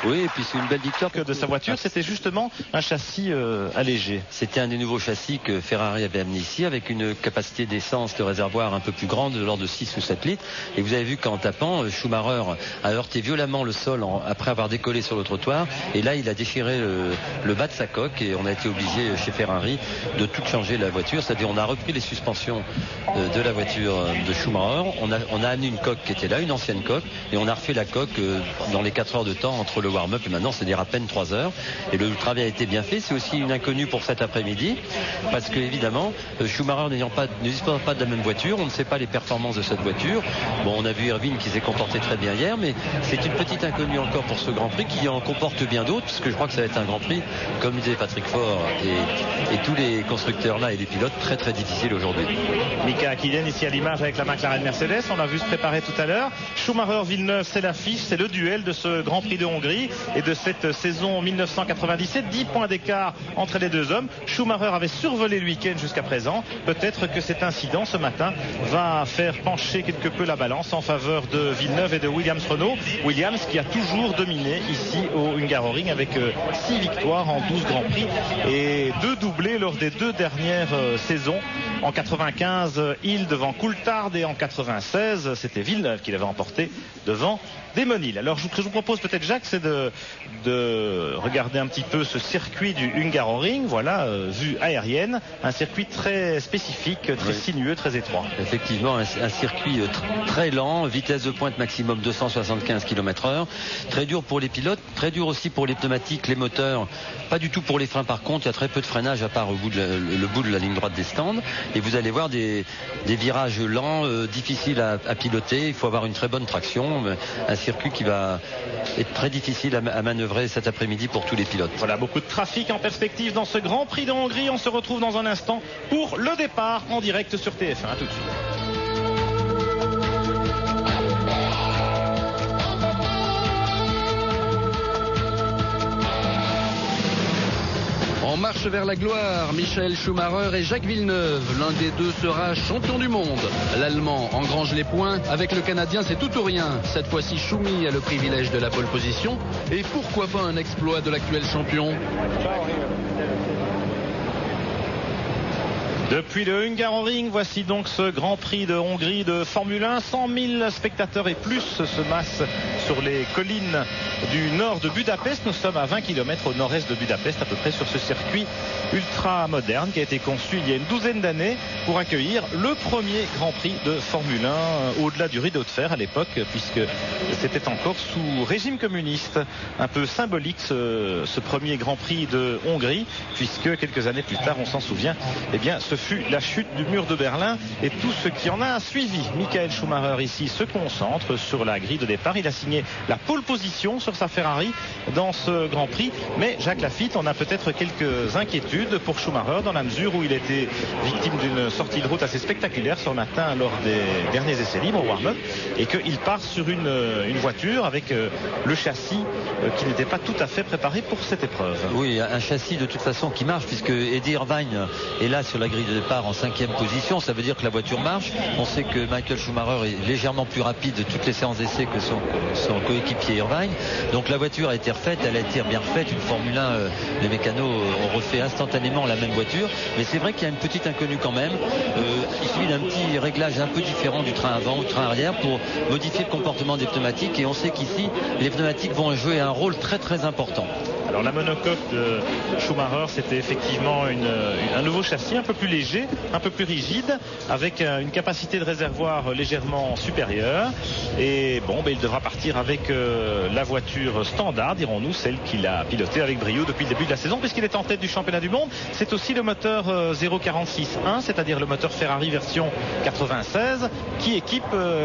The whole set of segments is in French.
Oui, et puis c'est une belle victoire de sa voiture. C'était justement un châssis allégé. C'était un des nouveaux châssis que Ferrari avait amené ici, avec une capacité d'essence de réservoir un peu plus grande, de l'ordre de 6 ou 7 litres. Et vous avez vu qu'en tapant, Schumacher a heurté violemment le sol après avoir décollé sur le trottoir. Et là, il a déchiré le bas de sa coque et on a été obligé chez Ferrari de tout changer la voiture. C'est-à-dire on a repris les suspensions de la voiture de Schumacher. On a amené une coque qui était là, une ancienne coque, et on a refait la coque dans les 4 heures de temps entre le warm-up et maintenant, c'est-à-dire à peine 3 heures. Et le travail a été bien fait. C'est aussi une inconnue pour cet après-midi, parce que évidemment, Schumacher ne dispose pas de la même voiture. On ne sait pas les performances de cette voiture. Bon, on a vu Irvine qui s'est comporté très bien hier, mais c'est une petite inconnue encore pour ce Grand Prix qui en comporte bien d'autres, parce que je crois que ça va être un Grand Prix, comme disait Patrick Faure et tous les constructeurs là et les pilotes, très très difficile aujourd'hui. Mika Hakkinen ici à l'image avec la McLaren Mercedes. On a vu se préparer tout à l'heure. Schumacher-Villeneuve, c'est l'affiche, c'est le duel de ce Grand Prix de Hongrie et de cette saison 1997. 10 points d'écart entre les deux hommes. Schumacher avait survolé le week-end jusqu'à présent. Peut-être que cet incident ce matin va faire pencher quelque peu la balance en faveur de Villeneuve et de Williams-Renault. Williams qui a toujours dominé ici au Hungaroring avec 6 victoires en 12 Grands Prix et 2 doublés lors des 2 dernières saisons. En 95, Hill devant Coulthard et en 96, c'était Villeneuve qui l'avait emporté devant Damon Hill. Alors ce que je vous propose peut-être, Jacques, c'est de regarder un petit peu ce circuit du Hungaroring, voilà, vue aérienne, un circuit très spécifique, très sinueux, très étroit. Effectivement, un circuit très lent, vitesse de pointe maximum 275 km/h, très dur pour les pilotes, très dur aussi pour les pneumatiques, les moteurs, pas du tout pour les freins par contre, il y a très peu de freinage à part le bout de la ligne droite des stands, et vous allez voir des virages lents, difficiles à piloter, il faut avoir une très bonne traction, un circuit qui va être très difficile à manœuvrer cet après-midi pour tous les pilotes. Voilà, beaucoup de trafic en perspective dans ce Grand Prix de Hongrie. On se retrouve dans un instant pour le départ en direct sur TF1. À tout de suite. En marche vers la gloire, Michael Schumacher et Jacques Villeneuve. L'un des deux sera champion du monde. L'Allemand engrange les points. Avec le Canadien, c'est tout ou rien. Cette fois-ci, Schumi a le privilège de la pole position. Et pourquoi pas un exploit de l'actuel champion? Depuis le Hungaroring, voici donc ce Grand Prix de Hongrie de Formule 1. 100 000 spectateurs et plus se massent sur les collines du nord de Budapest. Nous sommes à 20 km au nord-est de Budapest, à peu près sur ce circuit ultra moderne qui a été conçu il y a une douzaine d'années pour accueillir le premier Grand Prix de Formule 1 au-delà du rideau de fer à l'époque, puisque c'était encore sous régime communiste. Un peu symbolique ce premier Grand Prix de Hongrie, puisque quelques années plus tard, on s'en souvient, eh bien, ce fut la chute du mur de Berlin et tout ce qui en a suivi. Michael Schumacher ici se concentre sur la grille de départ. Il a signé la pole position sur sa Ferrari dans ce Grand Prix. Mais Jacques Lafitte, on a peut-être quelques inquiétudes pour Schumacher dans la mesure où il était victime d'une sortie de route assez spectaculaire ce matin lors des derniers essais libres au warm-up et qu'il part sur une voiture avec le châssis qui n'était pas tout à fait préparé pour cette épreuve. Oui, un châssis de toute façon qui marche puisque Eddie Irvine est là sur la grille de départ en 5e position, ça veut dire que la voiture marche. On sait que Michael Schumacher est légèrement plus rapide de toutes les séances d'essai que son coéquipier Irvine. Donc la voiture a été refaite, elle a été bien refaite. Une Formule 1, les mécanos ont refait instantanément la même voiture. Mais c'est vrai qu'il y a une petite inconnue quand même. Il suffit d'un petit réglage un peu différent du train avant ou du train arrière pour modifier le comportement des pneumatiques. Et on sait qu'ici, les pneumatiques vont jouer un rôle très très important. Alors la monocoque de Schumacher, c'était effectivement un nouveau châssis un peu plus léger, un peu plus rigide, avec une capacité de réservoir légèrement supérieure. Et bon, il devra partir avec la voiture standard, dirons-nous, celle qu'il a pilotée avec brio depuis le début de la saison, puisqu'il est en tête du championnat du monde. C'est aussi le moteur 046.1, c'est-à-dire le moteur Ferrari version 96, qui équipe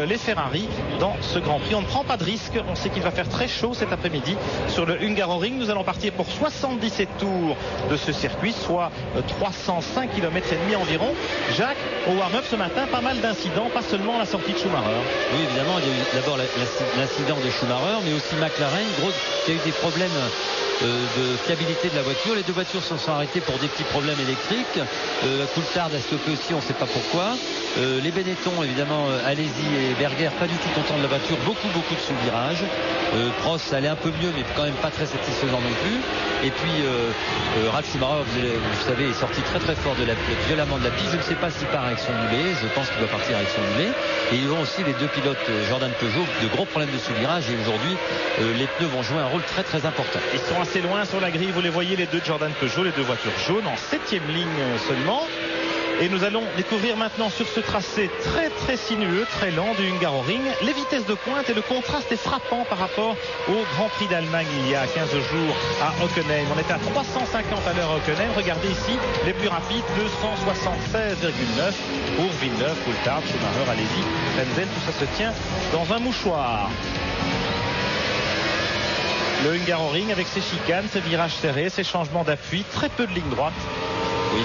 les Ferrari dans ce Grand Prix. On ne prend pas de risque, on sait qu'il va faire très chaud cet après-midi sur le Hungaroring. Nous allons partir pour 77 tours de ce circuit, soit 305 km et demi environ. Jacques, au warm-up ce matin, pas mal d'incidents, pas seulement la sortie de Schumacher. Oui, évidemment, il y a eu d'abord l'incident de Schumacher, mais aussi McLaren. Il y a eu des problèmes de fiabilité de la voiture. Les deux voitures se sont arrêtées pour des petits problèmes électriques. Coulthard a stoppé aussi, on ne sait pas pourquoi. Les Benetton, évidemment, Alesi et Berger, pas du tout contents de la voiture, beaucoup de sous-virages. Prost allait un peu mieux, mais quand même pas très satisfaisant non plus. Et puis Ralf Schumacher, vous savez, est sorti très fort violemment de la piste. Je ne sais pas s'il part avec son mulet, je pense qu'il doit partir avec son mulet. Et ils vont aussi les deux pilotes Jordan Peugeot, de gros problèmes de sous-virage. Et aujourd'hui, les pneus vont jouer un rôle très important. Ils sont assez loin sur la grille, vous les voyez, les deux de Jordan Peugeot, les deux voitures jaunes en 7e ligne seulement. Et nous allons découvrir maintenant sur ce tracé très sinueux, très lent du Hungaroring, les vitesses de pointe, et le contraste est frappant par rapport au Grand Prix d'Allemagne il y a 15 jours à Hockenheim. On était à 350 à l'heure à Hockenheim. Regardez ici les plus rapides, 276,9 pour Villeneuve, Coulthard, Schumacher, Alesi, Frentzen. Tout ça se tient dans un mouchoir. Le Hungaroring avec ses chicanes, ses virages serrés, ses changements d'appui, très peu de lignes droites. Oui,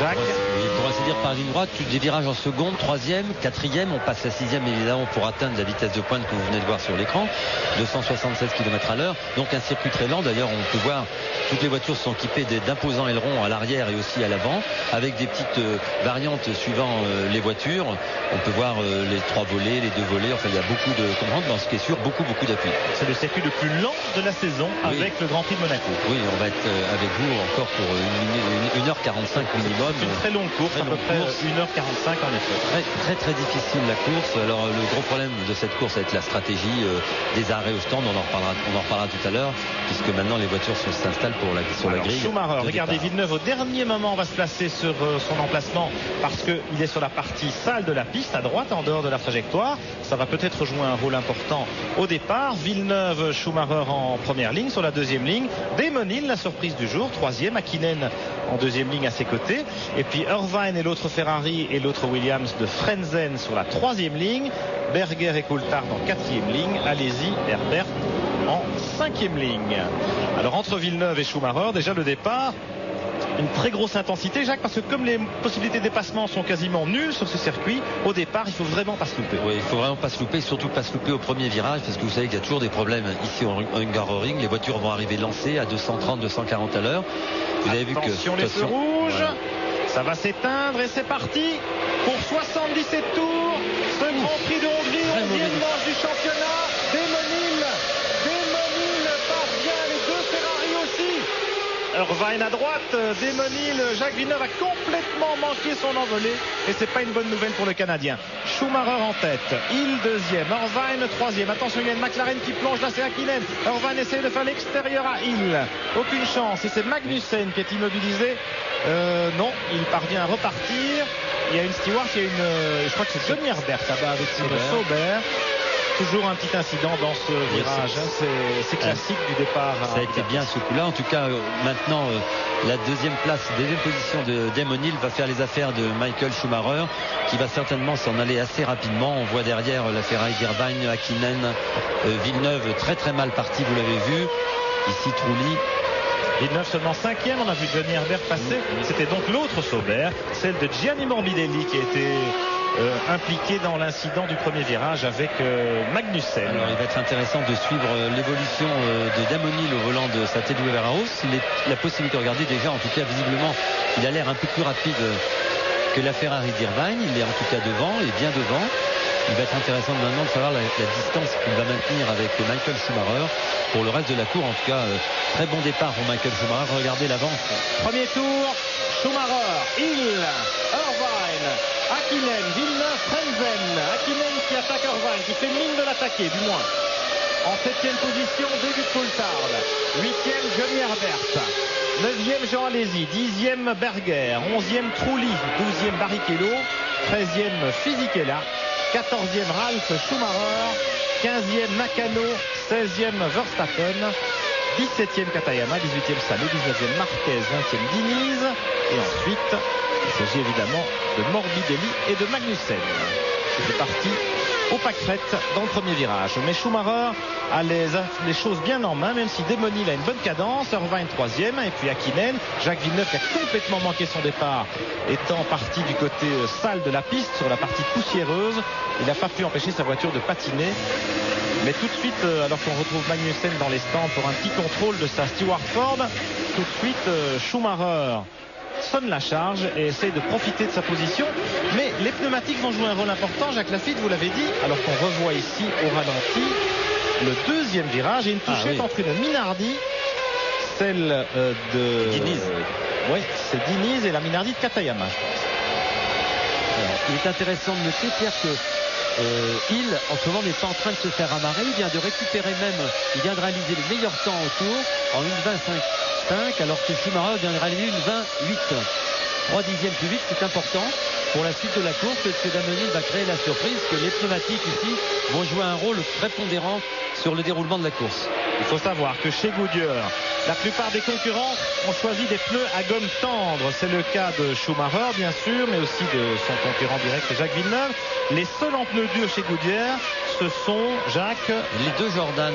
pour ainsi dire par ligne droite, des virages en seconde, 3e, 4e, on passe la 6e évidemment pour atteindre la vitesse de pointe que vous venez de voir sur l'écran, 276 km à l'heure, donc un circuit très lent. D'ailleurs on peut voir toutes les voitures sont équipées d'imposants ailerons à l'arrière et aussi à l'avant, avec des petites variantes suivant les voitures. On peut voir les 3 volets, les 2 volets, enfin il y a beaucoup de commandes, dans ce qui est sûr, beaucoup d'appui. C'est le circuit le plus lent de la saison avec le Grand Prix de Monaco. Oui, on va être avec vous encore pour 1h45 minimum. C'est une très longue course, à peu près 1h45 en effet. Très difficile la course. Alors le gros problème de cette course va être la stratégie des arrêts au stand. On en reparlera tout à l'heure, puisque maintenant les voitures s'installent sur la grille. Schumacher, regardez, Villeneuve au dernier moment va se placer sur son emplacement parce qu'il est sur la partie sale de la piste, à droite, en dehors de la trajectoire. Ça va peut-être jouer un rôle important au départ. Villeneuve, Schumacher en première ligne. Sur la deuxième ligne, Damon Hill, la surprise du jour, 3e, Hakkinen en deuxième ligne à ses côtés. Et puis Irvine et l'autre Ferrari et l'autre Williams de Frentzen sur la 3e ligne. Berger et Coulthard en 4e ligne. Alesi, Herbert en 5e ligne. Alors entre Villeneuve et Schumacher, déjà le départ, une très grosse intensité, Jacques, parce que comme les possibilités de dépassement sont quasiment nulles sur ce circuit, au départ il faut vraiment pas se louper. Oui, il faut vraiment pas se louper, surtout pas se louper au premier virage, parce que vous savez qu'il y a toujours des problèmes ici au Hungaroring. Les voitures vont arriver lancées à 230, 240 à l'heure. Vous avez vu que attention les feux rouges, voilà. Ça va s'éteindre et c'est parti pour 77 tours. Ce Grand Prix de Hongrie, 11e manche du championnat. Damon Hill parvient, les deux Ferrari aussi. Irvine à droite, Damon Hill, Jacques Villeneuve a complètement manqué son envolée et c'est pas une bonne nouvelle pour le Canadien. Schumacher en tête, Hill deuxième, Irvine troisième. Attention, il y a une McLaren qui plonge, là c'est Hakkinen. Irvine essaye de faire l'extérieur à Hill, aucune chance, et c'est Magnussen qui est immobilisé. Non, il parvient à repartir. Il y a une steward, je crois que c'est Johnny Herbert là-bas avec Sauber. Toujours un petit incident dans ce virage, c'est classique du départ. Ça a été bien ce coup-là. En tout cas, maintenant, la deuxième position de Damon Hill va faire les affaires de Michael Schumacher, qui va certainement s'en aller assez rapidement. On voit derrière la Ferrari d'Irvine, Hakkinen, Villeneuve très mal parti, vous l'avez vu. Ici, Trulli. Villeneuve seulement 5e, on a vu Johnny Herbert passer. C'était donc l'autre Sauber, celle de Gianni Morbidelli qui a été impliqué dans l'incident du premier virage avec Magnussen. Alors il va être intéressant de suivre l'évolution de Damon Hill au volant de sa TWR House. Il a la possibilité de regarder déjà, en tout cas visiblement, il a l'air un peu plus rapide que la Ferrari d'Irvine. Il est en tout cas devant, et bien devant. Il va être intéressant maintenant de savoir la distance qu'il va maintenir avec Michael Schumacher pour le reste de la cour. En tout cas, très bon départ pour Michael Schumacher. Regardez l'avance. Premier tour, Schumacher, Hill, Irvine, Hakkinen, Villeneuve, Frentzen. Hakkinen qui attaque Irvine, qui fait mine de l'attaquer, du moins. En 7e position, David Coulthard. 8e, Johnny Herbert. 9e, Jean Alesi. 10e, Berger. 11e, Trulli. 12e, Barrichello. 13e, Fisichella. 14e, Ralf Schumacher. 15e, Nakano. 16e, Verstappen. 17e, Katayama. 18e, Salé. 19e, Marquez. 20e, Diniz. Et ensuite, il s'agit évidemment de Morbidelli et de Magnussen. C'est parti au pâquerette dans le premier virage. Mais Schumacher a les choses bien en main, même si Damon Hill a une bonne cadence. Irvine 3e, et puis Hakkinen. Jacques Villeneuve qui a complètement manqué son départ, étant parti du côté sale de la piste, sur la partie poussiéreuse. Il n'a pas pu empêcher sa voiture de patiner. Mais tout de suite, alors qu'on retrouve Magnussen dans les stands pour un petit contrôle de sa Stewart Ford, tout de suite Schumacher sonne la charge et essaye de profiter de sa position. Mais les pneumatiques vont jouer un rôle important. Jacques Lafitte, vous l'avez dit, alors qu'on revoit ici au ralenti le deuxième virage et une touchette entre une Minardi, celle de Diniz. Oui, c'est Diniz et la Minardi de Katayama. Alors, il est intéressant de noter, Pierre, que Hill en ce moment n'est pas en train de se faire amarrer. Il vient de récupérer même, il vient de réaliser le meilleur temps au tour en 1,25,5 alors que Schumacher vient de réaliser une 28. 3 dixièmes plus vite, c'est important pour la suite de la course, parce que Damon Hill va créer la surprise que les pneumatiques ici vont jouer un rôle prépondérant sur le déroulement de la course. Il faut savoir que chez Goodyear, la plupart des concurrents ont choisi des pneus à gomme tendre. C'est le cas de Schumacher, bien sûr, mais aussi de son concurrent direct, Jacques Villeneuve. Les seuls en pneus durs chez Goodyear, ce sont, Jacques, les deux Jordan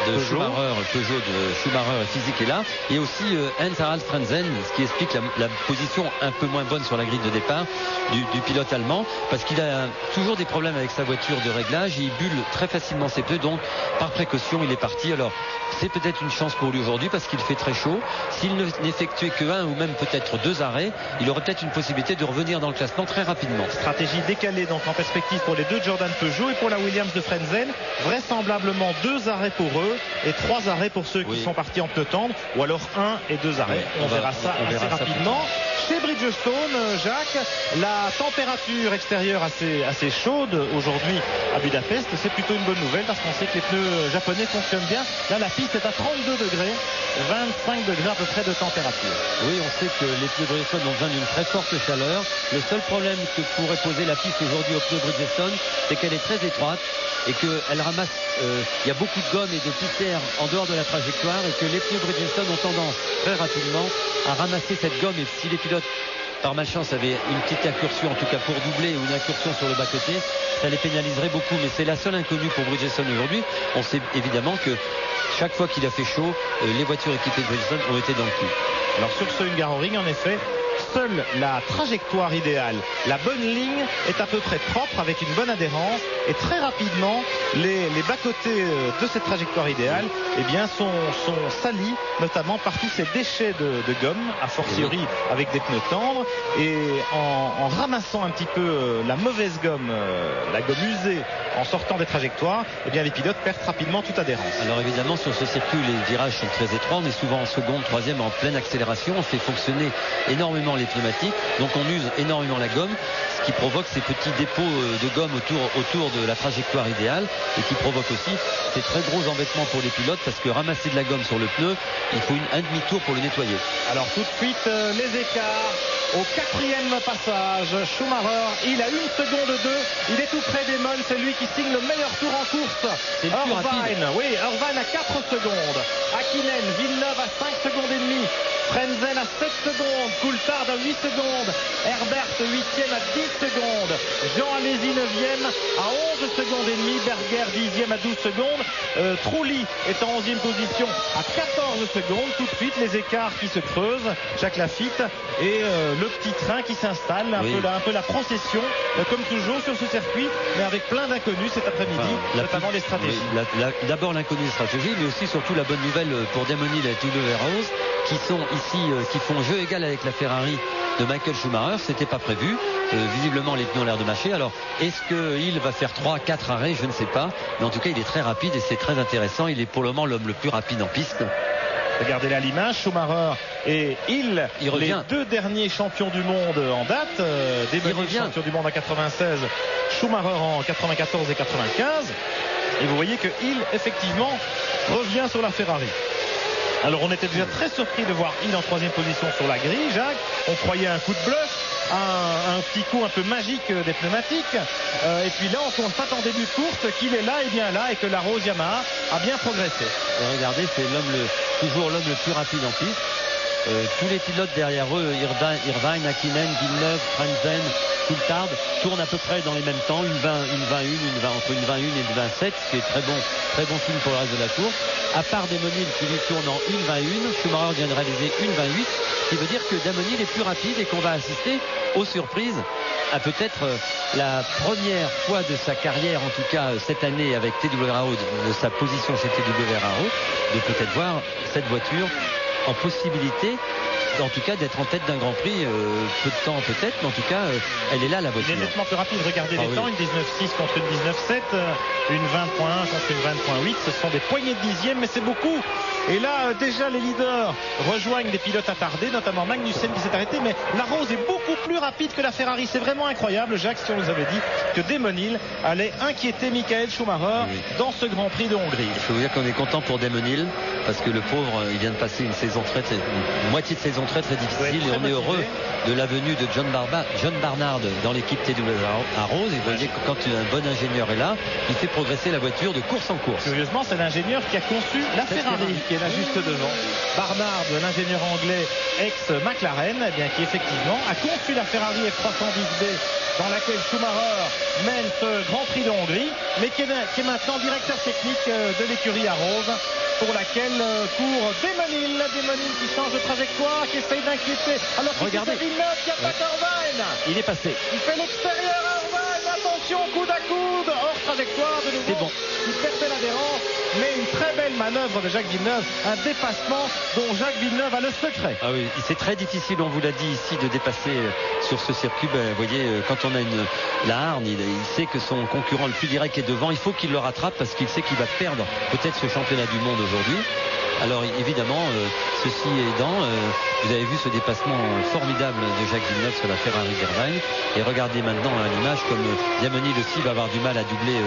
de Peugeot de Schumacher et Physique est là, et aussi Heinz-Harald Frentzen, ce qui explique la position un peu moins bonne sur la grille de départ du pilote allemand, parce qu'il a toujours des problèmes avec sa voiture de réglage, il bulle très facilement ses pneus, donc par précaution il est parti. Alors c'est peut-être une chance pour lui aujourd'hui parce qu'il fait très chaud. S'il n'effectuait que un ou même peut-être 2 arrêts, il aurait peut-être une possibilité de revenir dans le classement très rapidement. Stratégie décalée donc en perspective pour les deux Jordan Peugeot et pour la Williams de Frentzen. Vraisemblablement 2 arrêts pour eux et 3 arrêts pour ceux qui sont partis en pneus tendres, ou alors 1 et 2 arrêts. Oui, on verra ça assez rapidement. Chez Bridgestone, Jacques, la température extérieure assez chaude aujourd'hui à Budapest, c'est plutôt une bonne nouvelle parce qu'on sait que les pneus japonais fonctionnent bien. Là, la piste est à 32 degrés, 25 degrés à peu près de température. Oui, on sait que les pneus Bridgestone ont besoin d'une très forte chaleur. Le seul problème que pourrait poser la piste aujourd'hui aux pneus Bridgestone, c'est qu'elle est très étroite et qu'elle ramasse, il y a beaucoup de gomme et de poussière en dehors de la trajectoire et que les pneus Bridgestone ont tendance très rapidement à ramasser cette gomme, et si les pilotes par malchance avaient une petite incursion, en tout cas pour doubler, ou une incursion sur le bas-côté, ça les pénaliserait beaucoup, mais c'est la seule inconnue pour Bridgestone aujourd'hui. On sait évidemment que chaque fois qu'il a fait chaud, les voitures équipées de Bridgestone ont été dans le coup. Alors sur ce Hungaroring, en effet, seule la trajectoire idéale, la bonne ligne est à peu près propre avec une bonne adhérence, et très rapidement les bas-côtés de cette trajectoire idéale sont salis, notamment par tous ces déchets de gomme, a fortiori avec des pneus tendres, et en ramassant un petit peu la mauvaise gomme, la gomme usée en sortant des trajectoires, les pilotes perdent rapidement toute adhérence. Alors évidemment sur ce circuit les virages sont très étroits, on est souvent en seconde, troisième en pleine accélération, on fait fonctionner énormément les pneumatiques, donc on use énormément la gomme, ce qui provoque ces petits dépôts de gomme autour de la trajectoire idéale, et qui provoque aussi ces très gros embêtements pour les pilotes, parce que ramasser de la gomme sur le pneu, il faut un demi-tour pour le nettoyer. Alors tout de suite les écarts au 4e passage. Schumacher, il a 1 seconde 2, il est tout près des molles, c'est lui qui signe le meilleur tour en course. Irvine à 4 secondes, Hakkinen, Villeneuve à 5 secondes et demie, Frentzen à 7 secondes, Coulthard à 8 secondes, Herbert 8e à 10 secondes, Jean Alesi 9e à 11 secondes et demie, Berger 10e à 12 secondes, Trulli est en 11e position à 14 secondes. Tout de suite les écarts qui se creusent, Jacques Lafitte, et le petit train qui s'installe, un peu la procession, comme toujours sur ce circuit, mais avec plein d'inconnus cet après-midi, notamment les stratégies. D'abord l'inconnu des stratégies, mais aussi surtout la bonne nouvelle pour Damon Hill et Williams, qui sont ici, qui font jeu égal avec la Ferrari de Michael Schumacher. C'était pas prévu. Visiblement les pneus ont l'air de mâcher. Alors est-ce que Hill va faire 3-4 arrêts? Je ne sais pas, mais en tout cas il est très rapide et c'est très intéressant. Il est pour le moment l'homme le plus rapide en piste. Regardez là l'image, Schumacher et Hill, les 2 derniers champions du monde en date, champion du monde en 96, Schumacher en 94 et 95, et vous voyez que Hill effectivement revient sur la Ferrari. Alors on était déjà très surpris de voir Hill en 3e position sur la grille, Jacques. On croyait un coup de bluff, un petit coup un peu magique des pneumatiques. Et puis là on constate en début de course qu'il est là et bien là, et que la Rose Yamaha a bien progressé. Et regardez, c'est toujours l'homme le plus rapide en piste. Tous les pilotes derrière eux, Irvine, Hakkinen, Villeneuve, Frentzen, Coulthard, tournent à peu près dans les mêmes temps, entre une 21 et une 27, ce qui est très bon signe pour le reste de la course. À part Damon Hill qui lui tourne en 1,21, Schumacher vient de réaliser 1,28, ce qui veut dire que Damon Hill est plus rapide et qu'on va assister aux surprises à peut-être la première fois de sa carrière, en tout cas cette année avec TWRO, de sa position chez TWRO, de peut-être voir cette voiture en possibilité, en tout cas, d'être en tête d'un Grand Prix. Peu de temps peut-être, mais en tout cas, elle est là, la voiture. Il est nettement plus rapide. Regardez les temps, une 19.6 contre une 19.7, une 20.1 contre une 20.8. Ce sont des poignées de dixièmes, mais c'est beaucoup. Et là, déjà, les leaders rejoignent des pilotes attardés, notamment Magnussen qui s'est arrêté, mais la Rose est beaucoup plus rapide que la Ferrari. C'est vraiment incroyable, Jacques, si on nous avait dit que Damon Hill allait inquiéter Michael Schumacher dans ce Grand Prix de Hongrie. Il faut vous dire qu'on est content pour Damon Hill, parce que le pauvre, il vient de passer une moitié de saison très difficile, et on est heureux de la venue de John Barnard dans l'équipe TW Rose. Et vous voyez que quand un bon ingénieur est là, il fait progresser la voiture de course en course. Curieusement, c'est l'ingénieur qui a conçu la Ferrari, qui est là juste devant. Barnard, l'ingénieur anglais ex-McLaren, eh bien, qui effectivement a conçu la Ferrari F310B dans laquelle Schumacher mène ce Grand Prix de Hongrie, mais qui est maintenant directeur technique de l'écurie à Rose, pour laquelle court Damon Hill qui change de trajectoire, qui essaye d'inquiéter. Alors regardez, Villeneuve qui attaque Irvine. Il est passé. Il fait l'extérieur Irvine, attention, coude à coude, hors trajectoire de nouveau. C'est bon. Il perdait l'adhérence, mais une très belle manœuvre de Jacques Villeneuve, un dépassement dont Jacques Villeneuve a le secret. Ah oui, c'est très difficile, on vous l'a dit ici, de dépasser sur ce circuit. Vous voyez, quand on a la hargne, il sait que son concurrent le plus direct est devant. Il faut qu'il le rattrape parce qu'il sait qu'il va perdre peut-être ce championnat du monde aujourd'hui. Alors évidemment, ceci aidant, vous avez vu ce dépassement formidable de Jacques Villeneuve sur la Ferrari d'Irvine. Et regardez maintenant à l'image comme Damon Hill aussi va avoir du mal à doubler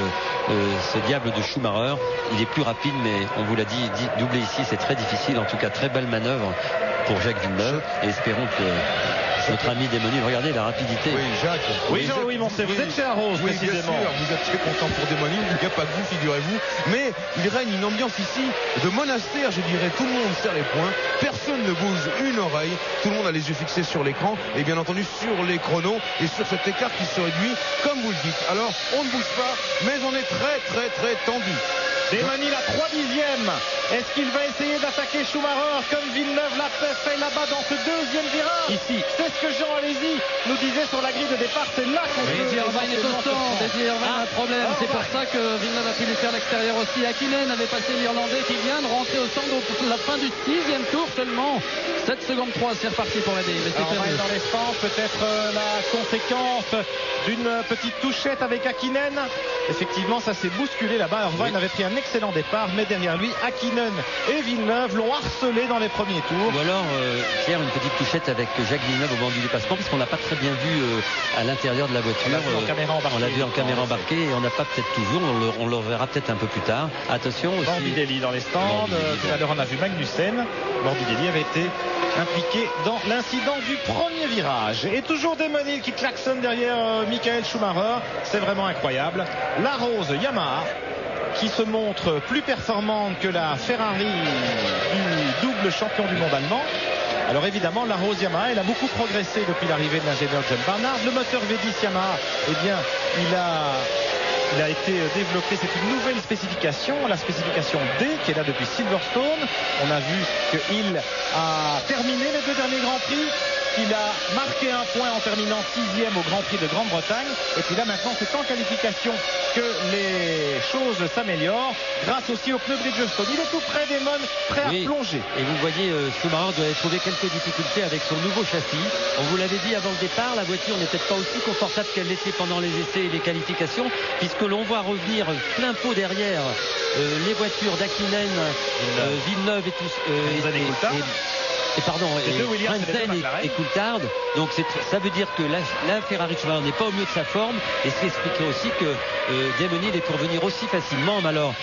ce diable de Schumacher. Il est plus rapide, mais on vous l'a dit, doubler ici c'est très difficile. En tout cas, très belle manœuvre pour Jacques Villeneuve. Et espérons que notre ami Damon Hill, regardez la rapidité. Oui, Jacques. Oui, Jean-Louis Moncey, vous êtes chez la Rose, oui, précisément. Bien sûr, vous êtes très content pour Damon Hill, il n'y a pas que vous, figurez-vous. Mais il règne une ambiance ici de monastère, je dirais. Tout le monde serre les poings, personne ne bouge une oreille, tout le monde a les yeux fixés sur l'écran et bien entendu sur les chronos et sur cet écart qui se réduit, comme vous le dites. Alors, on ne bouge pas, mais on est très tendu. Damon Hill à 3 dixièmes. Est-ce qu'il va essayer d'attaquer Schumacher comme Villeneuve l'a fait là-bas dans ce deuxième virage? Ici. C'est ce que Jean Alési nous disait sur la grille de départ. C'est là qu'on peut. Irvine est au stand. Irvine a un problème. C'est pour ça que Villeneuve a pu lui faire l'extérieur aussi. Hakkinen avait passé l'Irlandais qui vient de rentrer au stand au la fin du 6e tour seulement. 7 secondes 3, c'est reparti pour aider. Mais c'est on va être dans l'espace, peut-être la conséquence d'une petite touchette avec Hakkinen. Effectivement, ça s'est bousculé là-bas. Irvine avait pris un excellent départ, mais derrière lui, Hakkinen et Villeneuve l'ont harcelé dans les premiers tours. Ou alors, Pierre, une petite touchette avec Jacques Villeneuve au moment du dépassement, parce qu'on l'a pas très bien vu à l'intérieur de la voiture. On l'a vu en caméra embarquée et on n'a pas peut-être toujours, on le verra peut-être un peu plus tard. Attention aussi. Morbidelli dans les stands. Tout à l'heure, on a vu Magnussen. Morbidelli avait été impliqué dans l'incident du premier virage. Et toujours Damon Hill qui klaxonne derrière Michael Schumacher. C'est vraiment incroyable. La Rose Yamaha qui se montre plus performante que la Ferrari du double champion du monde allemand. Alors évidemment, la Rose Yamaha, elle a beaucoup progressé depuis l'arrivée de l'ingénieur John Barnard. Le moteur V10 Yamaha, eh bien, il a été développé, c'est une nouvelle spécification, la spécification D, qui est là depuis Silverstone. On a vu qu'il a terminé les 2 derniers Grands Prix. Il a marqué un point en terminant 6e au Grand Prix de Grande-Bretagne. Et puis là maintenant c'est en qualification que les choses s'améliorent grâce aussi au pneu Bridgestone. Il est tout près Damon, prêt à plonger. Et vous voyez, Schumacher doit trouver quelques difficultés avec son nouveau châssis. On vous l'avait dit avant le départ, la voiture n'est peut-être pas aussi confortable qu'elle l'était pendant les essais et les qualifications, puisque l'on voit revenir plein pot derrière les voitures d'Hakkinen, Villeneuve et tous. Et Frentzen et Coulthard. Donc ça veut dire que la Ferrari Schumacher n'est pas au mieux de sa forme, et ce qui expliquerait aussi que Damon Hill est pour venir aussi facilement. Mais alors,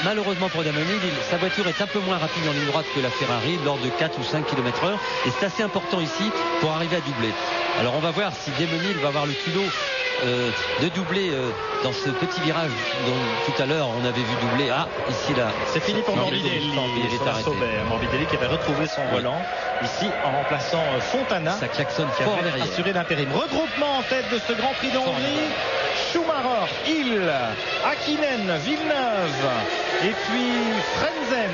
malheureusement pour Damon Hill, sa voiture est un peu moins rapide en ligne droite que la Ferrari, de l'ordre de 4 ou 5 km/h, et c'est assez important ici pour arriver à doubler. Alors on va voir si Damon Hill va avoir le culot de doubler dans ce petit virage dont tout à l'heure on avait vu doubler. Ici là, c'est fini pour Morbidelli. Morbidelli qui avait retrouvé son volant ici en remplaçant Fontana. Ça klaxonne qui fort avait derrière. Assuré l'intérim. Regroupement en tête de ce Grand Prix de Hongrie. Schumacher, Hill, Hakkinen, Villeneuve et puis Frentzen,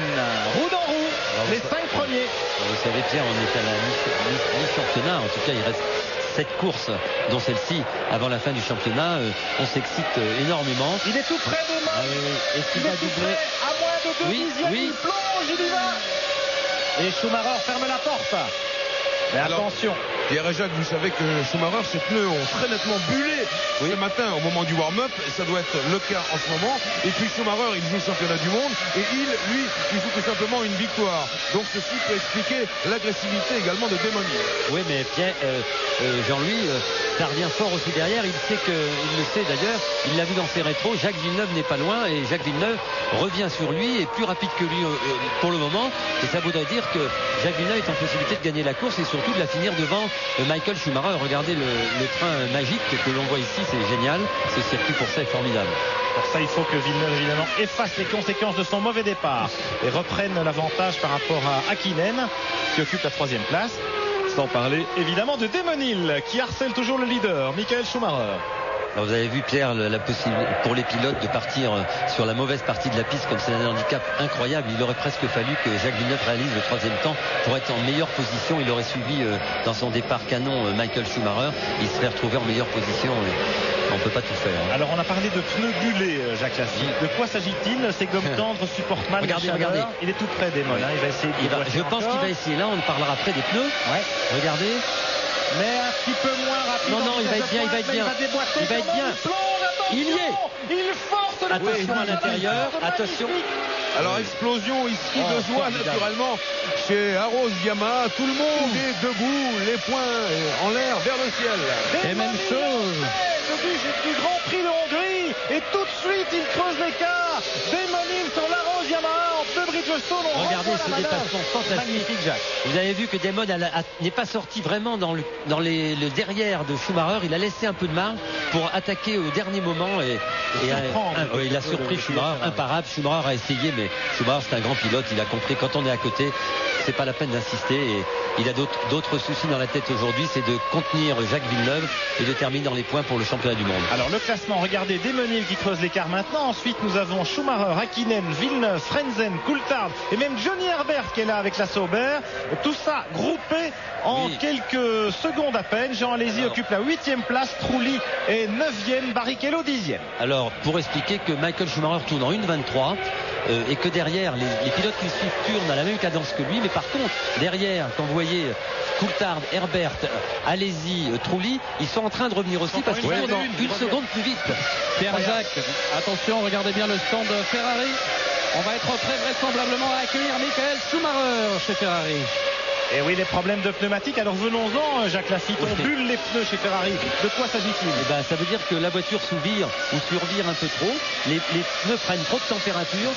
roue dans roue, les 5 premiers. Vous savez Pierre, on est à la mi-championnat, en tout cas il reste 7 courses, dont celle-ci avant la fin du championnat. On s'excite énormément. Il est tout près des mains. Est-ce qu'il va doubler à moins de 2 dixièmes, il plonge, il y va. Et Schumacher ferme la porte. Mais attention. Pierre et Jacques, vous savez que Schumacher, ses pneus ont très nettement bullé ce matin au moment du warm-up. Ça doit être le cas en ce moment. Et puis Schumacher, il joue le championnat du monde. Et lui, il joue tout simplement une victoire. Donc ceci peut expliquer l'agressivité également de Démoni. Oui, mais Pierre, Jean-Louis, ça revient fort aussi derrière. Il le sait d'ailleurs. Il l'a vu dans ses rétros. Jacques Villeneuve n'est pas loin. Et Jacques Villeneuve revient sur lui, est plus rapide que lui pour le moment. Et ça voudrait dire que Jacques Villeneuve est en possibilité de gagner la course et surtout de la finir devant Michael Schumacher. Regardez le train magique que l'on voit ici, c'est génial. Ce circuit pour ça est formidable. Pour ça, il faut que Villeneuve évidemment efface les conséquences de son mauvais départ et reprenne l'avantage par rapport à Hakkinen qui occupe la 3e place. Sans parler évidemment de Damon Hill qui harcèle toujours le leader, Michael Schumacher. Alors vous avez vu Pierre, la possibilité pour les pilotes de partir sur la mauvaise partie de la piste comme c'est un handicap incroyable. Il aurait presque fallu que Jacques Villeneuve réalise le 3e temps pour être en meilleure position. Il aurait suivi dans son départ canon Michael Schumacher. Il serait retrouvé en meilleure position. On ne peut pas tout faire. Alors on a parlé de pneus bullés, Jacques Lassie. De quoi s'agit-il? Ces gommes tendres supportent mal la chaleur. Regardez. Il est tout près des molles. Il va essayer de je pense qu'il va essayer. Là, on parlera après des pneus. Ouais. Regardez. Mais un petit peu moins rapide. Non, il va être bien, il va être bien. Il va être bien. Il y est. Il force le attention à l'intérieur. Attention. Alors explosion ici de joie naturellement chez Arrows Yamaha. Tout le monde est debout, les poings en l'air vers le ciel. Et même chose. Du Grand Prix de Hongrie. Et tout de suite il creuse l'écart. Damon Hill sur l'Arrows Yamaha en pneu Bridgestone. Regardez ce dépassement fantastique. Magnifique, Jacques. Vous avez vu que Damon n'est pas sorti vraiment dans le derrière de Schumacher. Il a laissé un peu de marge pour attaquer au dernier moment et il a surpris Schumacher, imparable. Schumacher a essayé, mais Schumacher c'est un grand pilote. Il a compris quand on est à côté, c'est pas la peine d'insister. Et il a d'autres soucis dans la tête aujourd'hui, c'est de contenir Jacques Villeneuve et de terminer dans les points pour le championnat du monde. Alors le classement, regardez, Damon Hill qui creuse l'écart maintenant. Ensuite nous avons Schumacher, Hakkinen, Villeneuve, Frentzen, Coulthard et même Johnny Herbert qui est là avec la Sauber. Tout ça groupé en quelques secondes à peine. Jean Alesi occupe la 8e place, Trulli est 9e, Barrichello 10e. Alors pour expliquer que Michael Schumacher tourne en 1,23 et que derrière les pilotes qui suivent tournent à la même cadence que lui, mais par contre derrière quand vous voyez Coulthard, Herbert, Alesi, Trulli, ils sont en train de revenir aussi parce qu'ils tournent en une seconde plus vite. Pierre-Jacques, attention, regardez bien le stand Ferrari. On va être prêt vraisemblablement à accueillir Michael Schumacher chez Ferrari. Et oui, les problèmes de pneumatiques. Alors venons-en, Jacques Lafitte, on bulle les pneus chez Ferrari. De quoi s'agit-il? Ça veut dire que la voiture sous-vire ou survire un peu trop. Les pneus prennent trop de température.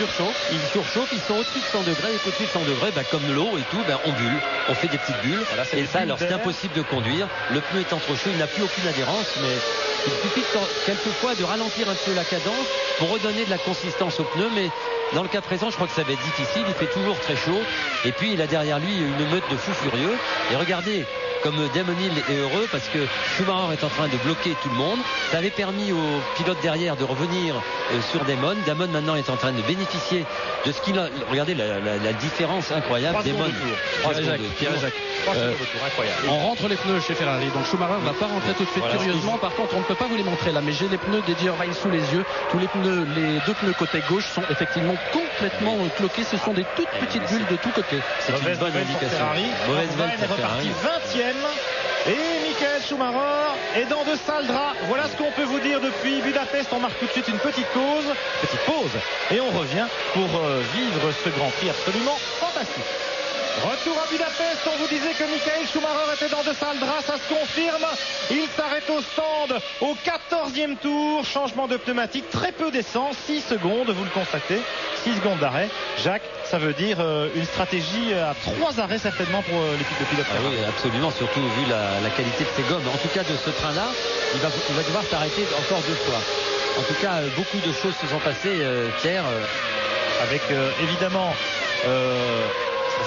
Ils surchauffent, ils sont au-dessus de 100 degrés. Et au-dessus de 100 degrés, comme l'eau et tout, on bulle. On fait des petites bulles. Voilà, et ça, alors c'est impossible de conduire. Le pneu est trop chaud, il n'a plus aucune adhérence. Mais il suffit quelquefois de ralentir un peu la cadence pour redonner de la consistance au pneu. Mais dans le cas présent, je crois que ça va être difficile. Il fait toujours très chaud. Et puis, il a derrière lui une meute de fous furieux. Et regardez comme Damon Hill est heureux parce que Schumacher est en train de bloquer tout le monde. Ça avait permis aux pilotes derrière de revenir sur Damon. Damon maintenant est en train de bénéficier de ce qu'il a. Regardez la différence incroyable. Damon, Pierre-Jacques. On rentre les pneus chez Ferrari. Donc Schumacher ne va pas rentrer tout de suite curieusement. Par contre, on ne peut pas vous les montrer là. Mais j'ai les pneus d'Eddie Irvine sous les yeux. Tous les pneus, les deux pneus côté gauche sont effectivement complètement cloqués. Ce sont des toutes petites bulles de tous côtés. C'est une bonne indication. Mauvaise veille pour Ferrari. 20e. Et Michael Schumacher est dans de sales draps. Voilà ce qu'on peut vous dire depuis Budapest. On marque tout de suite une petite pause. Et on revient pour vivre ce Grand Prix absolument fantastique. Retour à Budapest, on vous disait que Michael Schumacher était dans de sales draps, ça se confirme. Il s'arrête au stand au 14e tour, changement de pneumatique, très peu d'essence, 6 secondes, vous le constatez, 6 secondes d'arrêt. Jacques, ça veut dire une stratégie à 3 arrêts certainement pour l'équipe de pilote. Oui, absolument, surtout vu la qualité de ses gommes. En tout cas, de ce train-là, il va devoir s'arrêter encore 2 fois. En tout cas, beaucoup de choses se sont passées, Pierre. Avec évidemment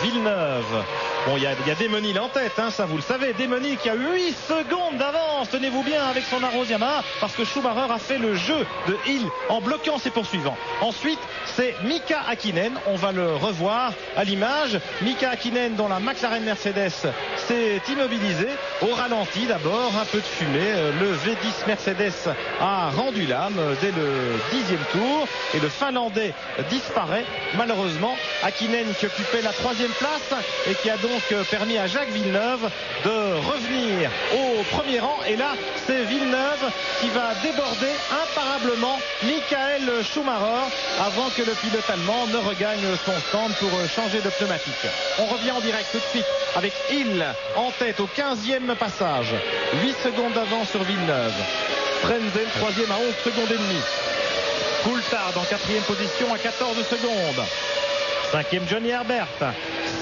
Villeneuve Bon, il y a Demonil en tête, hein, ça vous le savez. Demonil qui a 8 secondes d'avance, tenez-vous bien, avec son Arrows Yamaha, parce que Schumacher a fait le jeu de Hill en bloquant ses poursuivants. Ensuite, c'est Mika Häkkinen, on va le revoir à l'image. Mika Häkkinen, dont la McLaren Mercedes s'est immobilisée au ralenti d'abord, un peu de fumée. Le V10 Mercedes a rendu l'âme dès le 10e tour et le Finlandais disparaît malheureusement. Häkkinen qui occupait la 3e place et qui a donc permis à Jacques Villeneuve de revenir au premier rang. Et là, c'est Villeneuve qui va déborder imparablement Michael Schumacher avant que le pilote allemand ne regagne son stand pour changer de pneumatique. On revient en direct tout de suite avec Hill en tête au 15e passage. 8 secondes d'avance sur Villeneuve. Frentzen 3e à 11 secondes et demie. Coulthard en 4e position à 14 secondes. 5e Johnny Herbert.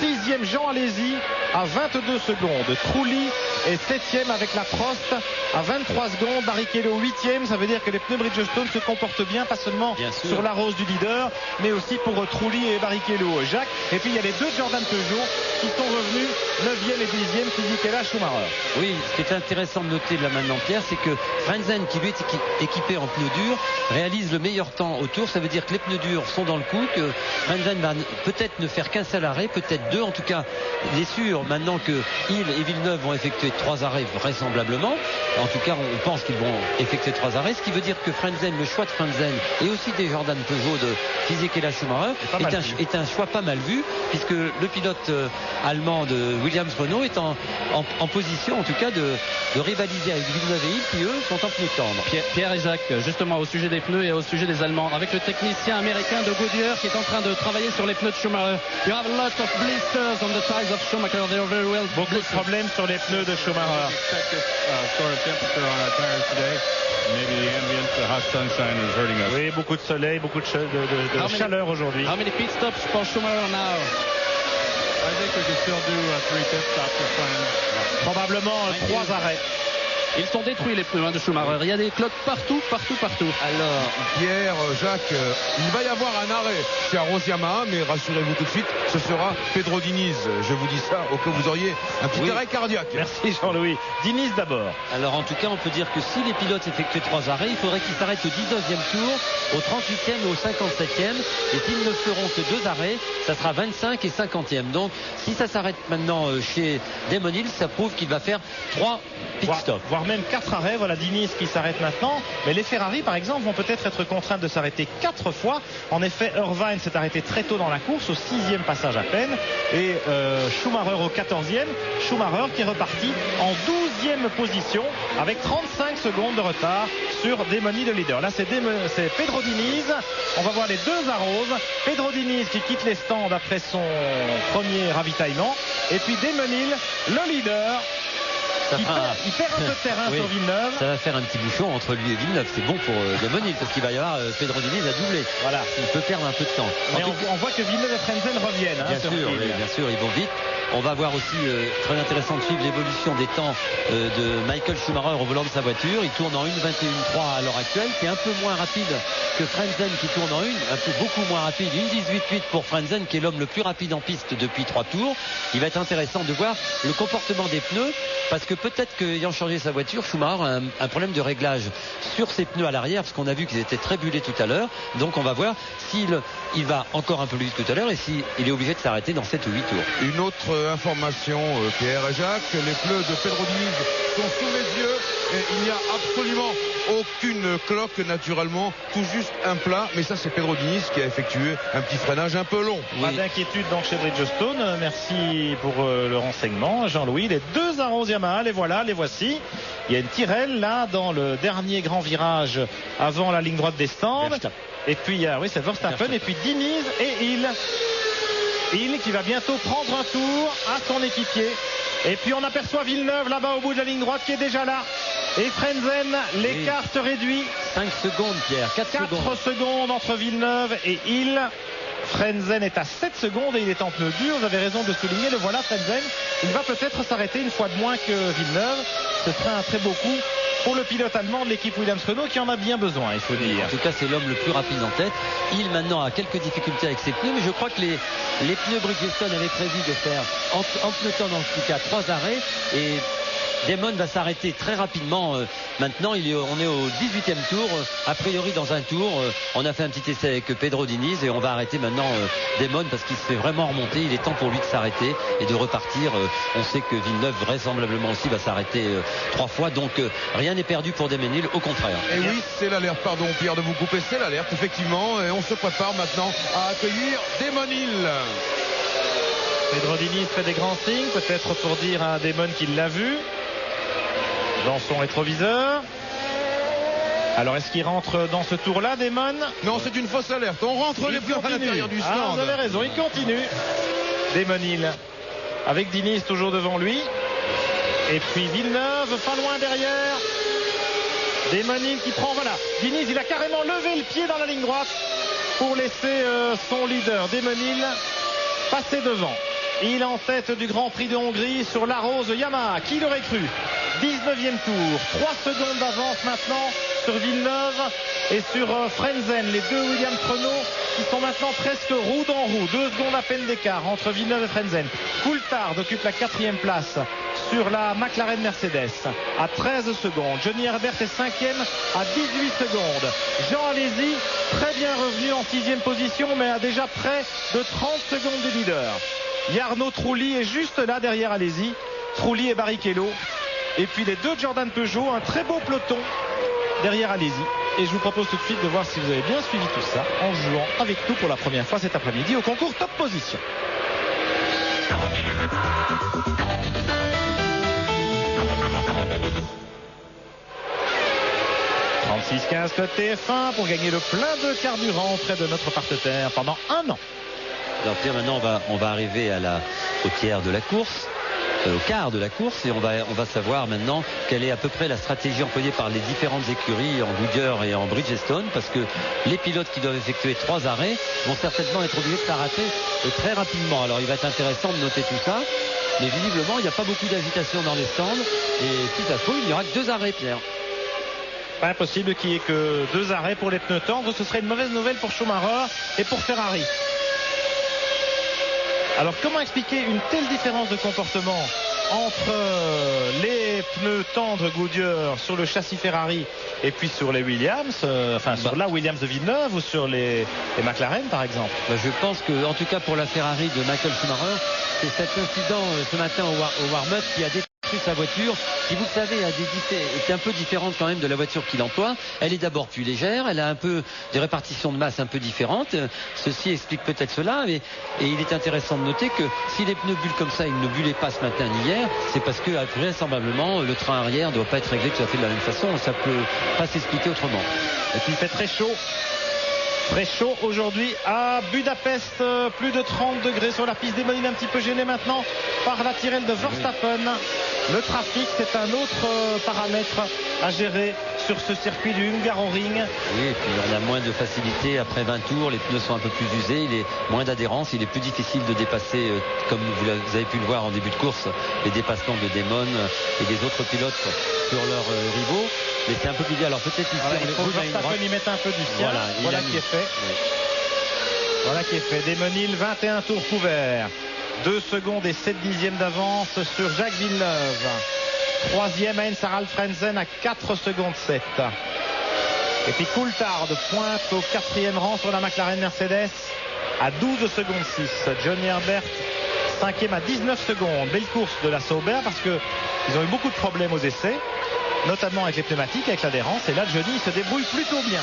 6e Jean Alesi à 22 secondes. Trulli est 7e avec la Prost à 23 secondes. Barrichello 8e. Ça veut dire que les pneus Bridgestone se comportent bien, pas seulement sur la rose du leader, mais aussi pour Trulli et Barrichello. Jacques. Et puis il y a les deux Jordan Peugeot qui sont revenus 9e et 10e, Fisichella, Schumacher. Oui, ce qui est intéressant de noter là maintenant, Pierre, c'est que Frentzen, qui lui est équipé en pneus durs, réalise le meilleur temps au tour. Ça veut dire que les pneus durs sont dans le coup, que Frentzen va peut-être ne faire qu'un seul arrêt, peut-être deux. En tout cas, il est sûr maintenant que Hill et Villeneuve vont effectuer 3 arrêts vraisemblablement. En tout cas, on pense qu'ils vont effectuer 3 arrêts, ce qui veut dire que Frentzen, le choix de Frentzen et aussi des Jordan Peugeot de Fisichella Schumacher est un choix pas mal vu, puisque le pilote allemand de Williams Renault est en position en tout cas de rivaliser avec Villeneuve et Hill qui eux sont en pneus tendres. Pierre et Jacques, justement au sujet des pneus et au sujet des Allemands, avec le technicien américain de Goodyear qui est en train de travailler sur les pneus de Schumacher. You have a lot of blisters on the tires of Schumacher. They are very well. Beaucoup de problèmes sur les pneus de Schumacher. Oui, beaucoup de soleil, beaucoup de chaleur aujourd'hui. How many pit stops for Schumacher now? Probablement 3 arrêts. Ils sont détruits les pneus de Schumacher. Il y a des cloques partout. Alors, Pierre, Jacques, il va y avoir un arrêt chez Arrows Yamaha, mais rassurez-vous tout de suite, ce sera Pedro Diniz. Je vous dis ça au cas où vous auriez un petit arrêt cardiaque. Merci Jean-Louis. Diniz d'abord. Alors en tout cas, on peut dire que si les pilotes effectuaient 3 arrêts, il faudrait qu'ils s'arrêtent au 19e tour, au 38e et au 57e. Et s'ils ne feront que 2 arrêts, ça sera 25 et 50e. Donc si ça s'arrête maintenant chez Damon Hill, ça prouve qu'il va faire 3 pit stops. Voire même 4 arrêts. Voilà Diniz qui s'arrête maintenant. Mais les Ferrari par exemple vont peut-être être contraints de s'arrêter 4 fois. En effet, Irvine s'est arrêté très tôt dans la course, au 6e passage à peine. Et Schumacher au 14e. Schumacher qui est reparti en 12e position avec 35 secondes de retard sur Damon Hill, le leader. Là c'est Pedro Diniz. On va voir les deux Arrows. Pedro Diniz qui quitte les stands après son premier ravitaillement. Et puis Damon Hill, le leader. Il perd un peu de terrain sur Villeneuve. Ça va faire un petit bouchon entre lui et Villeneuve. C'est bon pour Damon Hill parce qu'il va y avoir Pedro Diniz à doubler. Voilà, il peut perdre un peu de temps. Mais on voit que Villeneuve et Frentzen reviennent. Bien sûr, ils vont vite. On va voir aussi, très intéressant de suivre l'évolution des temps de Michael Schumacher au volant de sa voiture. Il tourne en 1.21.3 à l'heure actuelle, qui est un peu moins rapide que Frentzen qui tourne en beaucoup moins rapide. 1.18.8 pour Frentzen qui est l'homme le plus rapide en piste depuis 3 tours. Il va être intéressant de voir le comportement des pneus parce que peut-être qu'ayant changé sa voiture, Schumacher a un problème de réglage sur ses pneus à l'arrière parce qu'on a vu qu'ils étaient très brûlés tout à l'heure. Donc on va voir s'il va encore un peu plus vite tout à l'heure et s'il est obligé de s'arrêter dans 7 ou 8 tours. Une autre information, Pierre et Jacques, les pneus de Pedro Diniz sont sous mes yeux et il n'y a absolument aucune cloque naturellement, tout juste un plat, mais ça c'est Pedro Diniz qui a effectué un petit freinage un peu long. Pas d'inquiétude donc chez Bridgestone. Merci pour le renseignement Jean-Louis. Les deux Arrows Yamaha, les voilà, les voici. Il y a une Tyrrell là dans le dernier grand virage avant la ligne droite des stands. Et puis c'est Verstappen et puis Diniz et Hill qui va bientôt prendre un tour à son équipier. Et puis on aperçoit Villeneuve là-bas au bout de la ligne droite qui est déjà là. Et Frentzen, l'écart se réduit. 5 secondes Pierre, 4 secondes entre Villeneuve et Hill. Frentzen est à 7 secondes et il est en pneu dur. Vous avez raison de souligner, le voilà Frentzen. Il va peut-être s'arrêter une fois de moins que Villeneuve. Ce serait un très beau coup pour le pilote allemand de l'équipe Williams-Renault qui en a bien besoin, il faut dire. En tout cas, c'est l'homme le plus rapide en tête. Il maintenant a quelques difficultés avec ses pneus, mais je crois que les pneus Bridgestone avaient prévu de faire en pneu tendre en tout cas 3 arrêts, et Damon va s'arrêter très rapidement. Maintenant, on est au 18e tour. A priori, dans un tour, on a fait un petit essai avec Pedro Diniz et on va arrêter maintenant Damon parce qu'il se fait vraiment remonter. Il est temps pour lui de s'arrêter et de repartir. On sait que Villeneuve, vraisemblablement aussi, va s'arrêter 3 fois. Donc, rien n'est perdu pour Damon Hill, au contraire. Et oui, c'est l'alerte. Pardon, Pierre, de vous couper. C'est l'alerte, effectivement. Et on se prépare maintenant à accueillir Damon Hill. Pedro Diniz fait des grands signes, peut-être pour dire à Damon qu'il l'a vu dans son rétroviseur. Alors est-ce qu'il rentre dans ce tour-là, Damon? Non, c'est une fausse alerte. On rentre les pneus à l'intérieur du stand. Ah, vous avez raison, il continue. Damon Hill avec Diniz toujours devant lui. Et puis Villeneuve pas loin derrière. Damon Hill qui prend, voilà. Diniz, il a carrément levé le pied dans la ligne droite pour laisser son leader Damon Hill passer devant. Il est en tête du Grand Prix de Hongrie sur la Rose Yamaha. Qui l'aurait cru? 19e tour, 3 secondes d'avance maintenant sur Villeneuve et sur Frentzen, les deux Williams-Renault qui sont maintenant presque roue dans roue. 2 secondes à peine d'écart entre Villeneuve et Frentzen. Coulthard occupe la 4e place sur la McLaren Mercedes à 13 secondes. Johnny Herbert est 5e à 18 secondes. Jean Alesi très bien revenu en 6e position, mais a déjà près de 30 secondes de leader. Jarno Trulli est juste là derrière Alesi. Trulli et Barrichello. Et puis les deux Jordan Peugeot, un très beau peloton derrière Alesi. Et je vous propose tout de suite de voir si vous avez bien suivi tout ça en jouant avec nous pour la première fois cet après-midi au concours Top Position. 36-15 Club TF1 pour gagner le plein de carburant auprès de notre partenaire pendant 1 an. Alors Pierre, maintenant on va arriver au tiers de la course. Au quart de la course, et on va savoir maintenant quelle est à peu près la stratégie employée par les différentes écuries en Goodyear et en Bridgestone, parce que les pilotes qui doivent effectuer 3 arrêts vont certainement être obligés de s'arrêter très rapidement. Alors il va être intéressant de noter tout ça, mais visiblement il n'y a pas beaucoup d'agitation dans les stands, et si ça se trouve il n'y aura que 2 arrêts, Pierre. Pas impossible qu'il n'y ait que 2 arrêts pour les pneus tendres. Ce serait une mauvaise nouvelle pour Schumacher et pour Ferrari. Alors comment expliquer une telle différence de comportement entre les pneus tendres Goodyear sur le châssis Ferrari et puis sur les Williams, sur la Williams de Villeneuve ou sur les McLaren par exemple? Je pense que en tout cas pour la Ferrari de Michael Schumacher, c'est cet incident ce matin au warm-up qui a détruit sa voiture, qui vous le savez est un peu différente quand même de la voiture qu'il emploie. Elle est d'abord plus légère, elle a un peu des répartitions de masse un peu différentes. Ceci explique peut-être cela, et il est intéressant de noter que si les pneus bullent comme ça, ils ne bullaient pas ce matin ni hier, c'est parce que vraisemblablement le train arrière ne doit pas être réglé tout à fait de la même façon. Ça peut pas s'expliquer autrement. Et puis il fait très chaud. Très chaud aujourd'hui à Budapest, plus de 30 degrés sur la piste. Damon Hill un petit peu gêné maintenant par la Tyrrell de Verstappen. Le trafic, c'est un autre paramètre à gérer sur ce circuit du Hungaroring. Oui, et puis on a moins de facilité après 20 tours, les pneus sont un peu plus usés, il est moins d'adhérence, il est plus difficile de dépasser, comme vous avez pu le voir en début de course, les dépassements de Damon et des autres pilotes sur leurs rivaux. Mais c'est un peu plus dur. Alors peut-être ici, il faut que Verstappen y mette un peu du sien. Voilà qui est fait. Oui. Voilà qui est fait. Damon Hill, 21 tours couverts. 2 secondes et 7 dixièmes d'avance sur Jacques Villeneuve. 3e Heinz Harald Frentzen à 4 secondes 7. Et puis Coulthard pointe au 4e rang sur la McLaren Mercedes à 12 secondes 6. Johnny Herbert 5e à 19 secondes. Belle course de la Sauber parce qu'ils ont eu beaucoup de problèmes aux essais, notamment avec les pneumatiques, avec l'adhérence. Et là, Johnny se débrouille plutôt bien.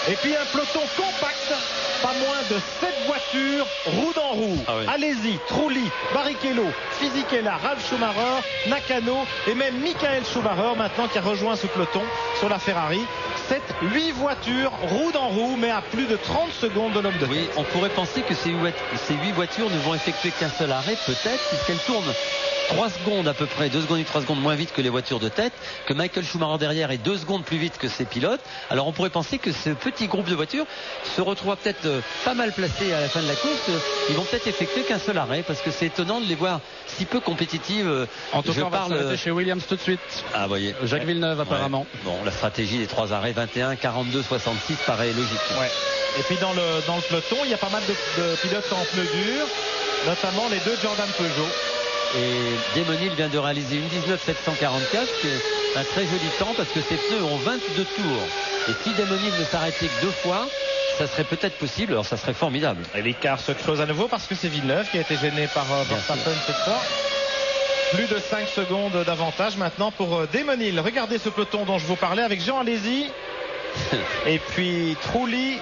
Et puis un peloton compact, pas moins de 7 voitures, roue dans roue. Ah oui. Alesi, Trulli, Barrichello, Fisichella, Ralf Schumacher, Nakano et même Michael Schumacher maintenant qui a rejoint ce peloton sur la Ferrari. 8 voitures, roue dans roue, mais à plus de 30 secondes de l'homme de tête. Oui, on pourrait penser que ces 8 voitures ne vont effectuer qu'un seul arrêt, peut-être, puisqu'elles tournent 3 secondes à peu près, 2 secondes et 3 secondes moins vite que les voitures de tête, que Michael Schumacher derrière est 2 secondes plus vite que ses pilotes. Alors on pourrait penser que ce petit groupe de voitures se retrouvera peut-être pas mal placé à la fin de la course. Ils vont peut-être effectuer qu'un seul arrêt parce que c'est étonnant de les voir si peu compétitives. En tout cas, on va s'arrêter chez Williams tout de suite. Ah, voyez. Jacques Villeneuve apparemment. Ouais. Bon, la stratégie des 3 arrêts, 21, 42, 66 paraît logique. Ouais. Et puis dans le peloton, il y a pas mal de pilotes en pneus durs, notamment les 2 Jordan Peugeot. Et Damon Hill vient de réaliser une 19,744, qui est un très joli temps parce que ses pneus ont 22 tours. Et si Damon Hill ne s'arrêtait que 2 fois, ça serait peut-être possible, alors ça serait formidable. Et l'écart se creuse à nouveau parce que c'est Villeneuve qui a été gêné par Verstappen cette fois. Plus de 5 secondes d'avantage maintenant pour Damon Hill. Regardez ce peloton dont je vous parlais avec Jean Alesi. Et puis Trulli.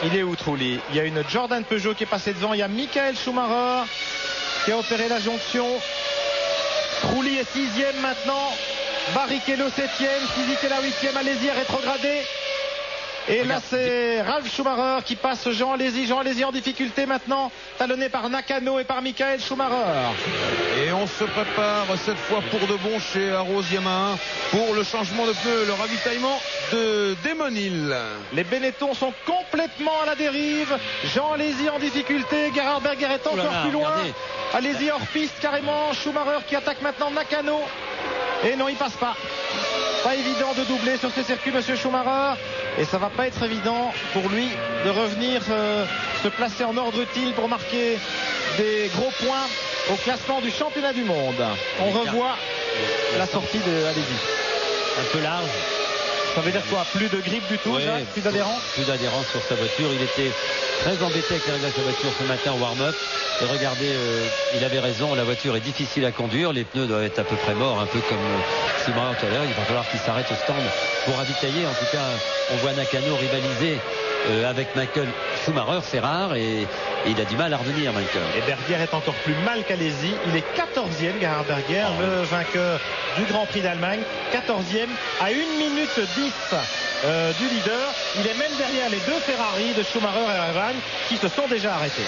Il est où Trulli? Il y a une Jordan Peugeot qui est passée devant. Il y a Michael Schumacher qui a opéré la jonction. Trulli est 6e maintenant. Barrichello 7e. Fisichella 8e. Alesi est rétrogradé. Et là c'est Ralf Schumacher qui passe Jean Alesi. Jean Alesi en difficulté maintenant, talonné par Nakano et par Michael Schumacher. Et on se prépare cette fois pour de bon chez Arrows Yamaha pour le changement de pneu, le ravitaillement de Damon Hill. Les Benetton sont complètement à la dérive. Jean Alesi en difficulté, Gerhard Berger est encore plus loin. Alesi hors piste carrément. Schumacher qui attaque maintenant Nakano. Et non, il passe pas. Pas évident de doubler sur ces circuits, monsieur Schumacher. Et ça va pas être évident pour lui de revenir se placer en ordre utile pour marquer des gros points au classement du championnat du monde. On revoit la sortie de Alesi. Un peu large. Ça veut dire quoi? Plus de grippe du tout, Ouais, Jacques? Plus d'adhérence? Plus d'adhérence sur sa voiture. Il était très embêté avec les réglages de la voiture ce matin au warm-up. Et regardez, il avait raison, la voiture est difficile à conduire. Les pneus doivent être à peu près morts, un peu comme Schumacher tout à l'heure. Il va falloir qu'il s'arrête au stand pour ravitailler. En tout cas, on voit Nakano rivaliser avec Michael Schumacher, c'est rare, et il a du mal à revenir, Michael. Et Berger est encore plus mal qu'Alesi. Il est 14e, Gerhard Berger, le vainqueur du Grand Prix d'Allemagne. 14e à 1 minute 10 du leader. Il est même derrière les 2 Ferrari de Schumacher et Irvine qui se sont déjà arrêtés.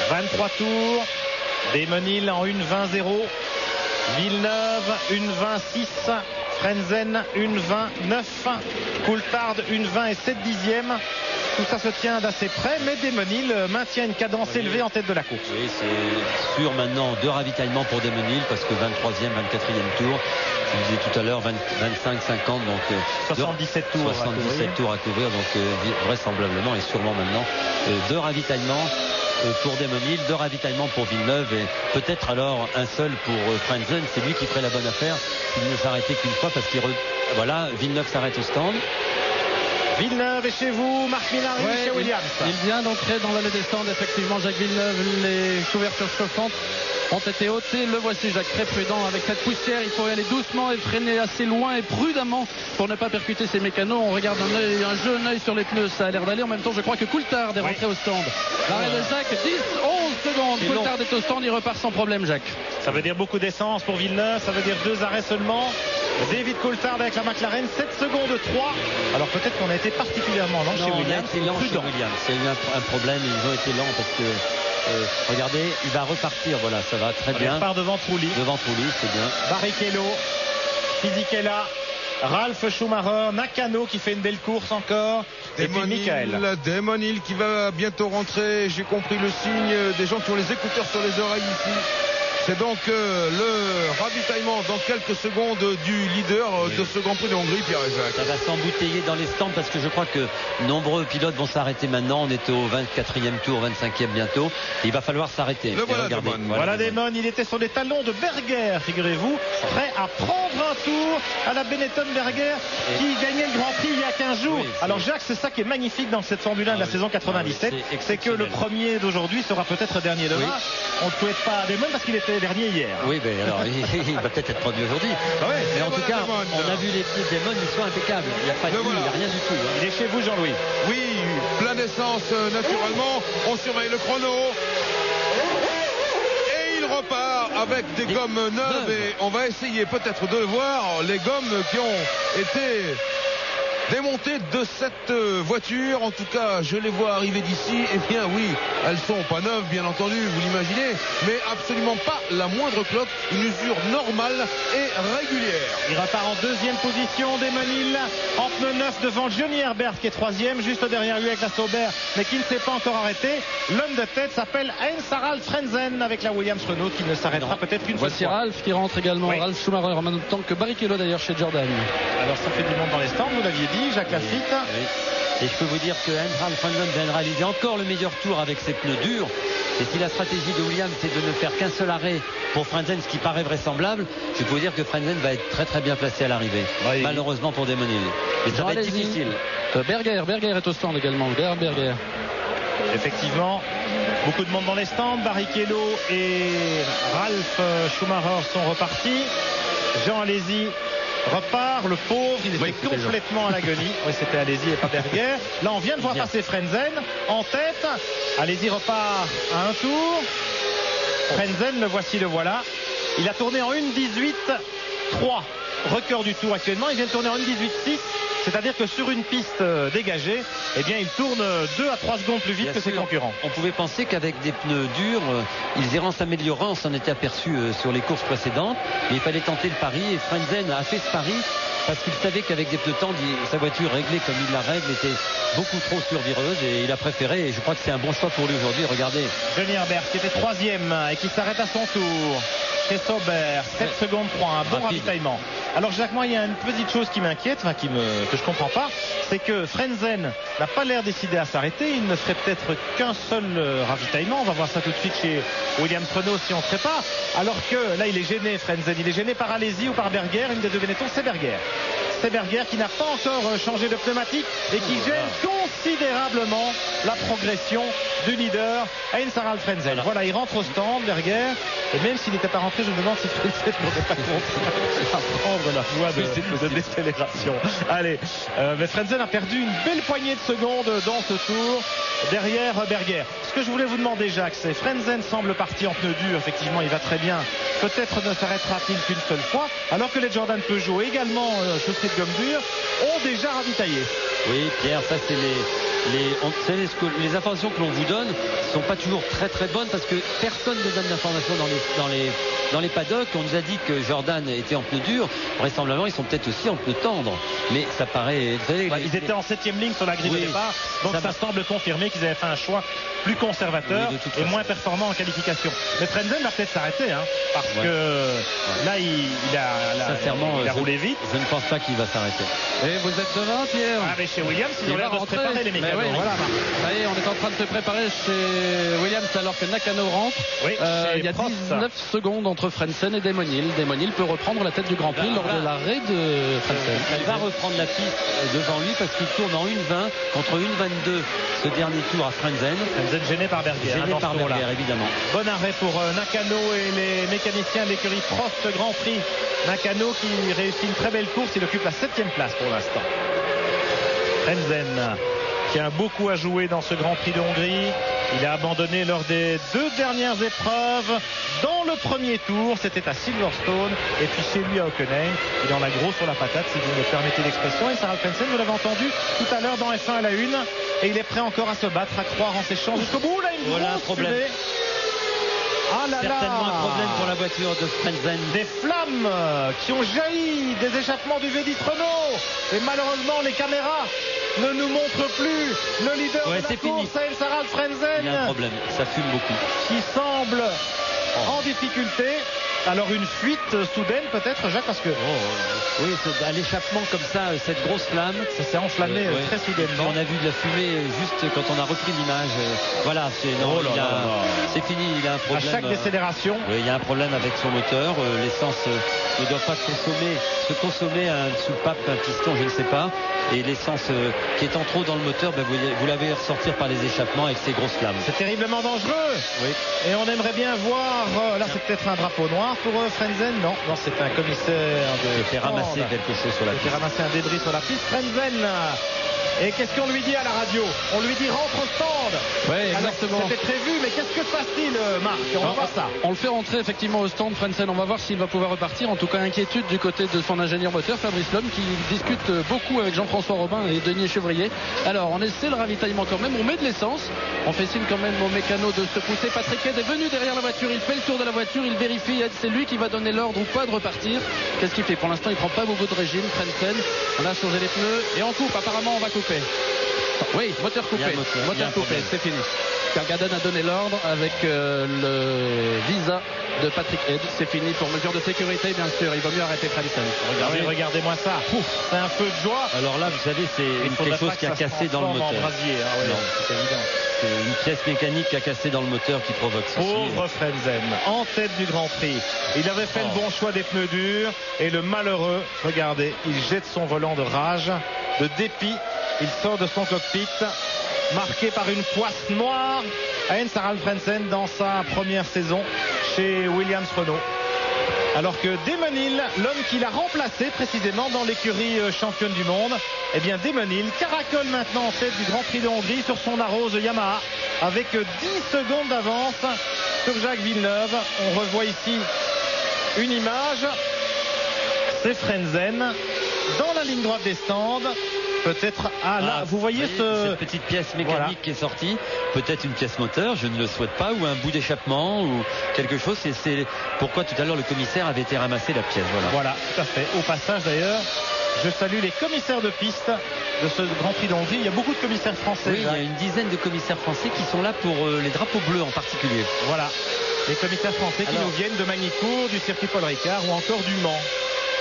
23 tours. Damon Hill en 1.20.0. Villeneuve 1.20.6. Frenzen 1.20.9. Coulthard 1.20 et 7 dixièmes. Tout ça se tient d'assez près, mais Damon Hill maintient une cadence élevée en tête de la course. Oui, c'est sûr maintenant 2 ravitaillements pour Damon Hill parce que 23e, 24e tour. Je vous disais tout à l'heure 25, 50, donc 77 tours. 77 tours à couvrir, donc vraisemblablement et sûrement maintenant 2 ravitaillements pour Damon Hill, 2 ravitaillements pour Villeneuve et peut-être alors un seul pour Frenzen. C'est lui qui ferait la bonne affaire s'il ne s'arrêtait qu'une fois parce qu'il voilà, Villeneuve s'arrête au stand. Villeneuve est chez vous, Marc Minardi chez Williams. Il vient d'entrer dans l'allée des stands, effectivement, Jacques Villeneuve. Les couvertures chauffantes ont été ôtées. Le voici, Jacques, très prudent avec cette poussière. Il faut y aller doucement et freiner assez loin et prudemment pour ne pas percuter ses mécanos. On regarde un jeune œil sur les pneus, ça a l'air d'aller. En même temps, je crois que Coulthard est rentré au stand. L'arrêt de Jacques, 10, 11 secondes. Coulthard est au stand, il repart sans problème, Jacques. Ça veut dire beaucoup d'essence pour Villeneuve, ça veut dire 2 arrêts seulement. David Coulthard avec la McLaren, 7 secondes 3. Alors peut-être qu'on a été particulièrement lent chez Williams. C'est un problème, ils ont été lents parce que regardez, il va repartir, voilà, ça va très bien. Il part devant Trulli. Devant Trulli, c'est bien. Barrichello, Fisichella, Ralf Schumacher, Nakano qui fait une belle course encore. Et puis Michael. Damon Hill qui va bientôt rentrer. J'ai compris le signe des gens qui ont les écouteurs sur les oreilles ici. C'est donc le ravitaillement dans quelques secondes du leader de ce Grand Prix de Hongrie, Pierre-Jacques. Ça va s'embouteiller dans les stands parce que je crois que nombreux pilotes vont s'arrêter maintenant. On est au 24e tour, 25e bientôt. Il va falloir s'arrêter. Voilà Damon, il était sur les talons de Berger, figurez-vous, prêt à prendre un tour à la Benetton. Berger qui gagnait le Grand Prix il y a 15 jours. Alors Jacques, c'est ça qui est magnifique dans cette Formule 1 de la saison 97, c'est que le premier d'aujourd'hui sera peut-être dernier demain. On ne souhaite pas à Damon parce qu'il était dernier hier. Oui, mais alors il va peut-être être produit aujourd'hui. Mais en tout cas, on a vu les pieds de Damon, ils sont impeccables. Il n'y a pas de il n'y a rien du tout. Il est chez vous, Jean-Louis. Oui, plein d'essence naturellement. On surveille le chrono. Et il repart avec des gommes neuves. Et on va essayer peut-être de voir les gommes qui ont été démontée de cette voiture. En tout cas, je les vois arriver d'ici. Eh bien oui, elles sont pas neuves, bien entendu, vous l'imaginez, mais absolument pas la moindre cloque. Une usure normale et régulière. Il repart en deuxième position, Damon Hill, en pneu neuf devant Johnny Herbert qui est troisième, juste derrière lui avec la Sauber, mais qui ne s'est pas encore arrêté. L'homme de tête s'appelle Heinz-Harald Frentzen avec la Williams Renault qui ne s'arrêtera peut-être qu'une seule Voici fois. Ralph qui rentre également. Oui. Ralph Schumacher en même temps que Barrichello d'ailleurs chez Jordan. Alors ça fait du monde dans les stands, vous l'aviez dit, Jacques Lafitte. Oui. Et je peux vous dire que Heinz-Harald Frentzen vient de réaliser encore le meilleur tour avec ses pneus durs. Et si la stratégie de Williams c'est de ne faire qu'un seul arrêt pour Frentzen, ce qui paraît vraisemblable, je peux vous dire que Frentzen va être très très bien placé à l'arrivée. Oui. Malheureusement pour Damon Hill. Et ça va être difficile. Berger est au stand également. Berger. Effectivement, beaucoup de monde dans les stands. Barrichello et Ralf Schumacher sont repartis. Jean Alesi repart, le pauvre, il était complètement à l'agonie. Oui, c'était Alesi et pas Berger. Là, on vient de voir passer Frentzen en tête. Alesi repart à un tour. Frentzen, le voilà. Il a tourné en 1:18.3. Record du tour actuellement. Il vient de tourner en 1:18.6. C'est-à-dire que sur une piste dégagée, eh bien, il tourne 2 à 3 secondes plus vite Bien que ses sûr, concurrents. On pouvait penser qu'avec des pneus durs, ils iraient en s'améliorant. On s'en était aperçu sur les courses précédentes. Mais il fallait tenter le pari. Et Frentzen a fait ce pari parce qu'il savait qu'avec des pneus tendres, sa voiture réglée comme il la règle était beaucoup trop survireuse. Et il a préféré. Et je crois que c'est un bon choix pour lui aujourd'hui. Regardez. Johnny Herbert qui était troisième et qui s'arrête à son tour. Chez Sauber, 7 secondes 3, un bon ravitaillement. Alors Jacques, moi il y a une petite chose qui m'inquiète, que je comprends pas, c'est que Frentzen n'a pas l'air décidé à s'arrêter. Il ne ferait peut-être qu'un seul ravitaillement. On va voir ça tout de suite chez Williams Renault si on ne ferait pas. Alors que là il est gêné, Frentzen, il est gêné par Alesi ou par Berger. Une des deux Benetton, c'est Berger. C'est Berger qui n'a pas encore changé de pneumatique et qui gêne considérablement la progression du leader Heinz-Harald Frentzen. Voilà, il rentre au stand, Berger, et même s'il n'était pas rentré, je me demande si Frentzen n'aurait pas continué à prendre la voie de décélération. Allez, mais Frentzen a perdu une belle poignée de secondes dans ce tour derrière Berger. Ce que je voulais vous demander, Jacques, c'est Frentzen semble parti en pneu dur, effectivement il va très bien. Peut-être ne s'arrêtera-t-il qu'une seule fois, alors que les Jordan Peugeot également chaussés de gomme dure ont déjà ravitaillé. Oui, Pierre, ça c'est les informations que l'on vous donne ne sont pas toujours très très bonnes parce que personne ne donne d'informations dans les paddocks. On nous a dit que Jordan était en pneu dur. Vraisemblablement, ils sont peut-être aussi en pneu tendre. Mais ça paraît... Ils étaient en 7e ligne sur la grille de départ. Donc ça semble confirmer qu'ils avaient fait un choix plus conservateur et moins performant en qualification. Mais Frentzen va peut-être s'arrêter, parce que là, il a roulé vite. Je ne pense pas qu'il va s'arrêter. Et vous êtes devant, Pierre? Mais chez Williams, ils ont l'air de se préparer, les mécanos. Voilà. Ça y est, on est en train de se préparer chez Williams alors que Nakano rentre. Oui, il y a 19 secondes entre Frentzen et Damon Hill. Damon Hill peut reprendre la tête du Grand Prix lors de l'arrêt de Frentzen. Il va reprendre la piste devant lui parce qu'il tourne en 1:20 contre 1:22 ce dernier tour à Frentzen. Frentzen gêné par Berger. Gêné par Berger, évidemment. Bon arrêt pour Nakano et les mécaniciens de l'écurie Prost Grand Prix. Nakano qui réussit une très belle course. Il occupe la 7e place pour l'instant. Frentzen qui a beaucoup à jouer dans ce Grand Prix de Hongrie. Il a abandonné lors des 2 dernières épreuves dans le premier tour. C'était à Silverstone et puis chez lui à Hockenheim. Il en a gros sur la patate, si vous me permettez l'expression. Et Sarah Frentzen, vous l'avez entendu tout à l'heure dans F1 à la une. Et il est prêt encore à se battre, à croire en ses chances jusqu'au bout. Là, une grosse problème. fumée. Ah là là. Certainement un problème pour la voiture de Frentzen. Des flammes qui ont jailli des échappements du V10 Renault. Et malheureusement, les caméras ne nous montrent plus le leader de la course, Heinz-Harald Frentzen. Il y a un problème, ça fume beaucoup. Qui semble en difficulté. Alors une fuite soudaine peut-être, Jacques, parce que... Oui, à l'échappement comme ça, cette grosse flamme. Ça s'est enflammé très soudainement. On a vu de la fumée juste quand on a repris l'image. Voilà, c'est fini, il a un problème. À chaque décélération. Oui, il y a un problème avec son moteur. L'essence ne doit pas se consommer un soupape, un piston, je ne sais pas. Et l'essence qui est en trop dans le moteur, vous l'avez ressortir par les échappements avec ces grosses flammes. C'est terriblement dangereux. Oui. Et on aimerait bien voir, là c'est peut-être un drapeau noir pour Frentzen. Non, c'est un commissaire qui fait ramasser quelque chose sur la piste. Qui fait ramasser un débris sur la piste. Frentzen Et qu'est-ce qu'on lui dit à la radio? On lui dit rentre au stand. Ouais, exactement. C'était prévu, mais qu'est-ce que se passe-t-il, Marc? On voit ça. On le fait rentrer effectivement au stand, Frentzen. On va voir s'il va pouvoir repartir. En tout cas, inquiétude du côté de son ingénieur moteur, Fabrice Lhomme, qui discute beaucoup avec Jean-François Robin et Denis Chevrier. Alors, on essaie le ravitaillement quand même. On met de l'essence. On fait signe quand même au mécano de se pousser. Patrick Head est venu derrière la voiture. Il fait le tour de la voiture. Il vérifie. C'est lui qui va donner l'ordre ou pas de repartir. Qu'est-ce qu'il fait? Pour l'instant, il prend pas beaucoup de régime. Frentzen. On a changé les pneus et on coupe. Apparemment, on va couper. Oui, moteur coupé. Moteur coupé, c'est fini. Cargaden a donné l'ordre avec le visa de Patrick Head. C'est fini pour mesure de sécurité, bien sûr. Il vaut mieux arrêter Frentzen. Regardez-moi ça. C'est un feu de joie. Alors là, vous savez, c'est quelque chose qui a cassé dans le moteur. Non, c'est évident. C'est une pièce mécanique qui a cassé dans le moteur qui provoque ceci. Pauvre Frentzen, en tête du Grand Prix. Il avait fait le bon choix des pneus durs et le malheureux, regardez, il jette son volant de rage, de dépit. Il sort de son cockpit, marqué par une poisse noire. Heinz Harald Frentzen dans sa première saison chez Williams Renault. Alors que Damon Hill, l'homme qui l'a remplacé précisément dans l'écurie championne du monde, eh bien Damon Hill caracole maintenant en tête du Grand Prix de Hongrie sur son arrose Yamaha avec 10 secondes d'avance sur Jacques Villeneuve. On revoit ici une image. C'est Frentzen dans la ligne droite des stands. Peut-être, là, vous voyez cette petite pièce mécanique qui est sortie, peut-être une pièce moteur, je ne le souhaite pas, ou un bout d'échappement, ou quelque chose. C'est pourquoi tout à l'heure le commissaire avait été ramasser la pièce. Voilà, tout à fait. Au passage d'ailleurs, je salue les commissaires de piste de ce Grand Prix d'Hongrie. Il y a beaucoup de commissaires français. Oui, il y a une dizaine de commissaires français qui sont là pour les drapeaux bleus en particulier. Voilà, les commissaires français qui nous viennent de Magny-Cours, du circuit Paul Ricard ou encore du Mans.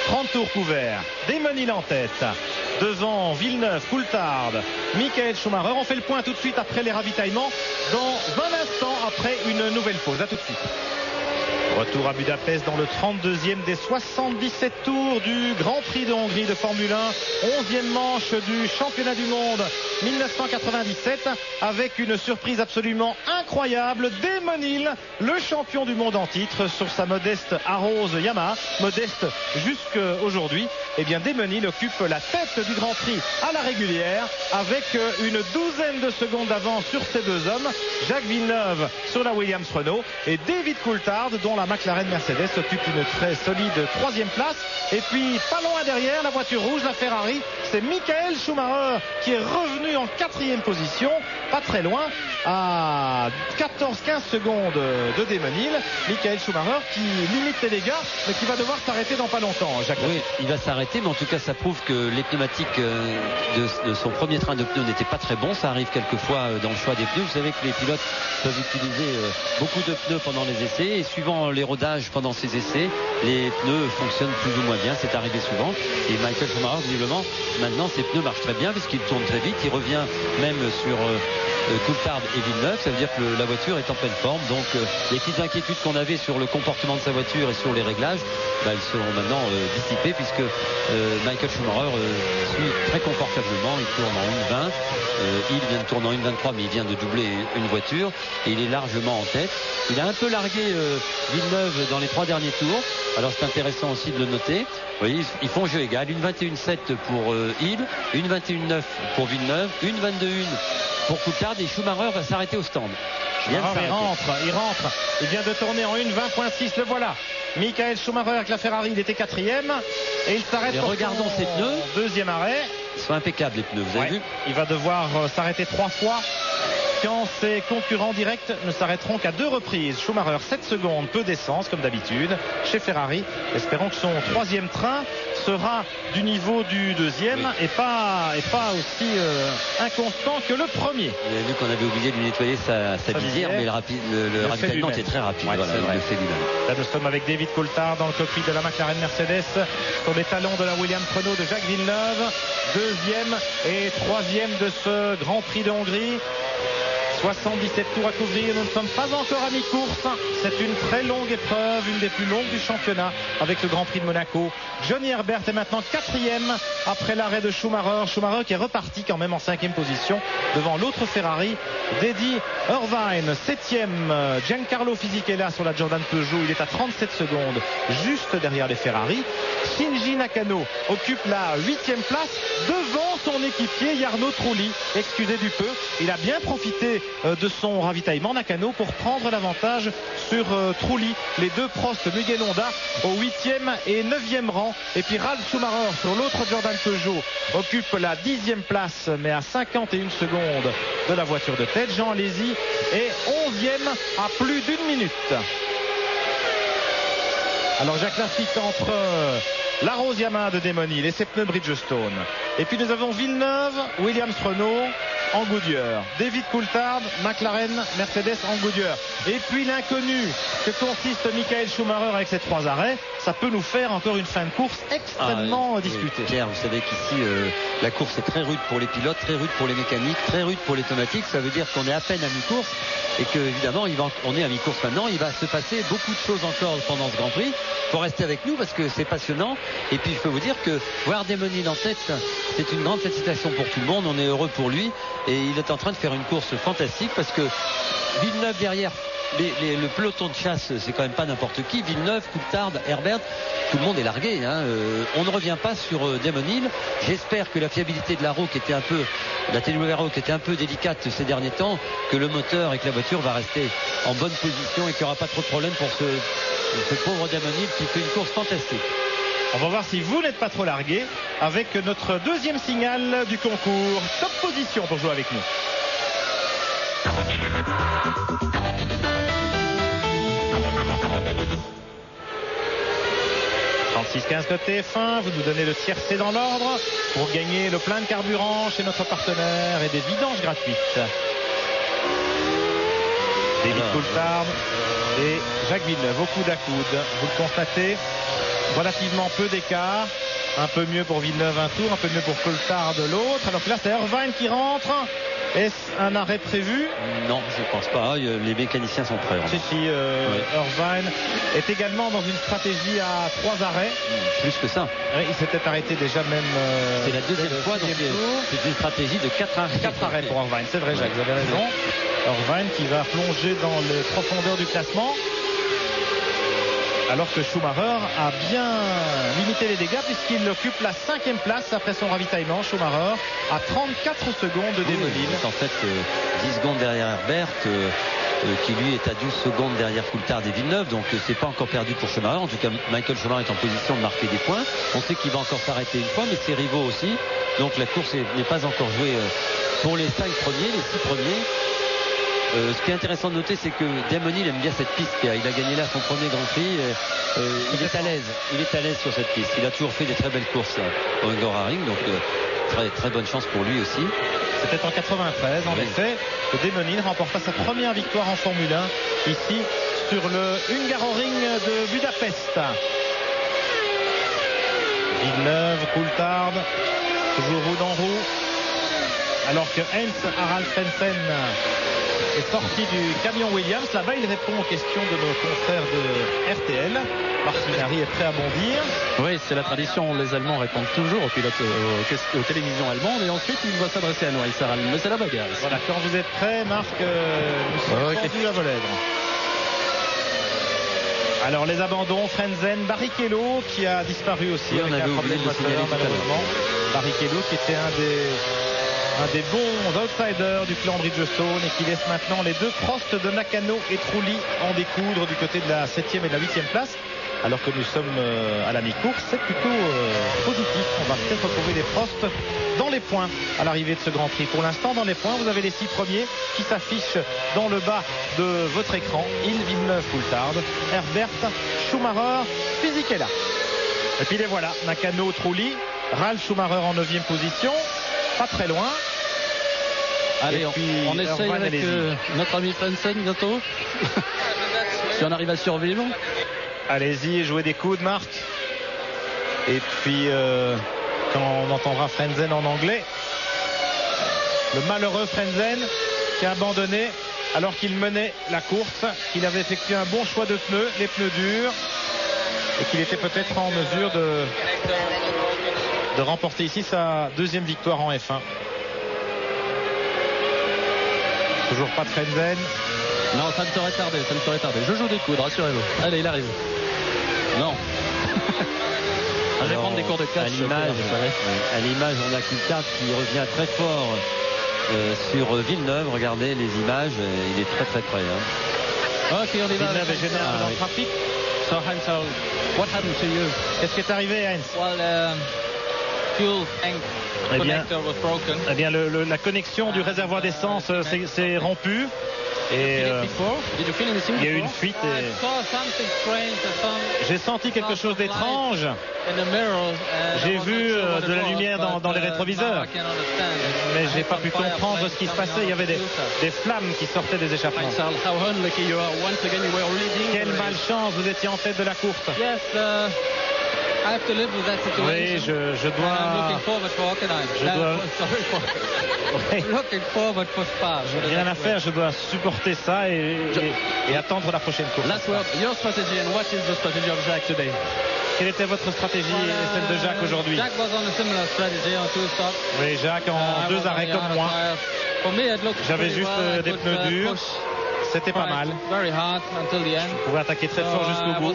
30 tours couverts. Damon Hill en tête. Devant Villeneuve, Coulthard, Michael Schumacher. On fait le point tout de suite après les ravitaillements. Dans un instant après une nouvelle pause. A tout de suite. Retour à Budapest dans le 32e des 77 tours du Grand Prix de Hongrie de Formule 1. 11e manche du championnat du monde 1997 avec une surprise absolument incroyable. Damon Hill, le champion du monde en titre sur sa modeste Arose Yamaha. Modeste jusqu'aujourd'hui. Eh bien Damon Hill occupe la tête du Grand Prix à la régulière avec une douzaine de secondes d'avance sur ces deux hommes. Jacques Villeneuve sur la Williams Renault et David Coulthard dont la McLaren Mercedes occupe une très solide 3e place. Et puis pas loin derrière, la voiture rouge, la Ferrari, c'est Michael Schumacher qui est revenu en 4e position, pas très loin, à 14-15 secondes de Damon Hill. Michael Schumacher qui limite les dégâts mais qui va devoir s'arrêter dans pas longtemps, Jacques. Oui, il va s'arrêter, mais en tout cas ça prouve que les pneumatiques de son premier train de pneus n'étaient pas très bons. Ça arrive quelquefois dans le choix des pneus. Vous savez que les pilotes peuvent utiliser beaucoup de pneus pendant les essais et suivant les rodages pendant ces essais, les pneus fonctionnent plus ou moins bien. C'est arrivé souvent. Et Michael Schumacher, visiblement, maintenant ses pneus marchent très bien puisqu'il tourne très vite. Il revient même sur Coulthard et Villeneuve. Ça veut dire que la voiture est en pleine forme. Donc les petites inquiétudes qu'on avait sur le comportement de sa voiture et sur les réglages, elles seront maintenant dissipées puisque Michael Schumacher suit très confortablement. Il tourne en 1.20. Il vient de tourner en 1.23, mais il vient de doubler une voiture et il est largement en tête. Il a un peu largué Villeneuve dans les 3 derniers tours. Alors c'est intéressant aussi de le noter. Vous voyez, ils font jeu égal. 1.21.7 pour Hill, 1.21.9 pour Villeneuve, 1.22.1 pour Coulthard et Schumacher va s'arrêter au stand. Il rentre. Il vient de tourner en 1.20.6. Le voilà. Michael Schumacher avec la Ferrari, il était 4e et il s'arrête. Et regardons ses pneus. 2e arrêt. Ils sont impeccables les pneus, vous avez vu. Il va devoir s'arrêter 3 fois quand ses concurrents directs ne s'arrêteront qu'à 2 reprises. Schumacher 7 secondes, peu d'essence comme d'habitude chez Ferrari. Espérons que son 3e train sera du niveau du 2e et pas aussi inconstant que le premier. Vous avez vu qu'on avait oublié de lui nettoyer sa visière, mais le ravitaillement était très rapide. Ouais, voilà, il le fait lui-même. Là nous sommes avec David Coulthard dans le cockpit de la McLaren Mercedes sur les talons de la Williams Renault de Jacques Villeneuve. 2e et 3e de ce Grand Prix de Hongrie. 77 tours à couvrir, nous ne sommes pas encore à mi-course. C'est une très longue épreuve, une des plus longues du championnat avec le Grand Prix de Monaco. Johnny Herbert est maintenant 4e après l'arrêt de Schumacher. Schumacher qui est reparti quand même en 5e position devant l'autre Ferrari, Eddie Irvine. 7e, Giancarlo Fisichella sur la Jordan Peugeot, il est à 37 secondes juste derrière les Ferrari. Shinji Nakano occupe la 8e place devant son équipier Jarno Trulli. Excusez du peu, il a bien profité de son ravitaillement Nakano pour prendre l'avantage sur Trulli. Les deux Prost, Mugen Honda au 8e et 9e rang. Et puis Ralf Schumacher sur l'autre Jordan Peugeot occupe la 10e place mais à 51 secondes de la voiture de tête. Jean Alesi est 11e à plus d'une minute. Alors Jacques Lafitte entre la Rose Yamaha de Damon Hill et ses pneus Bridgestone. Et puis nous avons Villeneuve, Williams Renault en Goodyear, David Coulthard, McLaren, Mercedes en Goodyear. Et puis l'inconnu que consiste Michael Schumacher avec ses 3 arrêts, ça peut nous faire encore une fin de course extrêmement disputée. Pierre, vous savez qu'ici la course est très rude pour les pilotes, très rude pour les mécaniques, très rude pour les pneumatiques. Ça veut dire qu'on est à peine à mi-course et que évidemment on est à mi-course maintenant. Il va se passer beaucoup de choses encore pendant ce Grand Prix. Il faut rester avec nous parce que c'est passionnant. Et puis je peux vous dire que voir Damon Hill en tête, c'est une grande satisfaction pour tout le monde. On est heureux pour lui et il est en train de faire une course fantastique parce que Villeneuve derrière. Le peloton de chasse, c'est quand même pas n'importe qui. Villeneuve, Coulthard, Herbert, tout le monde est largué. On ne revient pas sur Damon Hill. J'espère que la fiabilité de la roue, la TWR qui était un peu délicate ces derniers temps, que le moteur et que la voiture va rester en bonne position et qu'il n'y aura pas trop de problème pour ce pauvre Damon Hill qui fait une course fantastique. On va voir si vous n'êtes pas trop largué avec notre deuxième signal du concours. Top position pour jouer avec nous. 36-15 côté TF1, vous nous donnez le tiercé dans l'ordre pour gagner le plein de carburant chez notre partenaire et des vidanges gratuites. David Coulthard et Jacques Villeneuve au coude à coude. Vous le constatez, relativement peu d'écart. Un peu mieux pour Villeneuve un tour, un peu mieux pour Coulthard de l'autre. Alors que là c'est Irvine qui rentre. Est-ce un arrêt prévu? Non, je ne pense pas. Les mécaniciens sont prêts. Si, Irvine est également dans une stratégie à 3 arrêts. Plus que ça. Oui, il s'était arrêté déjà même. C'est la deuxième fois, donc c'est une stratégie de 4 arrêts. 4 arrêts pour Irvine, c'est vrai, Jacques, vous avez raison. Irvine qui va plonger dans les profondeurs du classement. Alors que Schumacher a bien limité les dégâts puisqu'il occupe la 5e place après son ravitaillement. Schumacher à 34 secondes de Damon Hill. En fait 10 secondes derrière Herbert qui lui est à 12 secondes derrière Coulthard et Villeneuve, donc c'est pas encore perdu pour Schumacher. En tout cas Michael Schumacher est en position de marquer des points. On sait qu'il va encore s'arrêter une fois, mais ses rivaux aussi, donc la course n'est pas encore jouée pour les 5 premiers, les 6 premiers. Ce qui est intéressant de noter, c'est que Damon Hill aime bien cette piste. Il a gagné là son premier Grand Prix. Il est à l'aise. Il est à l'aise sur cette piste. Il a toujours fait des très belles courses au Hungaroring, donc très très bonne chance pour lui aussi. C'était en 93, en effet, que Damon Hill remporta sa première victoire en Formule 1 ici sur le Hungaroring de Budapest. Villeneuve, Coulthard, toujours roue dans roue, alors que Heinz Harald Frentzen est sorti du camion Williams. Là-bas, il répond aux questions de nos confrères de RTL. Martinari est prêt à bondir. Oui, c'est la tradition. Les Allemands répondent toujours aux pilotes, aux télévisions allemandes. Et ensuite, il va s'adresser à nous, Harald. Mais c'est la bagarre. Voilà, quand vous êtes prêt, Marc, nous sommes tendus à vos lèvres. Alors, les abandons, Frentzen, Barrichello, qui a disparu aussi avec un problème de moteur, malheureusement. Barrichello, qui était un des bons outsiders du clan Bridgestone et qui laisse maintenant les deux Prost de Nakano et Trulli en découdre du côté de la 7e et de la 8e place. Alors que nous sommes à la mi-course, c'est plutôt positif. On va peut-être retrouver les Prost dans les points à l'arrivée de ce Grand Prix. Pour l'instant, dans les points, vous avez les 6 premiers qui s'affichent dans le bas de votre écran. Hill, Villeneuve, Coulthard, Herbert, Schumacher, Fisichella. Et puis les voilà, Nakano, Trulli, Ralf Schumacher en 9e position. Pas très loin. Allez, on essaye avec notre ami Frentzen bientôt. Si on arrive à survivre. Allez-y, jouez des coudes, Marc. Et puis, quand on entendra Frentzen en anglais, le malheureux Frentzen qui a abandonné alors qu'il menait la course, qu'il avait effectué un bon choix de pneus, les pneus durs, et qu'il était peut-être en mesure de remporter ici sa deuxième victoire en F1. Toujours pas de Frentzen. Non, ça ne saurait tarder, ça ne saurait tarder. Je joue des coudes, rassurez-vous. Allez, il arrive. Non. Je vais prendre des cours de catch. À l'image, on a Coulthard qui revient très fort sur Villeneuve. Regardez les images, il est très très près. Hein. Ok, on y va. Villeneuve est gêné dans le trafic. So Heinz, what happened to you? Qu'est-ce qui est arrivé, Heinz? Well, fuel tank connector was broken. Eh bien, la connexion du réservoir d'essence s'est rompue. Et il y a eu une fuite. J'ai senti quelque chose d'étrange. J'ai vu de la lumière dans les rétroviseurs. Mais j'ai pas pu comprendre ce qui se passait. Il y avait des flammes qui sortaient des échappements. Quelle malchance, vous étiez en tête de la course. Oui, je rien à faire, je dois supporter ça et attendre la prochaine course. Last word, your strategy and what is the strategy of Jacques today? Quelle était votre stratégie et celle de Jacques aujourd'hui? Jacques was on a similar strategy on 2 stops. Oui, Jacques en 2 arrêts comme moi. J'avais juste des pneus durs. C'était pas mal. Je pouvais attaquer très fort jusqu'au bout.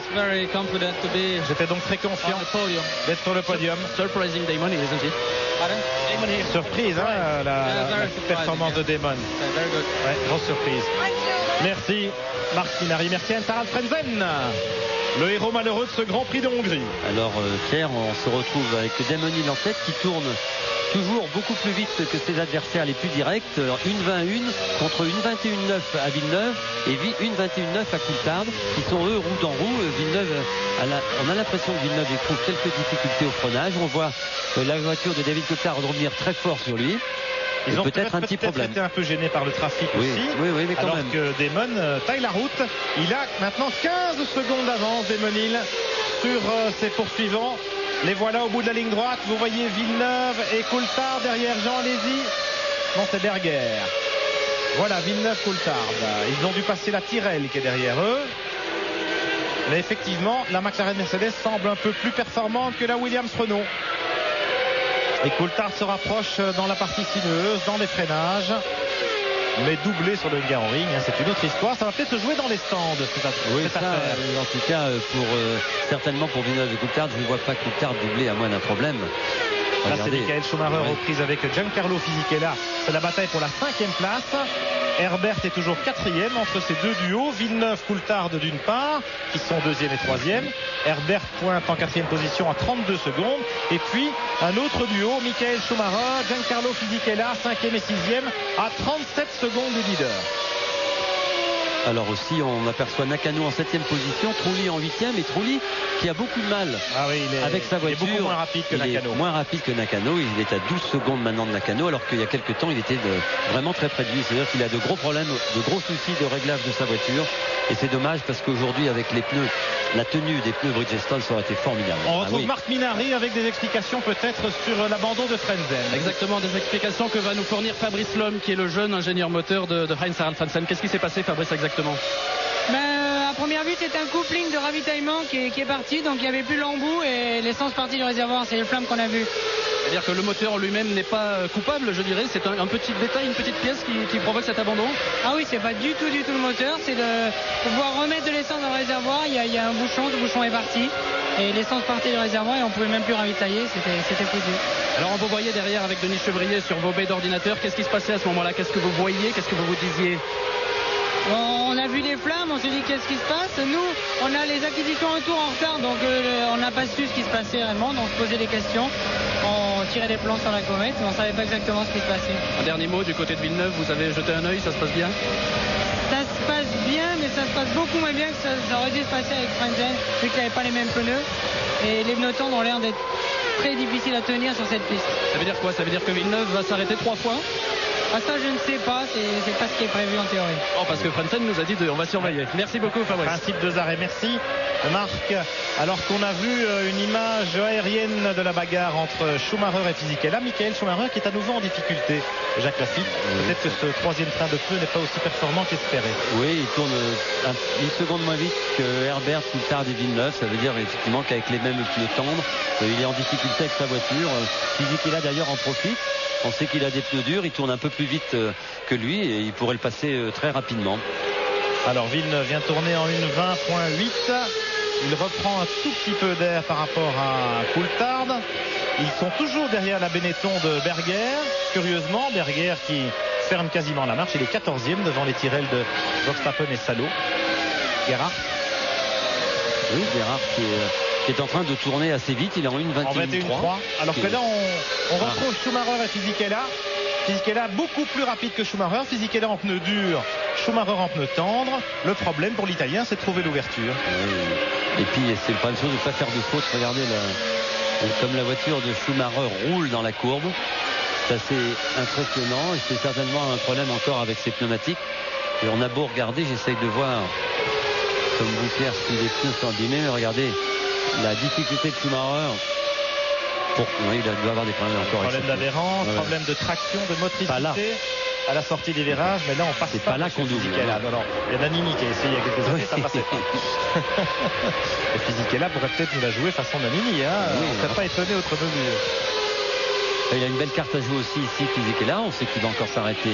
J'étais donc très confiant d'être sur le podium. Surprising Damon, isn't he? Surprise, hein, la performance de Damon. Ouais, grosse surprise. Merci Marc Minardi, merci Heinz-Harald Frentzen, le héros malheureux de ce Grand Prix de Hongrie. Alors Pierre, on se retrouve avec Damon Hill en tête qui tourne toujours beaucoup plus vite que ses adversaires les plus directs. Une 21 contre une 21-9 à Villeneuve et une 21-9 à Coulthard, qui sont eux roue dans roue. Villeneuve, on a l'impression que Villeneuve éprouve quelques difficultés au freinage. On voit la voiture de David Coulthard revenir très fort sur lui. Ils ont peut-être un petit problème. été un peu gênés par le trafic aussi. Oui, mais quand alors même. Que Damon taille la route. Il a maintenant 15 secondes d'avance, Damon Hill, sur ses poursuivants. Les voilà au bout de la ligne droite. Vous voyez Villeneuve et Coulthard derrière Jean Alesi. Non, c'est Berger. Voilà, Villeneuve, Coulthard. Ils ont dû passer la Tyrrell qui est derrière eux. Mais effectivement, la McLaren Mercedes semble un peu plus performante que la Williams-Renault. Et Coulthard se rapproche dans la partie sinueuse, dans les freinages. Mais doublé sur le Hungaroring, c'est une autre histoire. Ça va peut-être se jouer dans les stands, cette affaire. En tout cas, certainement pour Villeneuve et Coulthard, je ne vois pas Coulthard doubler à moins d'un problème. Là, c'est Michael Schumacher aux prises avec Giancarlo Fisichella. C'est la bataille pour la 5e place. Herbert est toujours 4e entre ces deux duos. Villeneuve, Coulthard d'une part, qui sont 2e et 3e. Herbert pointe en 4e position à 32 secondes. Et puis un autre duo, Michael Schumacher, Giancarlo Fisichella, 5e et 6e, à 37 secondes du leader. Alors aussi, on aperçoit Nakano en 7e position, Trulli en 8e, et Trulli qui a beaucoup de mal avec sa voiture. Il est beaucoup moins rapide que Nakano. Il est moins rapide que Nakano. Il est à 12 secondes maintenant de Nakano, alors qu'il y a quelques temps, il était vraiment très près de lui. C'est-à-dire qu'il a de gros problèmes, de gros soucis de réglage de sa voiture. Et c'est dommage parce qu'aujourd'hui, avec les pneus, la tenue des pneus Bridgestone, ça aurait été formidable. On retrouve Marc Minardi avec des explications peut-être sur l'abandon de Frentzen. Exactement, des explications que va nous fournir Fabrice Lhomme, qui est le jeune ingénieur moteur de Heinz-Harald Frentzen. Qu'est-ce qui s'est passé, Fabrice, exactement? À première vue, c'est un coupling de ravitaillement qui est parti, donc il n'y avait plus l'embout et l'essence partie du réservoir. C'est les flammes qu'on a vues. C'est-à-dire que le moteur lui-même n'est pas coupable, je dirais. C'est un petit détail, une petite pièce qui provoque cet abandon. Ah oui, c'est pas du tout le moteur. C'est de pouvoir remettre de l'essence dans le réservoir. Il y a un bouchon, ce bouchon est parti. Et l'essence partait du réservoir et on pouvait même plus ravitailler. C'était foutu. Alors on vous voyait derrière avec Denis Chevrier sur vos baies d'ordinateur. Qu'est-ce qui se passait à ce moment-là? Qu'est-ce que vous voyiez? Qu'est-ce que vous vous disiez? On a vu des flammes, on s'est dit qu'est-ce qui se passe. Nous, on a les acquisitions autour en retard, donc on n'a pas su ce qui se passait réellement, donc on se posait des questions. On tirait des plans sur la comète, mais on ne savait pas exactement ce qui se passait. Un dernier mot du côté de Villeneuve, vous avez jeté un œil, ça se passe bien? Ça se passe bien, mais ça se passe beaucoup moins bien que ça aurait dû se passer avec Frentzen, vu qu'il n'avait pas les mêmes pneus. Et les pneus tendres ont l'air d'être très difficiles à tenir sur cette piste. Ça veut dire quoi? Ça veut dire que Villeneuve va s'arrêter 3 fois? Ah, ça, je ne sais pas. C'est pas ce qui est prévu en théorie. Oh, parce que Frentzen nous a dit on va surveiller. Merci beaucoup, Fabrice. Principe 2 arrêts, merci Marc. Alors qu'on a vu une image aérienne de la bagarre entre Schumacher et Fisichella, Michael Schumacher qui est à nouveau en difficulté. Jacques Lafitte, peut-être que ce troisième train de pneus n'est pas aussi performant qu'espéré. Oui, il tourne une seconde moins vite que Herbert, Coulthard et Villeneuve. Ça veut dire effectivement qu'avec les mêmes pneus tendres, il est en difficulté avec sa voiture. Fisichella d'ailleurs en profite. On sait qu'il a des pneus durs, il tourne un peu plus vite que lui et il pourrait le passer très rapidement. Alors Villeneuve vient tourner en 1.20.8. Il reprend un tout petit peu d'air par rapport à Coulthard. Ils sont toujours derrière la Benetton de Berger. Curieusement, Berger qui ferme quasiment la marche. Il est 14e devant les Tyrrell de Verstappen et Salo. Gerhardt. Oui, Gerhardt qui est en train de tourner assez vite. Il est en 1.21.3. Alors que là, on retrouve Schumacher et Fisichella. Fisichella beaucoup plus rapide que Schumacher. Fisichella en pneu dur, Schumacher en pneu tendre. Le problème pour l'Italien, c'est de trouver l'ouverture. Oui. Et puis, c'est le problème de ne pas faire de faute. Regardez, comme la voiture de Schumacher roule dans la courbe. C'est assez impressionnant. Et c'est certainement un problème encore avec ses pneumatiques. Et on a beau regarder, j'essaye de voir, comme vous Pierre, si les pneus sont abîmés. Mais regardez la difficulté de Schumacher. Oui, il doit avoir des problèmes encore. Problème d'adhérence, problème de traction, de motricité à la sortie des virages. Mais là, on passe pas là qu'on double. Non. Il y a Nannini qui a essayé il y a quelques années, ça passait pas. Et Fisichella pourrait peut-être nous la jouer façon Nannini. On ne serait pas étonné autre mesure. Il a une belle carte à jouer aussi ici, Fisichella. On sait qu'il va encore s'arrêter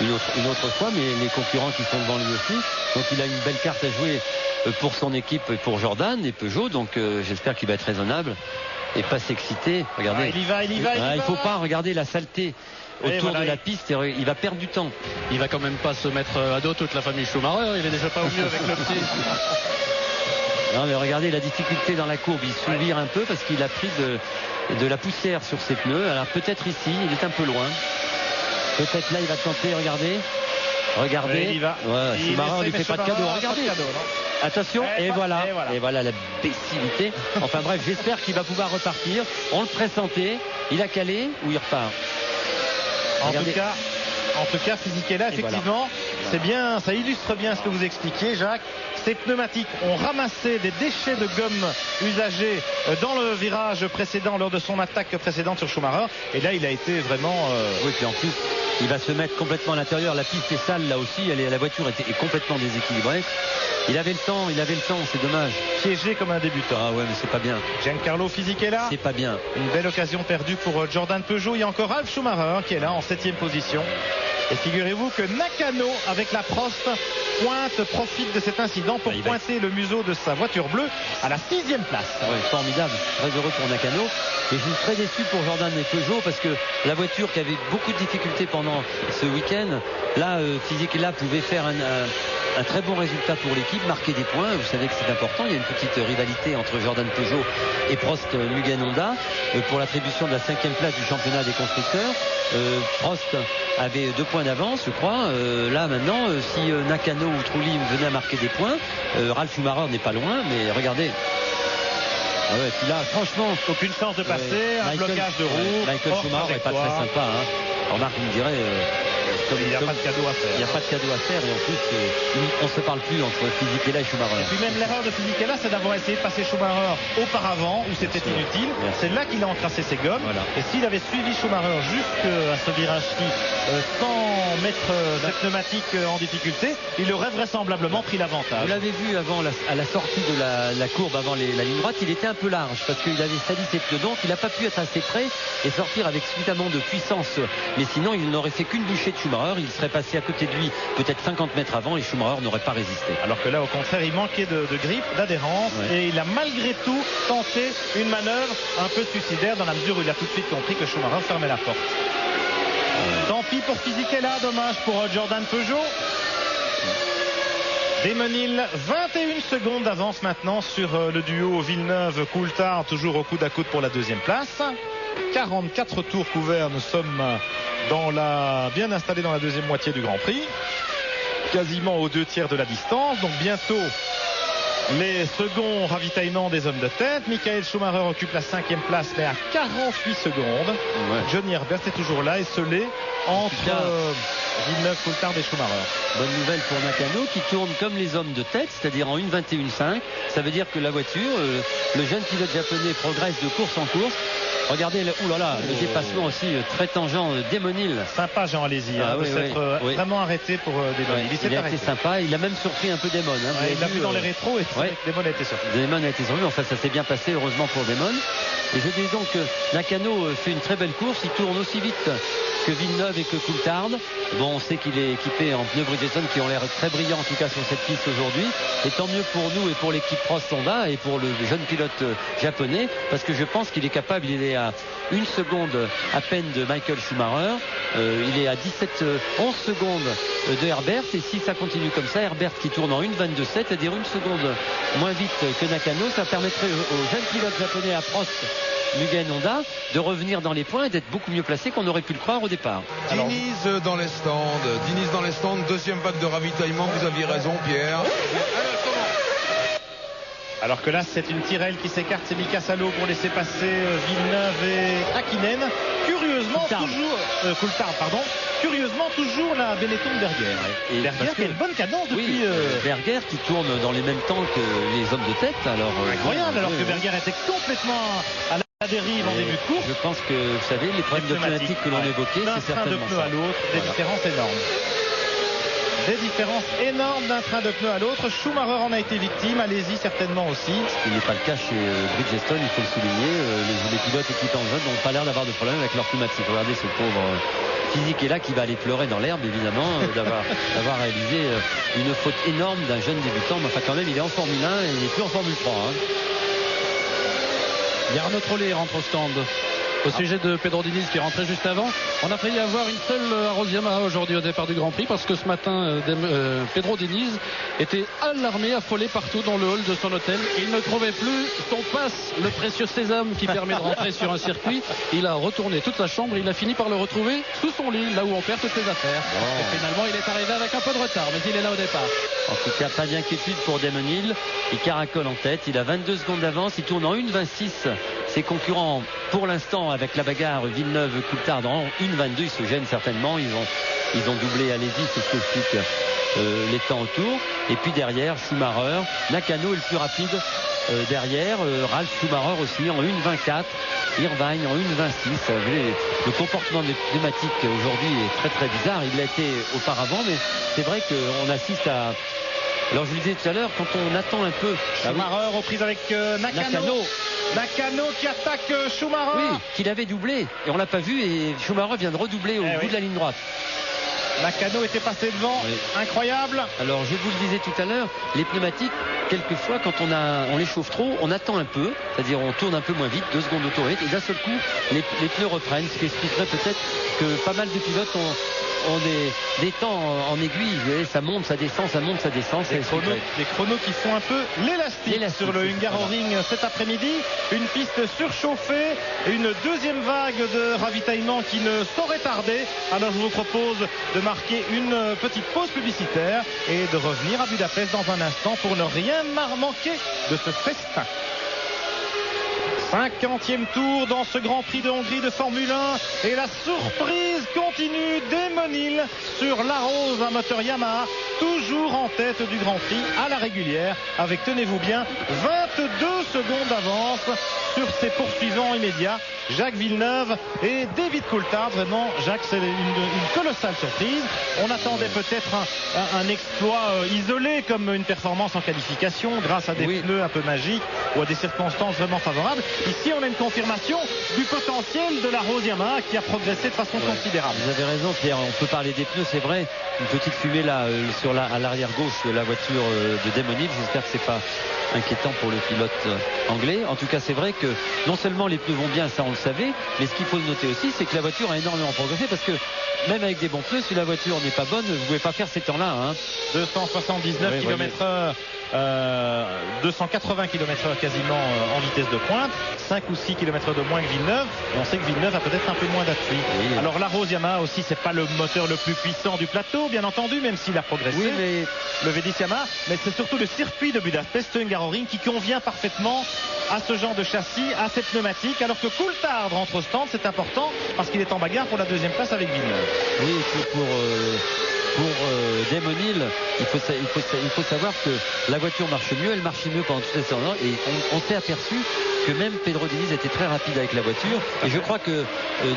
une autre fois, mais les concurrents qui sont devant lui aussi. Donc il a une belle carte à jouer pour son équipe, pour Jordan et Peugeot. Donc j'espère qu'il va être raisonnable et pas s'exciter. Regardez. Il y va. Il faut pas regarder la saleté autour de la piste. Il va perdre du temps. Il va quand même pas se mettre à dos toute la famille Schumacher. Il est déjà pas au mieux avec le petit. Non, mais regardez la difficulté dans la courbe. Il se vire un peu parce qu'il a pris de la poussière sur ses pneus. Alors peut-être ici, il est un peu loin. Peut-être là, il va tenter. Regardez. Il y va. Schumacher ne lui fait pas de cadeau. Regardez. Attention, et voilà la bessivité. Enfin bref, j'espère qu'il va pouvoir repartir. On le pressentait. Il a calé ou il repart. En tout cas, Fisichella, effectivement, c'est bien, ça illustre bien ce que vous expliquiez, Jacques. Ces pneumatiques ont ramassé des déchets de gomme usagés dans le virage précédent, lors de son attaque précédente sur Schumacher. Et là, il a été vraiment... Oui, puis en plus, il va se mettre complètement à l'intérieur. La piste est sale là aussi. La voiture est complètement déséquilibrée. Il avait le temps, c'est dommage. Piégé comme un débutant. Ah ouais, mais c'est pas bien. Giancarlo Fisichella. C'est pas bien. Une belle occasion perdue pour Jordan Peugeot. Il y a encore Ralf Schumacher qui est là en 7e position. Et figurez-vous que Nakano, avec la Prost, profite de cet incident pour pointer le museau de sa voiture bleue à la 6e place. Ouais, formidable. Très heureux pour Nakano. Et je suis très déçu pour Jordan et Peugeot parce que la voiture qui avait beaucoup de difficultés pendant ce week-end, là, Fisichella pouvait faire un très bon résultat pour l'équipe, marquer des points. Vous savez que c'est important. Il y a une petite rivalité entre Jordan Peugeot et Prost Mugen Honda pour l'attribution de la 5e place du championnat des constructeurs. Prost avait 2 points d'avance, je crois. Là maintenant, si Nakano ou Trulli venaient à marquer des points, Ralf Schumacher n'est pas loin, mais regardez. Ouais, puis là, franchement, aucune chance de passer, un blocage de roue. Michael Schumacher n'est pas très sympa. Remarque, vous me direz. Il n'y a pas de cadeau à faire. Il n'y a pas de cadeau à faire et en plus on ne se parle plus entre Fisichella et Schumacher. Et puis même l'erreur de Fisichella, c'est d'avoir essayé de passer Schumacher auparavant où c'était inutile. C'est là qu'il a encrassé ses gommes. Voilà. Et s'il avait suivi Schumacher jusqu'à ce virage-ci sans mettre ses pneumatiques en difficulté, il aurait vraisemblablement pris l'avantage. Vous l'avez vu avant à la sortie de la courbe, avant la ligne droite, il était un peu large parce qu'il avait sali ses pneus, donc il n'a pas pu être assez près et sortir avec suffisamment de puissance. Mais sinon, il n'aurait fait qu'une bouchée de Schumacher. Il serait passé à côté de lui peut-être 50 mètres avant et Schumacher n'aurait pas résisté. Alors que là, au contraire, il manquait de grippe, d'adhérence et il a malgré tout tenté une manœuvre un peu suicidaire dans la mesure où il a tout de suite compris que Schumacher fermait la porte. Tant pis pour Fisichella, dommage pour Jordan Peugeot. Damon Hill, 21 secondes d'avance maintenant sur le duo Villeneuve-Coulthard, toujours au coude à coude pour la 2e place. 44 tours couverts, nous sommes bien installés dans la 2e moitié du Grand Prix, quasiment aux 2 tiers de la distance. Donc bientôt Les seconds ravitaillements des hommes de tête. Michael Schumacher occupe la 5e place, mais à 48 secondes. Ouais. Johnny Herbert est toujours là, esselé entre Villeneuve, Coulthard et Schumacher. Bonne nouvelle pour Nakano qui tourne comme les hommes de tête, c'est-à-dire en 1,21,5. Ça veut dire que la voiture, le jeune pilote japonais progresse de course en course. Regardez, le dépassement aussi très tangent d'Emonil. Sympa Jean Alési, de s'être vraiment arrêté pour Demon. Il a été sympa, il a même surpris un peu Damon. Il l'a vu dans les rétros et Damon a été surpris. Damon a été surpris, enfin ça s'est bien passé heureusement pour Damon. Et je dis donc que Nakano fait une très belle course, il tourne aussi vite que Villeneuve et que Coulthard. Bon, on sait qu'il est équipé en pneus Bridgestone qui ont l'air très brillants en tout cas sur cette piste aujourd'hui. Et tant mieux pour nous et pour l'équipe Prost Honda et pour le jeune pilote japonais, parce que je pense qu'il est capable, il est à 1 seconde à peine de Michael Schumacher, il est à 11 secondes de Herbert, et si ça continue comme ça, Herbert qui tourne en 1,22,7, c'est-à-dire 1 seconde moins vite que Nakano, ça permettrait aux jeunes pilotes japonais à Prost, Mugen, Honda de revenir dans les points et d'être beaucoup mieux placés qu'on aurait pu le croire au départ. Diniz dans les stands, deuxième vague de ravitaillement, vous aviez raison Pierre. Alors que là c'est une Tyrrell qui s'écarte, c'est Mika Salo pour laisser passer Villeneuve et Hakkinen. Curieusement toujours la Benetton Berger. Et Berger qui a une bonne cadence depuis... Berger qui tourne dans les mêmes temps que les hommes de tête. Alors, incroyable, alors que Berger était complètement à la dérive en début de course. Je pense que vous savez, les problèmes de pneumatique que l'on évoquait, c'est certainement d'un train de pneus à l'autre, des différences énormes. Des différences énormes d'un train de pneus à l'autre. Schumacher en a été victime, allez-y certainement aussi. Ce qui n'est pas le cas chez Bridgestone, il faut le souligner. Les pilotes équipés en jaune n'ont pas l'air d'avoir de problème avec leur pneumatique. Regardez ce pauvre physique est là qui va aller pleurer dans l'herbe évidemment d'avoir réalisé une faute énorme d'un jeune débutant. Mais enfin quand même il est en Formule 1 et il n'est plus en Formule 3. Il y a Arnaud Trollet rentre au stand. Au sujet de Pedro Diniz qui est rentré juste avant, on a failli avoir une seule Arroz Yamaha aujourd'hui au départ du Grand Prix parce que ce matin Pedro Diniz était alarmé, affolé partout dans le hall de son hôtel. Il ne trouvait plus son passe, le précieux sésame qui permet de rentrer sur un circuit. Il a retourné toute sa chambre, il a fini par le retrouver sous son lit, là où on perd toutes ses affaires. Et finalement il est arrivé avec un peu de retard, mais il est là au départ. En tout cas, pas d'inquiétude pour Damon Hill. Il caracole en tête, il a 22 secondes d'avance, il tourne en 1,26. Ses concurrents, pour l'instant, avec la bagarre Villeneuve-Coulthard en 1,22, ils se gênent certainement. Ils ont doublé, allez-y, c'est ce qu'explique les temps autour. Et puis derrière, Schumacher, Nakano est le plus rapide derrière. Ralf Schumacher aussi en 1,24. Irvine en 1,26. Le comportement des pneumatiques aujourd'hui est très très bizarre. Il l'a été auparavant, mais c'est vrai qu'on assiste à... Alors je le disais tout à l'heure, quand on attend un peu... Schumacher aux prises avec Nakano qui attaque Schumacher. Oui, qu'il avait doublé et on l'a pas vu et Schumacher vient de redoubler au bout de la ligne droite. Nakano était passé devant, incroyable. Alors je vous le disais tout à l'heure, les pneumatiques, quelquefois quand on les chauffe trop, on attend un peu, c'est-à-dire on tourne un peu moins vite, 2 secondes d'autorite, et d'un seul coup les pneus reprennent, ce qui expliquerait peut-être que pas mal de pilotes ont des temps en aiguille, vous voyez, ça monte, ça descend, ça monte, ça descend. Des chronos qui font un peu l'élastique sur le Hungaroring cet après-midi. Une piste surchauffée, une deuxième vague de ravitaillement qui ne saurait tarder. Alors je vous propose de marquer une petite pause publicitaire et de revenir à Budapest dans un instant pour ne rien manquer de ce festin. 50e tour dans ce Grand Prix de Hongrie de Formule 1 et la surprise continue Damon Hill sur l'Arrows, un moteur Yamaha, toujours en tête du Grand Prix à la régulière avec, tenez-vous bien, 22 secondes d'avance sur ses poursuivants immédiats, Jacques Villeneuve et David Coulthard. Vraiment, Jacques, c'est une colossale surprise. On attendait peut-être un exploit isolé comme une performance en qualification grâce à des pneus un peu magiques ou à des circonstances vraiment favorables. Ici, on a une confirmation du potentiel de la Rose Yamaha qui a progressé de façon considérable. Vous avez raison, Pierre. On peut parler des pneus, c'est vrai. Une petite fumée là à l'arrière gauche de la voiture de Damon Hill. J'espère que c'est pas inquiétant pour le pilote anglais. En tout cas, c'est vrai que non seulement les pneus vont bien, ça on le savait, mais ce qu'il faut noter aussi, c'est que la voiture a énormément progressé parce que même avec des bons pneus, si la voiture n'est pas bonne, vous ne pouvez pas faire ces temps-là. 279 km/h 280 km/h quasiment en vitesse de pointe, 5 ou 6 km de moins que Villeneuve, et on sait que Villeneuve a peut-être un peu moins d'appui. Oui. Alors la Rose Yamaha aussi, c'est pas le moteur le plus puissant du plateau, bien entendu, même s'il a progressé. Oui, mais Le V10 Yamaha, mais c'est surtout le circuit de Budapest Hungaroring qui convient parfaitement à ce genre de châssis, à cette pneumatique, alors que Coulthard rentre au stand, c'est important parce qu'il est en bagarre pour la deuxième place avec Villeneuve. oui, pour Damon Hill, il faut savoir que la voiture marche mieux, elle marche mieux pendant toute cette saison, et on s'est aperçu que même Pedro Diniz était très rapide avec la voiture, et je crois que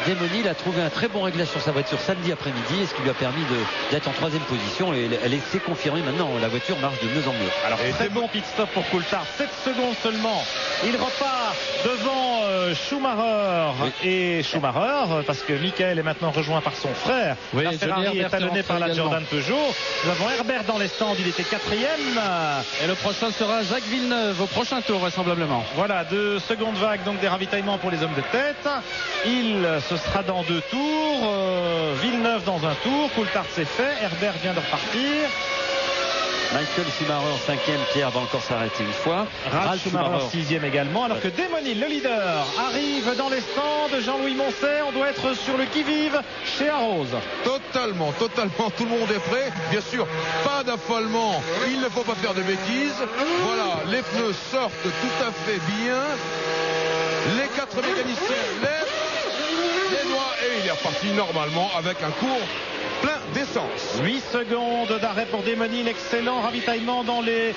Damon Hill a trouvé un très bon réglage sur sa voiture samedi après-midi, ce qui lui a permis d'être en 3e position, et elle s'est confirmée maintenant, la voiture marche de mieux en mieux. Alors très bon pit stop pour Coulthard, 7 secondes seulement. Il repart devant Schumacher et Schumacher, parce que Michael est maintenant rejoint par son frère. Oui, La Johnny Ferrari Herbert est talonnée est par la rentré Jordan Peugeot. Nous avons Herbert dans les stands, il était 4e. Et le prochain sera Jacques Villeneuve au prochain tour vraisemblablement. Voilà, 2 secondes vagues donc des ravitaillements pour les hommes de tête. Ce sera dans 2 tours. Villeneuve dans un tour. Coulthard c'est fait. Herbert vient de repartir. Michael Schumacher 5e, Pierre va encore s'arrêter une fois. Ralf Schumacher 6e également, alors que Damon Hill, le leader, arrive dans les stands. Jean-Louis Moncey, on doit être sur le qui-vive chez Arrows. Totalement, tout le monde est prêt. Bien sûr, pas d'affolement, il ne faut pas faire de bêtises. Voilà, les pneus sortent tout à fait bien. Les 4 mécaniciens lèvent les doigts et il est reparti normalement avec un cours plein d'essence. 8 secondes d'arrêt pour Damon Hill, excellent ravitaillement dans les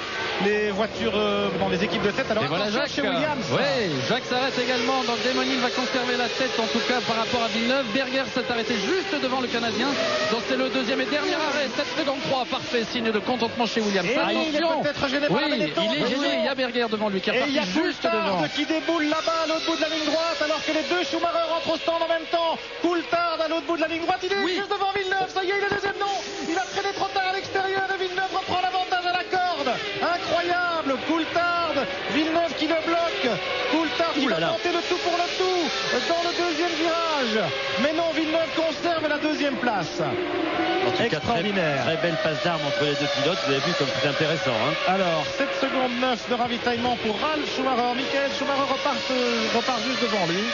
voitures, dans les équipes de tête. Alors Et voilà attention Jacques. chez Williams. Oui, Jacques s'arrête également. Donc Damon Hill va conserver la tête en tout cas par rapport à Villeneuve. Berger s'est arrêté juste devant le Canadien. Donc c'est le deuxième et dernier arrêt. 7 secondes 3. Parfait, signe de contentement chez Williams. Et il est peut-être gêné par Oui, la Benetton. il est gêné. Il y a Berger devant lui qui est Et il y a reparti juste devant. Coulthard qui déboule là-bas à l'autre bout de la ligne droite, alors que les 2 Schumacher rentrent au stand en même temps. Coulthard à l'autre bout de la ligne droite, il est juste devant Villeneuve. Ça y est, il est deuxième, non. Il a traîné trop tard à l'extérieur et Villeneuve reprend l'avantage à la corde. Incroyable, Coulthard, Villeneuve qui le bloque. Coulthard qui va tenter le tout pour le tout dans le deuxième virage. Mais non, Villeneuve conserve la deuxième place. En tout cas, Extraordinaire. très belle passe d'armes entre les deux pilotes. Vous avez vu comme c'est intéressant. Alors, 7 secondes 9 de ravitaillement pour Ralf Schumacher. Michael Schumacher repart juste devant lui.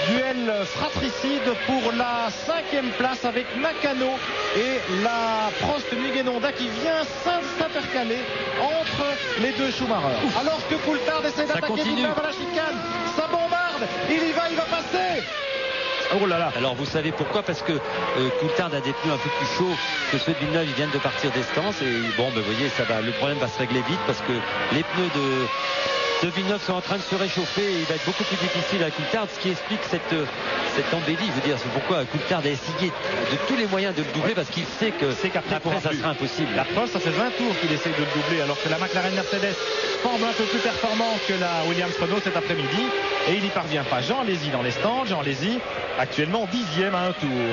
Duel fratricide pour la 5e place avec Nakano et la Prost Mugen Honda qui vient s'intercaler entre les 2 Schumacher. Alors que Coulthard essaie d'attaquer Villeneuve à la chicane, ça bombarde, il va passer. Oh là là. Alors vous savez pourquoi? Parce que Coulthard a des pneus un peu plus chauds que ceux de Villeneuve. Ils viennent de partir des stands et bon, vous voyez, le problème va se régler vite parce que les pneus de Villeneuve sont en train de se réchauffer et il va être beaucoup plus difficile à Coulthard, ce qui explique cette embellie. Je veux dire, c'est pourquoi Coulthard a essayé de tous les moyens de le doubler parce qu'il sait qu'après ça sera impossible. La preuve, ça fait 20 tours qu'il essaye de le doubler alors que la McLaren Mercedes semble un peu plus performante que la Williams Renault cet après-midi et il n'y parvient pas. Jean Lézy dans les stands, Jean Lézy actuellement 10e à un tour.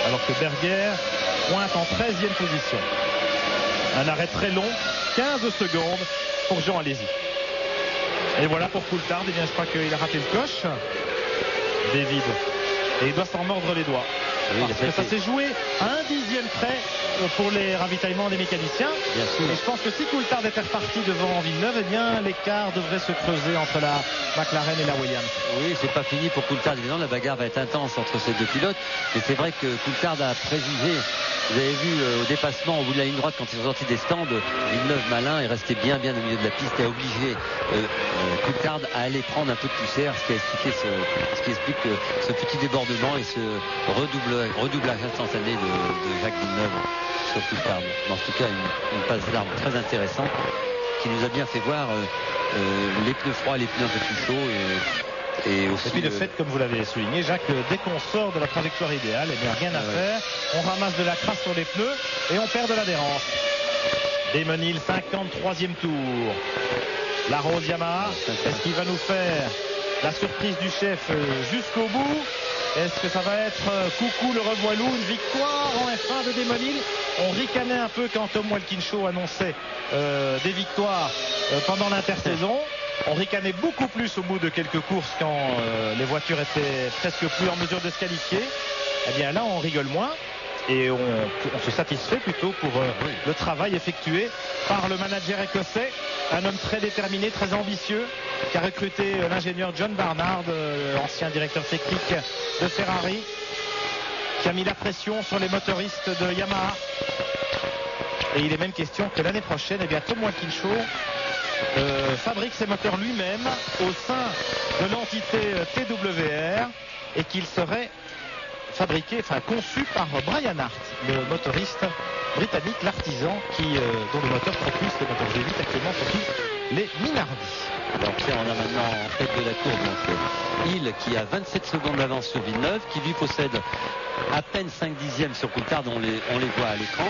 Alors que Berger pointe en 13e position. Un arrêt très long, 15 secondes pour Jean Lézy. Et voilà pour Coulthard, eh bien je crois qu'il a raté le coche. David. Et il doit s'en mordre les doigts. Oui, parce que ça s'est joué à 1/10 près pour les ravitaillements des mécaniciens. Bien sûr. Et je pense que si Coulthard était reparti devant Villeneuve, eh bien l'écart devrait se creuser entre la McLaren et la Williams. Oui, c'est pas fini pour Coulthard. Évidemment, la bagarre va être intense entre ces 2 pilotes. Mais c'est vrai que Coulthard a préjugé. Vous avez vu au dépassement au bout de la ligne droite quand ils sont sortis des stands, Villeneuve malin est resté bien au milieu de la piste et a obligé Coulthard à aller prendre un peu de poussière, ce qui explique ce petit débordement et ce redoublage instantané de Jacques Villeneuve sur Coulthard. En tout cas, une passe d'armes très intéressante qui nous a bien fait voir les pneus froids, les pneus un peu plus chauds et aussi et puis le fait, comme vous l'avez souligné, Jacques, dès qu'on sort de la trajectoire idéale, eh bien rien à faire. On ramasse de la crasse sur les pneus et on perd de l'adhérence. Damon Hill, 53e tour. La Rose Yamaha, est-ce qu'il va nous faire la surprise du chef jusqu'au bout? Est-ce que ça va être coucou le revoilou, une victoire en F1 de Damon Hill? On ricanait un peu quand Tom Walkinshaw annonçait des victoires pendant l'intersaison. On ricanait beaucoup plus au bout de quelques courses quand les voitures étaient presque plus en mesure de se qualifier. Eh bien là, on rigole moins. et on se satisfait plutôt pour le travail effectué par le manager écossais, un homme très déterminé, très ambitieux, qui a recruté l'ingénieur John Barnard, ancien directeur technique de Ferrari, qui a mis la pression sur les motoristes de Yamaha. Et il est même question que l'année prochaine, Tom Wakinshaw fabrique ses moteurs lui-même au sein de l'entité TWR et qu'il serait conçu par Brian Hart, le motoriste britannique, l'artisan dont le moteur propulse les moteurs V8 actuellement surtout les Minardi. Alors on a maintenant en tête de la course donc Hill qui a 27 secondes d'avance sur Villeneuve, qui lui possède à peine 5 dixièmes sur Coulthard, on les voit à l'écran.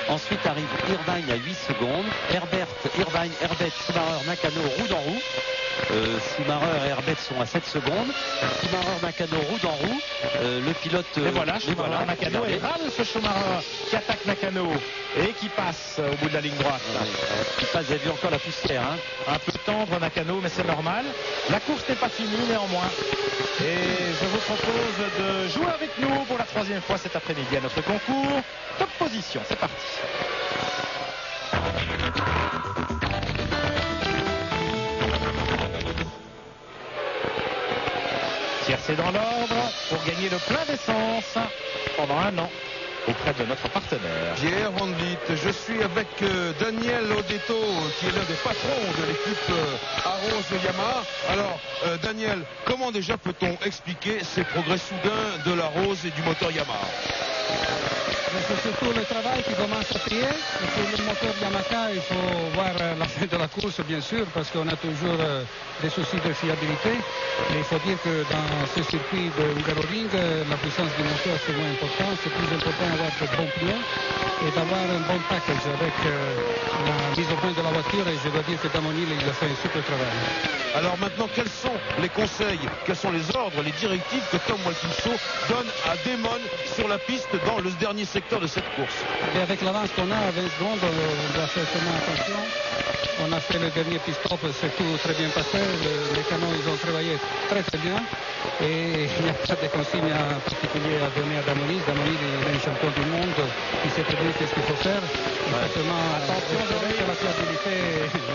Ensuite arrive Irvine à 8 secondes, Irvine, Herbert, Schumacher, Nakano roue dans roue. Schumacher et Herbert sont à 7 secondes. Schumacher, Nakano roue dans roue. Le pilote. Et voilà, Schumacher, Nakano et Ralf Schumacher qui attaque Nakano et qui passe au bout de la ligne droite. Qui passe, vous avez vu encore la poussière. Un peu tendre Nakano, mais c'est normal. La course n'est pas finie néanmoins. Et je vous propose de jouer avec nous pour la 3e fois cet après-midi à notre concours. Top position, c'est parti. Tiercé dans l'ordre pour gagner le plein d'essence pendant un an auprès de notre partenaire. Pierre Rondit, je suis avec Daniel Odetto, qui est l'un des patrons de l'équipe Arrows Yamaha. Alors, Daniel, comment déjà peut-on expliquer ces progrès soudains de la Rose et du moteur Yamaha? C'est surtout le travail qui commence à payer. Sur le moteur Yamaha, il faut voir la fin de la course, bien sûr, parce qu'on a toujours des soucis de fiabilité. Mais il faut dire que dans ce circuit de Hungaroring, la puissance du moteur c'est moins important. C'est plus important d'avoir de bons pneus et d'avoir un bon package avec la mise au point de la voiture. Et je dois dire que Damonil, il a fait un super travail. Alors maintenant, quels sont les conseils, quels sont les ordres, les directives que Tom Wakinshaw donne à Damon sur la piste dans le dernier secteur de cette course? Et avec l'avance qu'on a à 20 secondes, on doit faire seulement attention. On a fait le dernier pit stop, c'est tout très bien passé. Les canons, ils ont travaillé très très bien. Et il n'y a pas de consignes particulières à donner à Damonil. Damonil est un champion du monde. Il sait très bien qu'est-ce qu'il faut faire. Exactement. Attention, que la fiabilité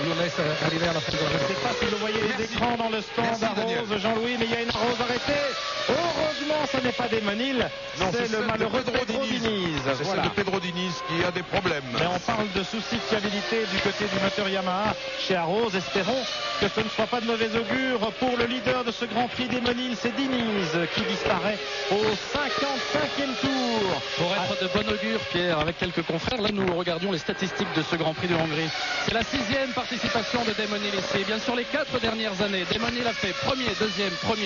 nous laisse arriver à la fin de la journée. Je ne sais pas si vous voyez les écrans dans le stand Arrows, Jean-Louis, mais il y a une Arrows arrêtée. Heureusement, ce n'est pas Damonil, c'est le malheureux Pedro Diniz. C'est celle de Pedro Diniz qui a des problèmes. Mais on parle de soucis de fiabilité du côté du moteur Yamaha chez Arrows. Espérons que ce ne soit pas de mauvais augure pour le leader de ce Grand Prix Damonil, c'est Diniz qui disparaît au 55e tour. Pour être de bon augure, Pierre, avec quelques confrères, là nous regardions les statistiques de ce Grand Prix de Hongrie. C'est la 6e participation de Damonil ici. Bien sûr, les 4 dernières années, Damonil a fait premier,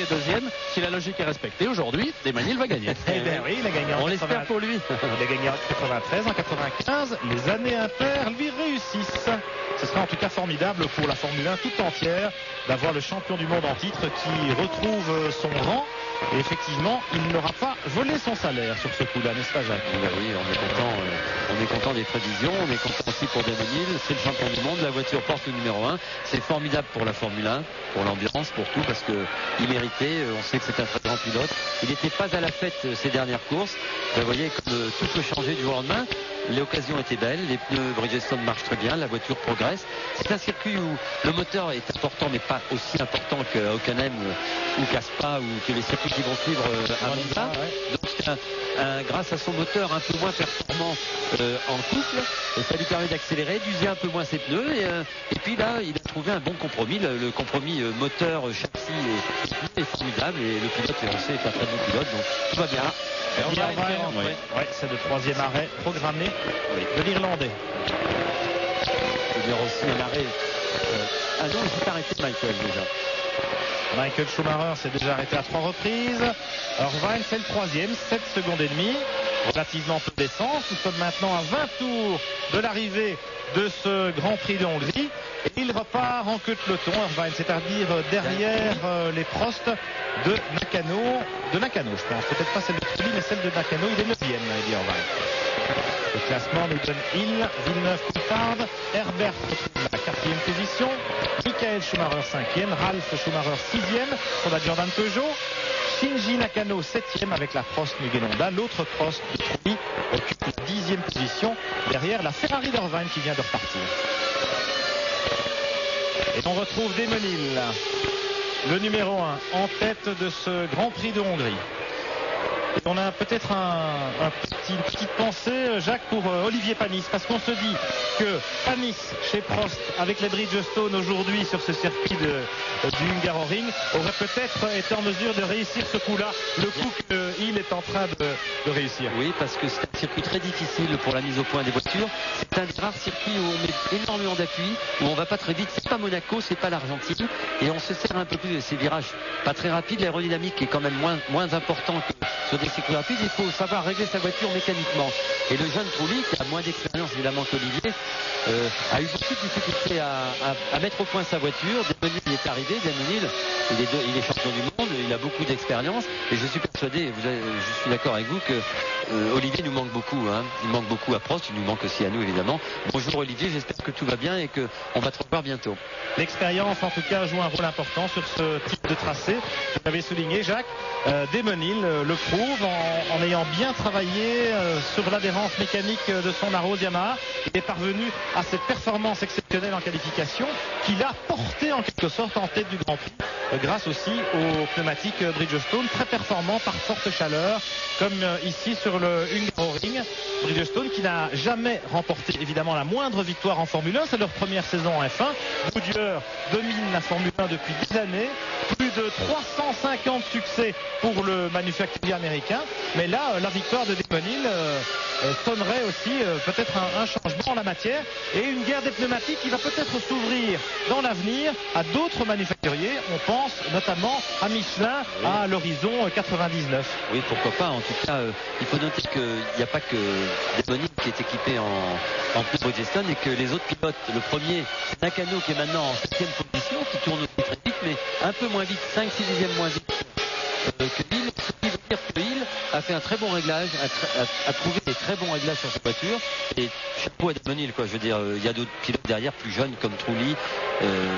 deuxième. Si la logique est respectée, aujourd'hui, Damonil va gagner. Eh bien oui, il a gagné en On l'espère pour lui. Il a gagné en 93, en 95. Les années impaires lui réussissent. Ce serait en tout cas formidable pour la Formule 1 toute entière d'avoir le champion du monde en titre qui retrouve son rang. Et effectivement, il n'aura pas volé son salaire sur ce coup-là, n'est-ce pas, Jacques? Oui, on est content des prévisions, on est content aussi pour Damonil, c'est le champion du monde, la voiture porte le numéro 1, c'est formidable pour la Formule 1, pour l'ambiance, pour tout, parce qu'il méritait, on sait que c'est un très grand pilote, il n'était pas à la fête ces dernières courses, vous voyez comme tout peut changer du jour au lendemain. L'occasion était belle, les pneus Bridgestone marchent très bien, la voiture progresse. C'est un circuit où le moteur est important, mais pas aussi important que Hockenheim ou qu'à Spa ou que les circuits qui vont suivre à Monza. Donc grâce à son moteur un peu moins performant en couple, ça lui permet d'accélérer, d'user un peu moins ses pneus. Et puis là, il a trouvé un bon compromis. Le compromis moteur, châssis est formidable et le pilote, on sait, est un très bon pilote. Donc tout va bien. C'est le 3e arrêt programmé de l'Irlandais. Il y aura aussi un arrêt. Ah non, il s'est arrêté Michael déjà. Michael Schumacher s'est déjà arrêté à 3 reprises. Irvine, c'est le 3e, 7 secondes et demie. Relativement peu d'essence. Nous sommes maintenant à 20 tours de l'arrivée de ce Grand Prix de Hongrie. Et il repart en queue de peloton, Irvine, c'est-à-dire derrière les Prost de Nakano. De Nakano, je pense. Peut-être pas celle de Trulli, mais celle de Nakano. Il est 9e, dit Irvine. Le classement nous donne Hill, Villeneuve, Coulthard, Herbert retrouve la 4e position, Michael Schumacher 5e, Ralf Schumacher 6e, sur la Jordan Peugeot, Shinji Nakano 7e avec la Prost Mugen Honda, l'autre Prost de Trulli occupe la 10e position derrière la Ferrari d'Irvine qui vient de repartir. Et on retrouve Demonil, le numéro 1, en tête de ce Grand Prix de Hongrie. Et on a peut-être une petite pensée, Jacques, pour Olivier Panis, parce qu'on se dit que Panis chez Prost, avec les Bridgestone aujourd'hui sur ce circuit du Hungaroring, aurait peut-être été en mesure de réussir ce coup-là, le coup qu'il est en train de réussir. Oui, parce que c'est un circuit très difficile pour la mise au point des voitures. C'est un des rares circuits où on met énormément d'appui, où on va pas très vite. C'est pas Monaco, c'est pas l'Argentine, et on se sert un peu plus de ces virages pas très rapides. L'aérodynamique est quand même moins important que sur des circuits rapides. Il faut savoir régler sa voiture mécaniquement. Et le jeune Trulli, qui a moins d'expérience évidemment qu'Olivier, a eu beaucoup de difficultés à mettre au point sa voiture. Demonil est arrivé, Demonil, il est champion du monde, il a beaucoup d'expérience, et je suis persuadé, je suis d'accord avec vous, que Olivier nous manque beaucoup, hein. Il manque beaucoup à Prost, il nous manque aussi à nous évidemment. Bonjour Olivier, j'espère que tout va bien et qu'on va te revoir bientôt. L'expérience en tout cas joue un rôle important sur ce type de tracé. Vous l'avez souligné, Jacques. Demonil le prouve en ayant bien travaillé sur l'adhérence mécanique de son Arrows Yamaha. Il est parvenu à cette performance exceptionnelle en qualification qu'il a porté en quelque sorte en tête du Grand Prix, grâce aussi aux pneumatiques Bridgestone, très performants par forte chaleur, comme ici sur le Hungaroring. Bridgestone qui n'a jamais remporté évidemment la moindre victoire en Formule 1, c'est leur première saison en F1. Goodyear domine la Formule 1 depuis 10 années, plus de 350 succès pour le manufacturier américain, mais là la victoire de Demonil sonnerait aussi peut-être un changement en la matière et une guerre des pneumatiques qui va peut-être s'ouvrir dans l'avenir à d'autres manufacturiers. On pense notamment à Michelin, à l'horizon 99. Oui, pourquoi pas. En tout cas, il faut noter qu'il n'y a pas que Demonil qui est équipé en pneus Bridgestone et que les autres pilotes, le premier, c'est Nakano qui est maintenant en 7e position, qui tourne aussi très vite, mais un peu moins vite, 5-6 dixièmes moins vite que Hill. Ce qui veut dire que Hill a fait un très bon réglage, a trouvé des très bons réglages sur sa voiture, et chapeau à Demonil, quoi. Je veux dire, il y a d'autres pilotes derrière plus jeunes comme Trulli.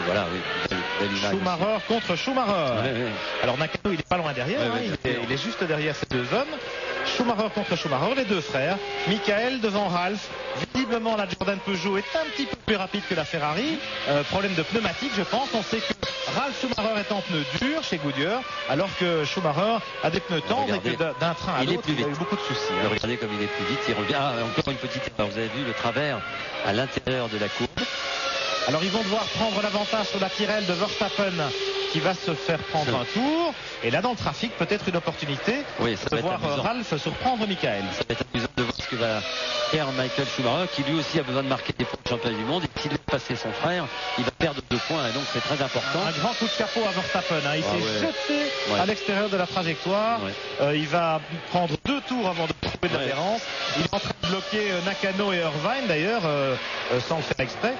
Voilà, oui, belle image. Schumacher contre Schumacher. Ouais. Alors Nakano, il n'est pas loin derrière, il est juste derrière ces deux hommes. Schumacher contre Schumacher, les deux frères. Michael devant Ralph. Visiblement, la Jordan Peugeot est un petit peu plus rapide que la Ferrari. Problème de pneumatique, je pense. On sait que Ralph Schumacher est en pneus durs chez Goodyear, alors que Schumacher a des pneus tendres et que d'un train à l'autre, il a eu beaucoup de soucis. Regardez comme il est plus vite. Il revient. Encore une petite erreur. Vous avez vu le travers à l'intérieur de la courbe. Alors ils vont devoir prendre l'avantage sur la Tyrrell de Verstappen qui va se faire prendre un tour. Et là dans le trafic, peut-être une opportunité de voir Ralph surprendre Michael. Ça va être amusant de voir ce que va faire Michael Schumacher, qui lui aussi a besoin de marquer des points de championnat du monde. Et s'il laisse passer son frère, il va perdre 2 points. Et donc c'est très important. Un grand coup de chapeau à Verstappen. Il s'est jeté à l'extérieur de la trajectoire. Il va prendre 2 tours avant de trouver de l'adhérence. Il est en train de bloquer Nakano et Irvine d'ailleurs, sans le faire exprès.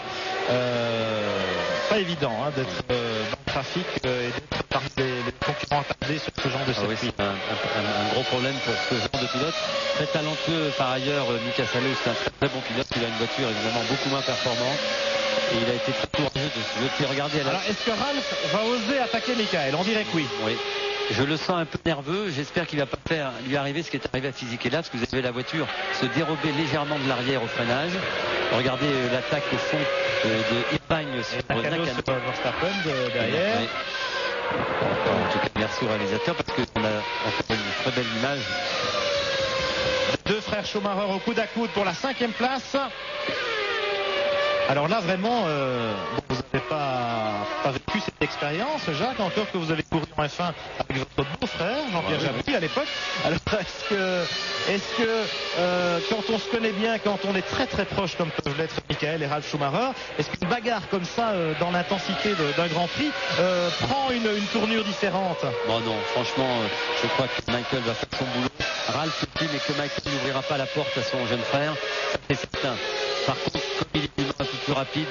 Pas évident d'être dans le trafic et d'être parmi les concurrents attardés sur ce genre de circuit. C'est un gros problème pour ce genre de pilote. Très talentueux par ailleurs, Mika Salo, c'est un très bon pilote. Il a une voiture évidemment beaucoup moins performante. Et il a été très courageux de se jeter. Regardez. Alors est-ce que Ralph va oser attaquer Michael? On dirait que oui. Oui. Je le sens un peu nerveux. J'espère qu'il ne va pas lui arriver ce qui est arrivé à Fisichella, parce que vous avez la voiture se dérober légèrement de l'arrière au freinage. Regardez l'attaque au fond de Irvine sur Nakano. Verstappen derrière. Oui. En tout cas, merci au réalisateur parce qu'on a encore une très belle image. Deux frères Schumacher au coude à coude pour la 5e place. Alors là, vraiment, vous n'avez pas vécu cette expérience, Jacques, encore que vous avez couru en F1 avec votre beau-frère, Jean-Pierre Jabouille, à l'époque. Alors, est-ce que quand on se connaît bien, quand on est très très proche, comme peuvent l'être Michael et Ralph Schumacher, est-ce qu'une bagarre comme ça, dans l'intensité d'un Grand Prix, prend une tournure différente? Bon non, franchement, je crois que Michael va faire son boulot. Ralph dit mais que Michael n'ouvrira pas la porte à son jeune frère, c'est certain. Par contre, comme il est un peu plus rapide,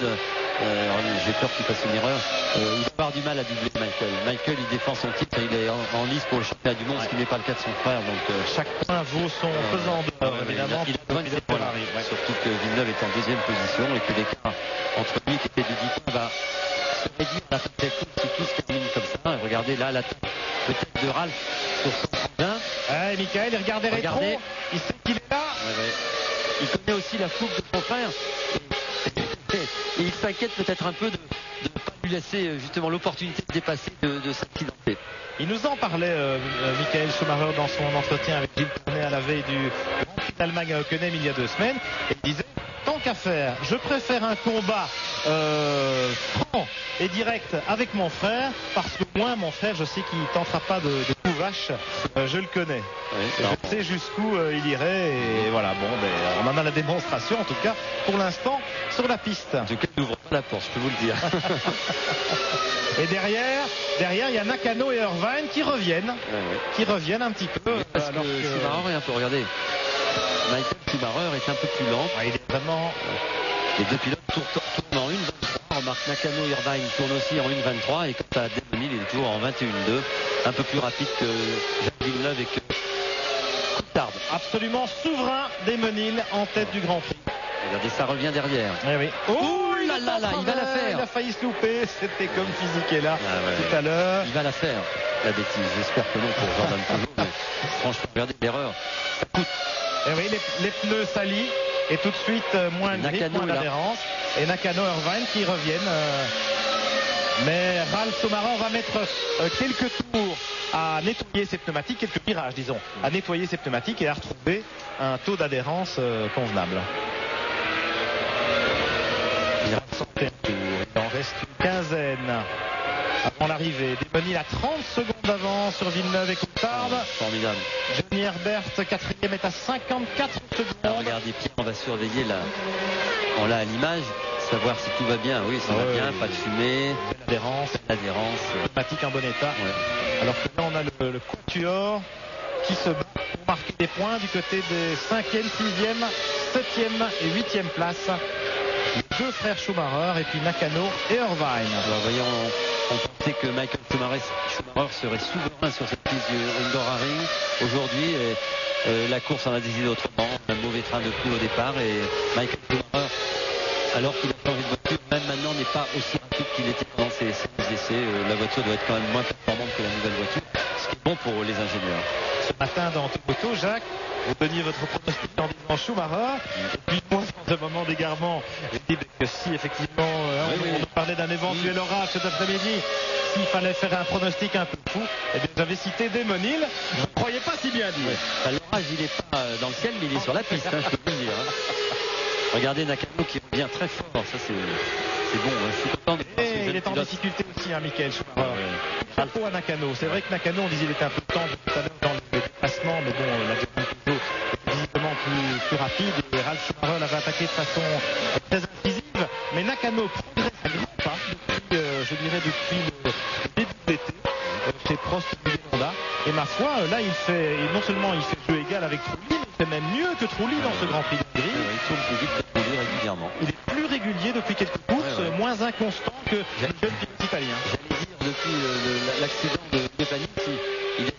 j'ai peur qu'il fasse une erreur, il va avoir du mal à doubler Michael. Michael, il défend son titre, il est en lice pour le championnat du monde, ce qui n'est pas le cas de son frère. Donc chaque point vaut son pesant d'or, évidemment. Il a besoin de ses points. Surtout que Villeneuve est en 2e position et que l'écart entre lui qui était de 10 points va se réduire à la fin de cette course si tout se termine comme ça. Et regardez là, peut-être de Ralph sur son point. Michael, il regarde les rétros, il sait qu'il est là. Il connaît aussi la fougue de son frère. Et il s'inquiète peut-être un peu de ne pas lui laisser justement l'opportunité de dépasser, de s'accidenter. Il nous en parlait, Michael Schumacher, dans son entretien avec Gilles Cornet à la veille du Grand Prix d'Allemagne à Hockenheim il y a 2 semaines. Et il disait, tant qu'à faire, je préfère un combat franc et direct avec mon frère, parce que moi, mon frère, je sais qu'il ne tentera pas de coup vache, je le connais. Oui, je sais jusqu'où il irait, et voilà, bon, on en a la démonstration, en tout cas, pour l'instant, sur la piste. En tout cas, il n'ouvre pas la porte, je peux vous le dire. Et derrière, il y a Nakano et Irvine qui reviennent, un petit peu. Parce alors que Schumacher est un peu, regardez, Michael Schumacher est un peu plus lent. Il est vraiment... Les deux pilotes tournent en 1.23. Remarque, Nakano et Irvine tournent aussi en 1.23. Et quant à Demonil, il est toujours en 21.2. Un peu plus rapide que Jacques Villeneuve et que Coulthard. Absolument souverain, Demonil en tête du Grand Prix. Regardez, ça revient derrière. Oui. Oh là là là, il va la faire. Il a failli se louper, c'était comme physique là tout à l'heure. Il va la faire, la bêtise. J'espère que non pour Jordan Peugeot, mais franchement, regardez l'erreur. Ça coûte. Et oui, les pneus salis et tout de suite moins de grip, moins d'adhérence. Et Nakano et Irvine qui reviennent. Mais Ralf Schumacher va mettre quelques tours à nettoyer ses pneumatiques, quelques virages disons, à nettoyer ses pneumatiques et à retrouver un taux d'adhérence convenable. Il en reste une quinzaine avant l'arrivée. Demonil à 30 secondes d'avance sur Villeneuve et Coulthard. Formidable. Johnny Herbert, 4e, est à 54 secondes. Alors, regardez, Pierre, on va surveiller là. On l'a à l'image, savoir si tout va bien. Oui, ça va bien, pas de fumée. L'adhérence. Pneumatique en bon état. Ouais. Alors que là, on a le quatuor qui se bat pour marquer des points du côté des 5e, 6e, 7e et 8e places. Les deux frères Schumacher et puis Nakano et Irvine. Alors, voyons, on pensait que Michael Schumacher serait souverain sur cette piste du Hungaroring aujourd'hui. La course en a décidé autrement. Un mauvais train de coup au départ et Michael Schumacher, alors qu'il a changé de voiture, même maintenant n'est pas aussi rapide qu'il était pendant ses essais. La voiture doit être quand même moins performante que la nouvelle voiture, ce qui est bon pour les ingénieurs. Ce matin dans Toto, Jacques, vous donniez votre pronostic en disant Schumacher, et puis moi, dans un moment d'égarement, j'ai dit que si effectivement on parlait d'un éventuel orage cet après-midi, s'il fallait faire un pronostic un peu fou, eh bien j'avais cité Demonil, je ne croyais pas si bien dire. L'orage il n'est pas dans le ciel, mais il est sur la piste, je peux vous le dire. Regardez Nakano qui revient très fort, ça c'est bon, je suis content de voir ce il est en difficulté aussi, Michael Schumacher. Chapeau à Nakano, c'est vrai que Nakano, on disait il était un peu tendre tout à l'heure dans les déplacements, mais bon, la Jordan Peugeot est visiblement plus rapide et Ralf Schumacher l'avait attaqué de façon très incisive, mais Nakano progresse à grands pas depuis, je dirais depuis le début de l'été, chez Prost et Honda, et ma foi, là non seulement il fait jeu égal avec Trulli, mais il fait même mieux que Trulli dans ce Grand Prix d'Hongrie. Il tourne plus vite que Trulli régulièrement. Il est plus régulier depuis quelques courses, moins inconstant que le jeune pilote italien. J'allais dire, depuis l'accident de Panic,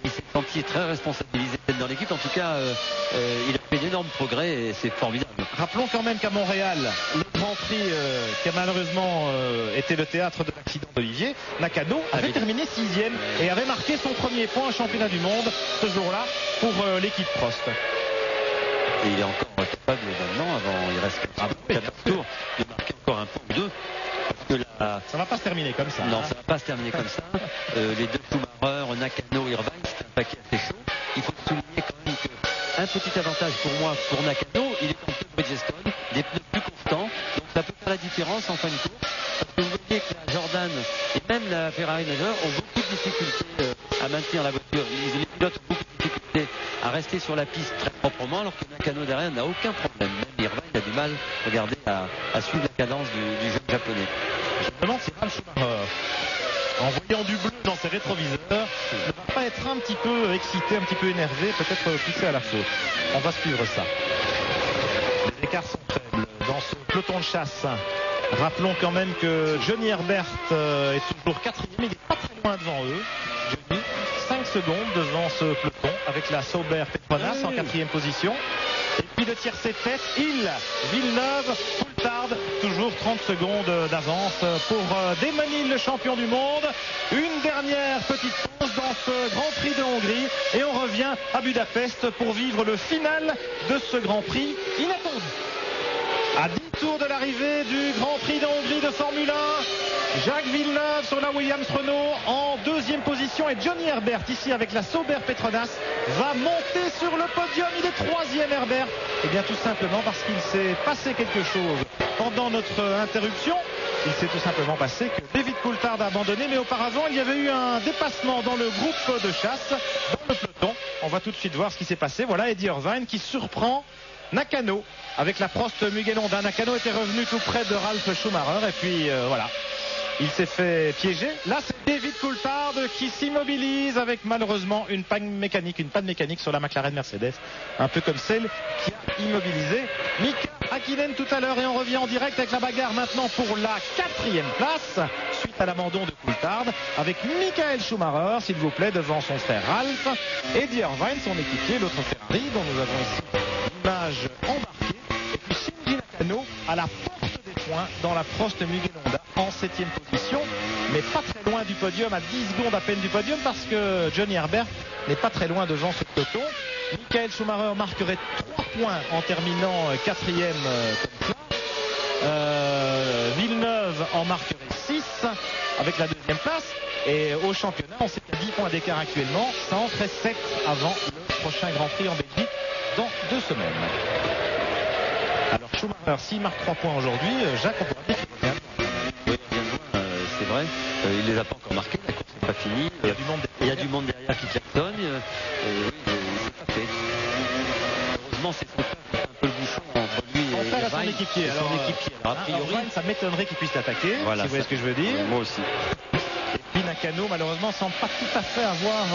il s'est senti très responsabilisé dans l'équipe. En tout cas, il a fait d'énormes progrès et c'est formidable. Rappelons quand même qu'à Montréal, le Grand Prix qui a malheureusement été le théâtre de l'accident d'Olivier, Nakano avait terminé 6e et avait marqué son premier point au championnat du monde ce jour-là pour l'équipe Prost. Et il est encore capable maintenant, il reste 14 tours, de marquer encore un point ou deux. Parce que ça va pas se terminer comme ça. Non, ça va pas se terminer comme ça. Les deux Schumacher, Nakano, Irvine, c'est un paquet assez chaud. Il faut souligner quand même qu'un petit avantage pour moi, pour Nakano, il est en pneu Bridgestone, des pneus plus constants, donc ça peut faire la différence en fin de course. Parce que vous voyez que la Jordan et même la Ferrari Major ont beaucoup de difficultés à maintenir la voiture. Les pilotes ont beaucoup de difficultés à rester sur la piste très proprement, alors que Nakano derrière n'a aucun problème. Même Irvine a du mal, regardez, à suivre la cadence du jeu japonais. Je me demande si Ralf Schumacher, en voyant du bleu dans ses rétroviseurs, ne va pas être un petit peu excité, un petit peu énervé, peut-être poussé à la faute. On va suivre ça. Les écarts sont faibles dans ce peloton de chasse. Rappelons quand même que Johnny Herbert est toujours 4e, il n'est pas très loin devant eux. Johnny, 5 secondes devant ce peloton avec la Sauber Petronas en 4e position. Et puis de tiercé de tête. Villeneuve, Coulthard, toujours 30 secondes d'avance pour Damon Hill, le champion du monde. Une dernière petite pause dans ce Grand Prix de Hongrie et on revient à Budapest pour vivre le final de ce Grand Prix inattendu. À 10 tours de l'arrivée du Grand Prix de Hongrie de Formule 1, Jacques Villeneuve sur la Williams-Renault en deuxième position et Johnny Herbert ici avec la Sauber Petronas va monter sur le podium. Il est troisième, Herbert. Et bien tout simplement parce qu'il s'est passé quelque chose pendant notre interruption. Il s'est tout simplement passé que David Coulthard a abandonné, mais auparavant il y avait eu un dépassement dans le groupe de chasse, dans le peloton. On va tout de suite voir ce qui s'est passé. Voilà Eddie Irvine qui surprend Nakano avec la Prost Mugello. Nakano était revenu tout près de Ralf Schumacher et puis voilà. Il s'est fait piéger. Là, c'est David Coulthard qui s'immobilise avec malheureusement une panne mécanique sur la McLaren Mercedes. Un peu comme celle qui a immobilisé Mika Häkkinen tout à l'heure. Et on revient en direct avec la bagarre maintenant pour la 4e place suite à l'abandon de Coulthard avec Michael Schumacher, s'il vous plaît, devant son frère Ralf. Eddie Irvine, son équipier, l'autre Ferrari dont nous avons ici l'image embarquée. Et puis Shinji Nakano à la porte des points dans la Prost Mugello en 7e position, mais pas très loin du podium, à 10 secondes à peine du podium, parce que Johnny Herbert n'est pas très loin devant ce peloton. Michael Schumacher marquerait 3 points en terminant 4e comme ça. Villeneuve en marquerait 6 avec la 2e place. Et au championnat, on sait qu'il y a 10 points d'écart actuellement. Ça en ferait 7 avant le prochain Grand Prix en Belgique dans 2 semaines. Alors Schumacher, s'il marque 3 points aujourd'hui, Jacques, on pourra dire qu'il revient. C'est vrai, il les a pas encore marqués, la course n'est pas finie. Il y a du monde derrière qui klaxonne. Oui, c'est pas fait. Heureusement, c'est son frère un peu le bouchon entre lui et son frère et son équipier. Alors, a priori, ça m'étonnerait qu'il puisse l'attaquer, voilà, si vous voyez ce que je veux dire. Moi aussi. Et puis Nakano, malheureusement, semble pas tout à fait avoir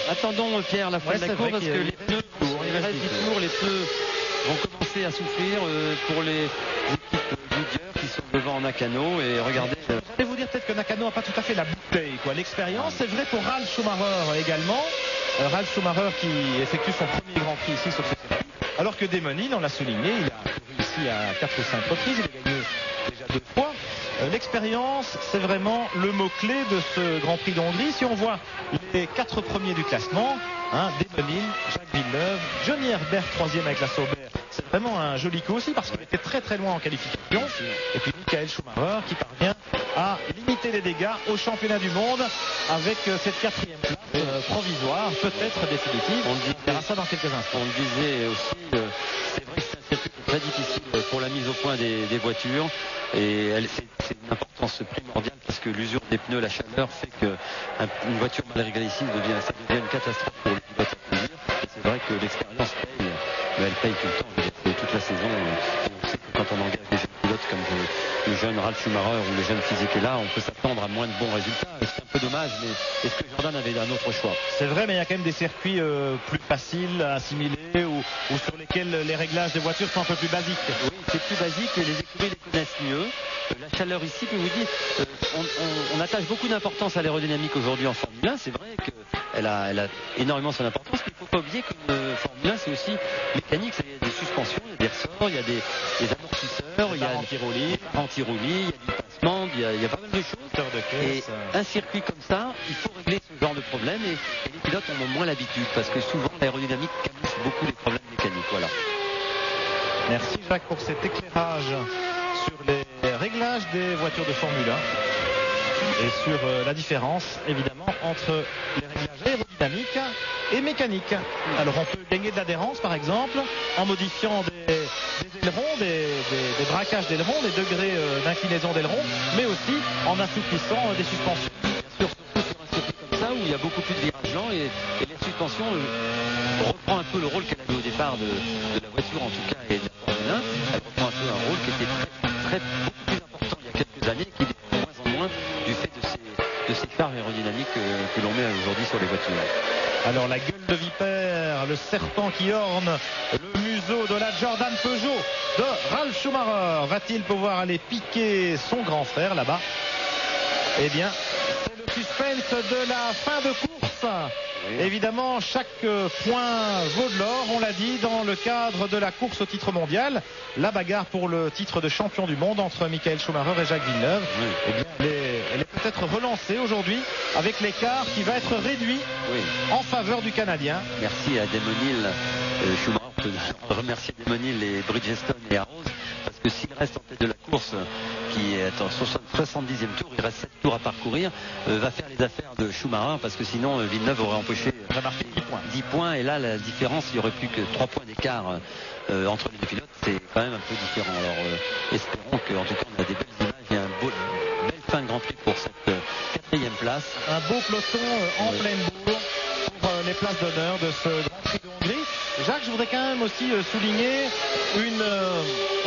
Attendons, Pierre, la fin de la course, parce que les pneus, il reste 10 tours, les pneus vont commencer à souffrir pour les équipes Goodyear qui sont devant Nakano. Et regardez. J'allais vous dire peut-être que Nakano n'a pas tout à fait la bouteille, quoi. L'expérience, c'est vrai pour Ralf Schumacher également. Ralf Schumacher qui effectue son premier Grand Prix ici sur ce circuit. Alors que Damon Hill, on l'a souligné, il a couru ici à 4 ou 5 reprises, il a gagné déjà 2 fois. L'expérience, c'est vraiment le mot-clé de ce Grand Prix de Hongrie. Si on voit les 4 premiers du classement, Damon Hill, Jacques Villeneuve, Johnny Herbert 3e avec la Sauber, c'est vraiment un joli coup aussi parce qu'il était très très loin en qualification. Et puis Michael Schumacher qui parvient à limiter les dégâts au championnat du monde avec cette 4e place provisoire, peut-être définitive. On verra ça dans quelques instants. On le disait aussi, c'est vrai que c'est un circuit très difficile pour la mise au point des voitures. Et c'est une importance primordiale parce que l'usure des pneus, la chaleur fait qu'une voiture mal réglée ici ça devient une catastrophe pour les pilotes à conduire. Et c'est vrai que l'expérience paye, mais elle paye tout le temps, c'est toute la saison. Et on sait que quand on engage des jeunes pilotes comme le jeune Ralf Schumacher ou le jeune Fisichella, là, on peut s'attendre à moins de bons résultats. C'est un peu dommage, mais est-ce que Jordan avait un autre choix? C'est vrai, mais il y a quand même des circuits plus faciles à assimiler ou sur lesquels les réglages des voitures sont un peu plus basiques. Oui, c'est plus basique et les écuries les connaissent mieux. La chaleur ici, puis vous dites, on attache beaucoup d'importance à l'aérodynamique aujourd'hui en Formule 1. C'est vrai qu'elle a énormément son importance, mais il ne faut pas oublier qu'une Formule 1, c'est aussi mécanique. Il y a des suspensions, il y a des ressorts, il y a des amortisseurs, il y a anti-roulis, il y a du placement, il y a pas mal de choses. Et un circuit comme ça, il faut régler ce genre de problème et les pilotes en ont moins l'habitude parce que souvent l'aérodynamique camoufle beaucoup les problèmes mécaniques. Voilà. Merci Jacques pour cet éclairage sur les réglages des voitures de Formule 1 et sur la différence évidemment entre les réglages aérodynamiques et mécaniques. Alors on peut gagner de l'adhérence par exemple en modifiant des ailerons, des braquages d'ailerons, des degrés d'inclinaison d'ailerons, mais aussi en assouplissant des suspensions. Bien sûr, surtout sur un circuit comme ça où il y a beaucoup plus de virages lents et les suspensions reprend un peu le rôle qu'elle avait au départ de la voiture en tout cas et de la Formule 1. Elle reprend un peu un rôle qui était beaucoup plus important il y a quelques années, qui est de moins en moins du fait de ces phares aérodynamiques que l'on met aujourd'hui sur les voitures. Alors la gueule de vipère, le serpent qui orne le museau de la Jordan Peugeot de Ralf Schumacher, va-t-il pouvoir aller piquer son grand frère là-bas? Eh bien, c'est le suspense de la fin de course. Oui. Évidemment, chaque point vaut de l'or, on l'a dit, dans le cadre de la course au titre mondial. La bagarre pour le titre de champion du monde entre Michael Schumacher et Jacques Villeneuve. Oui. Eh bien, elle est peut-être relancée aujourd'hui avec l'écart qui va être réduit en faveur du Canadien. Merci à Damon Hill. Schumacher peut remercier Damon Hill et Bridgestone et Arrows, parce que s'il reste en tête de la course, qui est en 70e tour, il reste 7 tours à parcourir, va faire les affaires de Schumacher, parce que sinon Villeneuve aurait empoché 10 points, et là la différence, il n'y aurait plus que 3 points d'écart entre les deux pilotes, c'est quand même un peu différent. Alors espérons qu'en tout cas on a des belles images et une belle fin de Grand Prix pour cette 4e place. Un beau peloton en pleine bourre pour les places d'honneur de ce Grand Prix de Hongrie. Jacques, je voudrais quand même aussi souligner une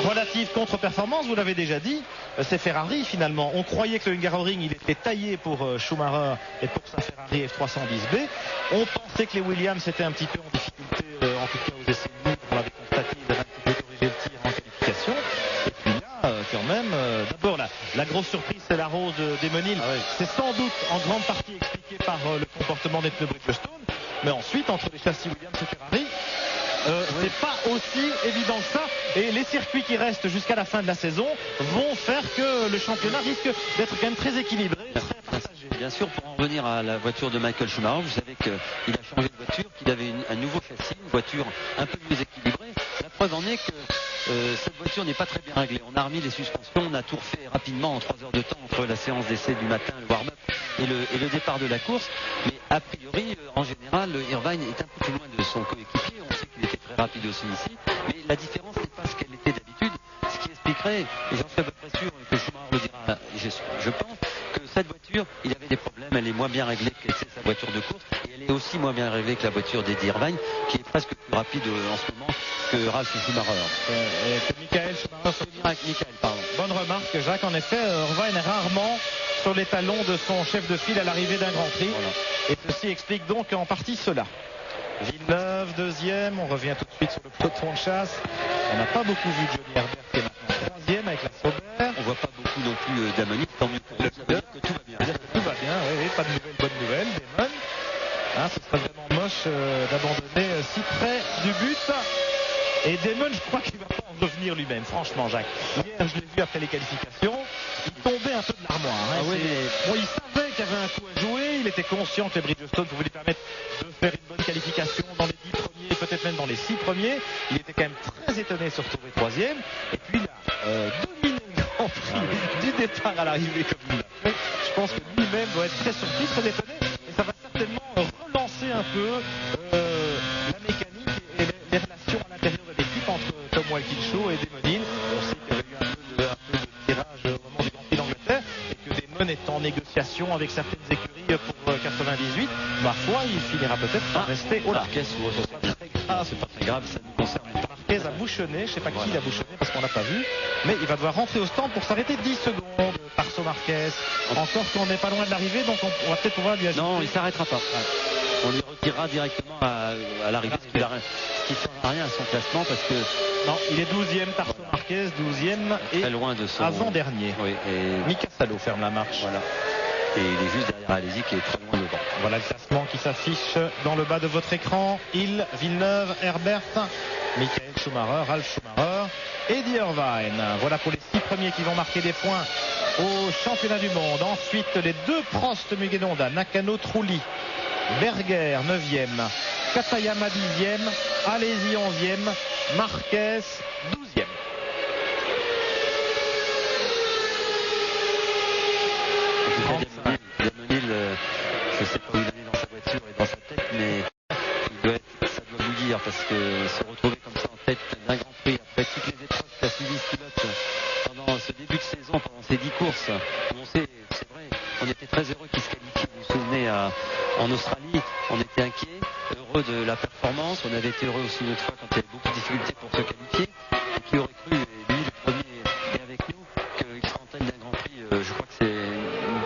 relative contre-performance, vous l'avez déjà dit, c'est Ferrari finalement. On croyait que le Hungaroring il était taillé pour Schumacher et pour sa Ferrari F310B. On pensait que les Williams étaient un petit peu en difficulté, en tout cas aux essais libres, on l'avait constaté, ils avaient un petit peu corrigé le tir en qualification. Et puis là, quand même, d'abord la grosse surprise c'est la rose des Damon Hill. C'est sans doute en grande partie expliqué par le comportement des pneus Bridgestone. Mais ensuite, entre les châssis Williams et Ferrari, c'est pas aussi évident que ça. Et les circuits qui restent jusqu'à la fin de la saison vont faire que le championnat risque d'être quand même très équilibré, très partagé. Bien sûr, pour en revenir à la voiture de Michael Schumacher, vous savez qu'il a changé de voiture, qu'il avait un nouveau châssis, une voiture un peu mieux équilibrée. La preuve en est que cette voiture n'est pas très bien réglée. On a remis les suspensions, on a tout refait rapidement en 3 heures de temps entre la séance d'essai du matin, le warm-up et le départ de la course. Mais a priori, en général, Irvine est un peu plus loin de son coéquipier. On sait qu'il était très rapide aussi ici. Mais la différence n'est pas ce qu'elle était d'habitude. Ce qui expliquerait, et j'en suis à peu près sûr que Schumacher le dira, je pense, que cette voiture, il avait des problèmes. Elle est moins bien réglée que sa voiture de course. Et elle est aussi moins bien réglée que la voiture d'Eddie Irvine, qui est presque plus rapide en ce moment que Ralf Schumacher. Et que Michael Schumacher avec Michael, pardon. Bonne remarque, Jacques. En effet, Irvine est rarement sur les talons de son chef de file à l'arrivée d'un Grand Prix. Voilà. Et ceci explique donc en partie cela. Villeneuve, deuxième. On revient tout de suite sur le peloton de chasse. On n'a pas beaucoup vu Johnny Herbert qui est maintenant troisième avec la Sauber. On voit pas beaucoup non plus Damon Hill. Tant mieux pour eux. Ça veut dire que tout va bien. Tout va bien, oui. Pas de nouvelles, bonnes nouvelles. Damon. Ce serait vraiment moche d'abandonner si près du but. Et Damon, je crois qu'il ne va pas en revenir lui-même, franchement, Jacques. Hier, je l'ai vu après les qualifications. Il tombait un peu de l'armoire. Bon, il savait qu'il y avait un coup à jouer. Il était conscient que les Bridgestone pouvaient lui permettre de faire une bonne qualification dans les 10 premiers, peut-être même dans les 6 premiers. Il était quand même très étonné de se retrouver troisième. Et puis, il a dominé le Grand Prix du départ à l'arrivée comme il l'a fait. Je pense que lui-même doit être très surpris, très étonné. Et ça va certainement relancer un peu la mécanique et les relations à l'intérieur de l'équipe entre Tom Walkinshaw et Damon Hill. On sait qu'il y avait eu un peu de tirage au moment du Grand Prix d'Angleterre et que Damon est en négociation avec certaines écuries pour 98. Ma foi, il finira peut-être par rester au Marquez. C'est pas très grave, ça nous concerne. Marquez a bouchonné, je ne sais pas qui l'a bouchonné parce qu'on l'a pas vu, mais il va devoir rentrer au stand pour s'arrêter 10 secondes. Parso Marquez. Encore qu'on n'est pas loin de l'arrivée, donc on va peut-être pouvoir lui ajouter. Non, il s'arrêtera pas. Ouais. On lui retirera directement à l'arrivée, ce qui ne fera rien à son classement parce que. Non, il est 12e, Tarso Marquez, 12e et très loin de son avant-dernier. Oui, et Mika Salo ferme la marche. Voilà. Et il est juste derrière Alési qui est très loin devant. Voilà le classement qui s'affiche dans le bas de votre écran. Hill, Villeneuve, Herbert, Michael Schumacher, Ralf Schumacher, Eddie Irvine. Voilà pour les 6 premiers qui vont marquer des points au championnat du monde. Ensuite, les 2 Prost Muguenonda, Nakano, Trulli, Berger 9e, Katayama 10e, Alesi 11e, Marquez 12e. Damon Hill, je ne sais pas où il en est dans sa voiture et dans sa tête, mais ça doit vous dire parce que se retrouver comme ça en tête d'un Grand Prix après toutes les épreuves qu'a suivi ce pilote pendant ce début de saison, pendant ces 10 courses, on sait, c'est vrai, on était très heureux qu'il se qualifie. Vous vous souvenez, en Australie, on était inquiet, heureux de la performance. On avait été heureux aussi une autre fois quand il y avait beaucoup de difficultés pour se qualifier. Et qui aurait cru, et lui le premier est avec nous, qu'il serait en tête d'un Grand Prix. Je crois que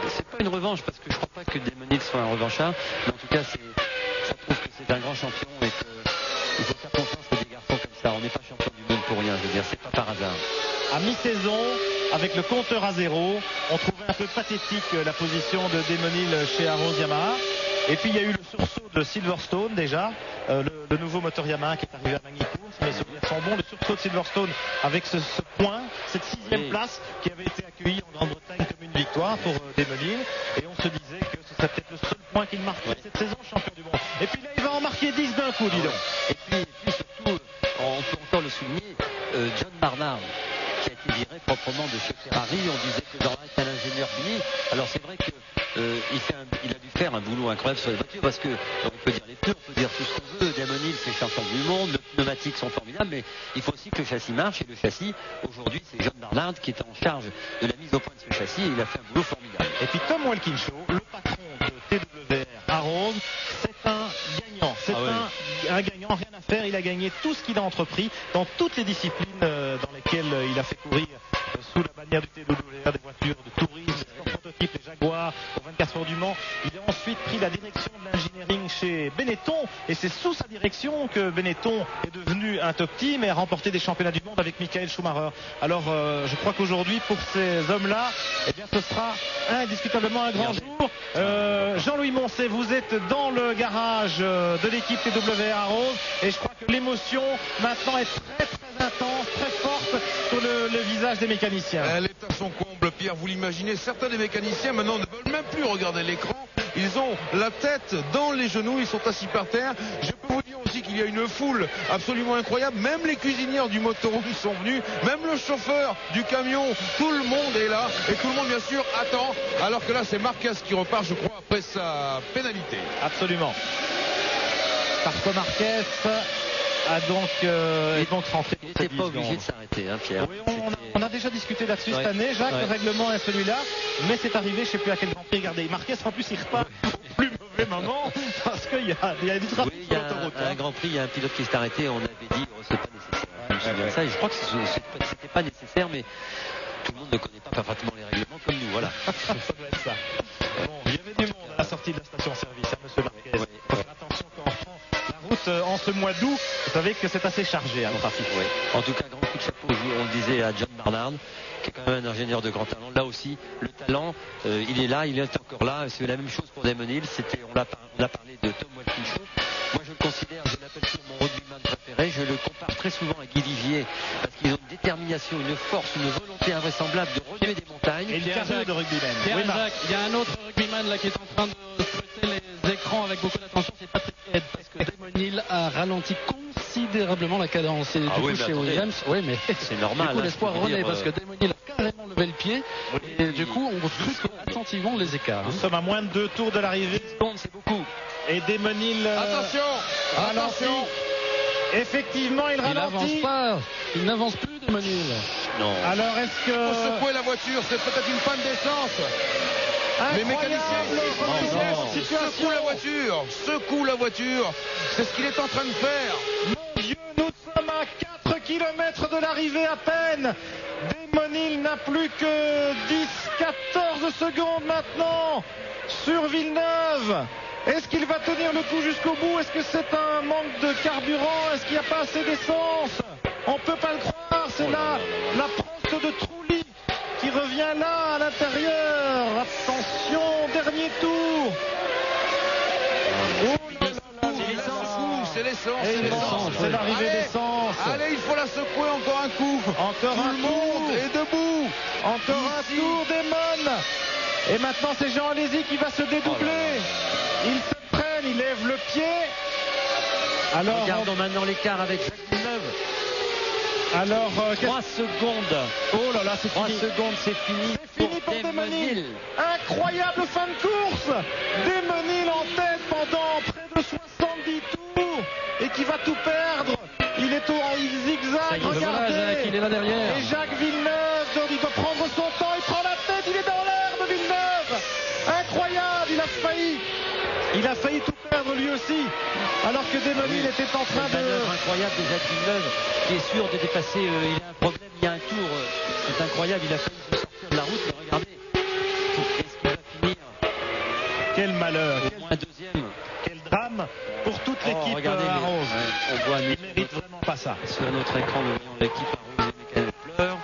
c'est pas une revanche parce que je crois pas que Damon Hill soit un revanchard, mais en tout cas ça prouve que c'est un grand champion et qu'il faut faire confiance à des garçons comme ça. On n'est pas champion du monde pour rien, je veux dire, c'est pas par hasard. À mi-saison, avec le compteur à 0, on trouvait un peu pathétique la position de Damon Hill chez Arrows Yamaha. Et puis il y a eu le sursaut de Silverstone déjà, le nouveau moteur Yamaha qui est arrivé à Magny-Cours. Si mes souvenirs sont bons, le sursaut de Silverstone avec ce point, cette 6e place qui avait été accueillie en Grande-Bretagne comme une victoire pour Desmenil. Et on se disait que ce serait peut-être le seul point qu'il marquait cette saison, champion du monde. Et puis là, il va en marquer 10 d'un coup, dis donc. Et puis surtout, on peut encore le souligner, John Barnard, qui a été viré proprement de chez Ferrari. On disait que Barnard était un ingénieur fini. Alors c'est vrai que il a dû faire un boulot incroyable sur les voitures parce que on peut dire les pneus, on peut dire tout ce qu'on veut. Desmenil fait champion du monde, les pneumatiques sont formidables, mais il faut aussi que le châssis marche. Et le châssis, aujourd'hui, c'est John Barnard qui est en charge de la mise au point de ce châssis et il a fait un boulot formidable. Et puis Tom Walkinshaw, le patron de TWR à Rose, c'est un gagnant. C'est un gagnant, rien à faire. Il a gagné tout ce qu'il a entrepris dans toutes les disciplines dans lesquelles il a fait courir sous la bannière du TWR, des voitures de tourisme, des sports prototypes, les Jaguars, aux 24 heures du Mans. Il a ensuite pris la direction de l'engineering chez Benetton et c'est sous sa direction que Benetton est devenu un top team et a remporté des championnats du monde avec Michael Schumacher. Alors je crois qu'aujourd'hui pour ces hommes-là, eh bien ce sera indiscutablement un grand jour. Jean-Louis Moncey, vous êtes dans le garage de l'équipe TWR à Rose et je crois que l'émotion maintenant est très très intense, très forte sur le visage des mécaniciens. Elle est à son comble, Pierre, vous l'imaginez. Certains des mécaniciens maintenant ne veulent même plus regarder l'écran. Ils ont la tête dans les genoux, ils sont assis par terre. Je peux vous dire aussi qu'il y a une foule absolument incroyable. Même les cuisinières du motorhome sont venus, même le chauffeur du camion, tout le monde est là. Et tout le monde, bien sûr, attend. Alors que là, c'est Marquez qui repart, je crois, après sa pénalité. Absolument. Parce que Marquez a donc rentré. Il n'était pas obligé de s'arrêter, hein, Pierre. Oui, on a déjà discuté là-dessus cette année. Jacques, le règlement est celui-là, mais c'est arrivé, je ne sais plus à quel Grand Prix. Regardez, Marquez en plus il repart au plus mauvais moment parce qu'il y a du trafic sur l'autoroute. Un Grand Prix, il y a un pilote qui s'est arrêté, on avait dit c'est pas nécessaire. Je me souviens de ça et je crois que c'était pas nécessaire, mais tout le monde ne connaît pas parfaitement les règlements comme nous, voilà. Ça doit être ça. Bon, il y avait du monde à la sortie de la station-service, hein, monsieur Marquez. Faut faire attention quand on prend la route en ce mois d'août. Vous savez que c'est assez chargé, hein, le trafic. Oui. En tout cas, grand coup de chapeau, on le disait à John Barnard, qui est quand même un ingénieur de grand talent. Là aussi, le talent, il est là, il est encore là. C'est la même chose pour Desmenil. On a parlé de Tom Walkinshaw. Moi, je le considère, je l'appelle toujours mon rugbyman préféré. Je le compare très souvent à Guy Ligier parce qu'ils ont une détermination, une force, une volonté invraisemblable de relever des montagnes. Et une carrière de rugbyman. Oui, il y a un autre rugbyman là qui est en train de scruter les écrans avec beaucoup d'attention, c'est Patrick Head, parce que Desmenil a ralenti considérablement la cadence. Et du coup, chez Williams, oui, mais c'est normal. Du coup, l'espoir renaît parce que Desmenil a carrément levé le pied. Et du coup, on scrute attentivement les écarts. Nous sommes à moins de 2 tours de l'arrivée. C'est beaucoup. Et Desmenil. Attention. Effectivement, il ralentit. Il n'avance plus, Desmenil. Non. Alors, est-ce que. Il faut secouer la voiture, c'est peut-être une panne d'essence. Les mécaniciens secouent la voiture. C'est ce qu'il est en train de faire. Mon Dieu, nous sommes à 4 km de l'arrivée à peine. Desmenil n'a plus que 10-14 secondes maintenant sur Villeneuve. Est-ce qu'il va tenir le coup jusqu'au bout? Est-ce que c'est un manque de carburant? Est-ce qu'il n'y a pas assez d'essence? On ne peut pas le croire. C'est la Prost de Trulli qui revient là à l'intérieur. Attention, dernier tour. C'est l'essence. C'est l'arrivée d'essence. Allez, il faut la secouer encore un coup. Encore un monde est debout. Encore un tour Damon. Et maintenant c'est Jean Alesi qui va se dédoubler. Il se traîne, il lève le pied. Alors, regardons maintenant l'écart avec Jacques Villeneuve. Alors, 3 secondes. Oh là là, c'est 3 fini. secondes, c'est fini. C'est fini pour Desmenil. Incroyable fin de course. Desmenil en tête pendant près de 70 tours et qui va tout perdre. Il zigzag, regardez. Il est là derrière. Et Jacques Villeneuve, il doit prendre son temps, il prend la tête, il est dans l'herbe, Villeneuve. Incroyable, il a failli tout perdre lui aussi. Alors que Desmenil était en train de... incroyable de Jacques Villeneuve qui est sûr de dépasser, il a un problème, il y a un tour, c'est incroyable, il a failli se sortir de la route, mais regardez, est-ce qu'il va finir? Quel malheur, au moins deuxième. Quel drame pour toute l'équipe à Rose. On voit, il ne mérite vraiment pas ça. Sur notre écran, nous voyons l'équipe à Rose, les mécanos pleurent.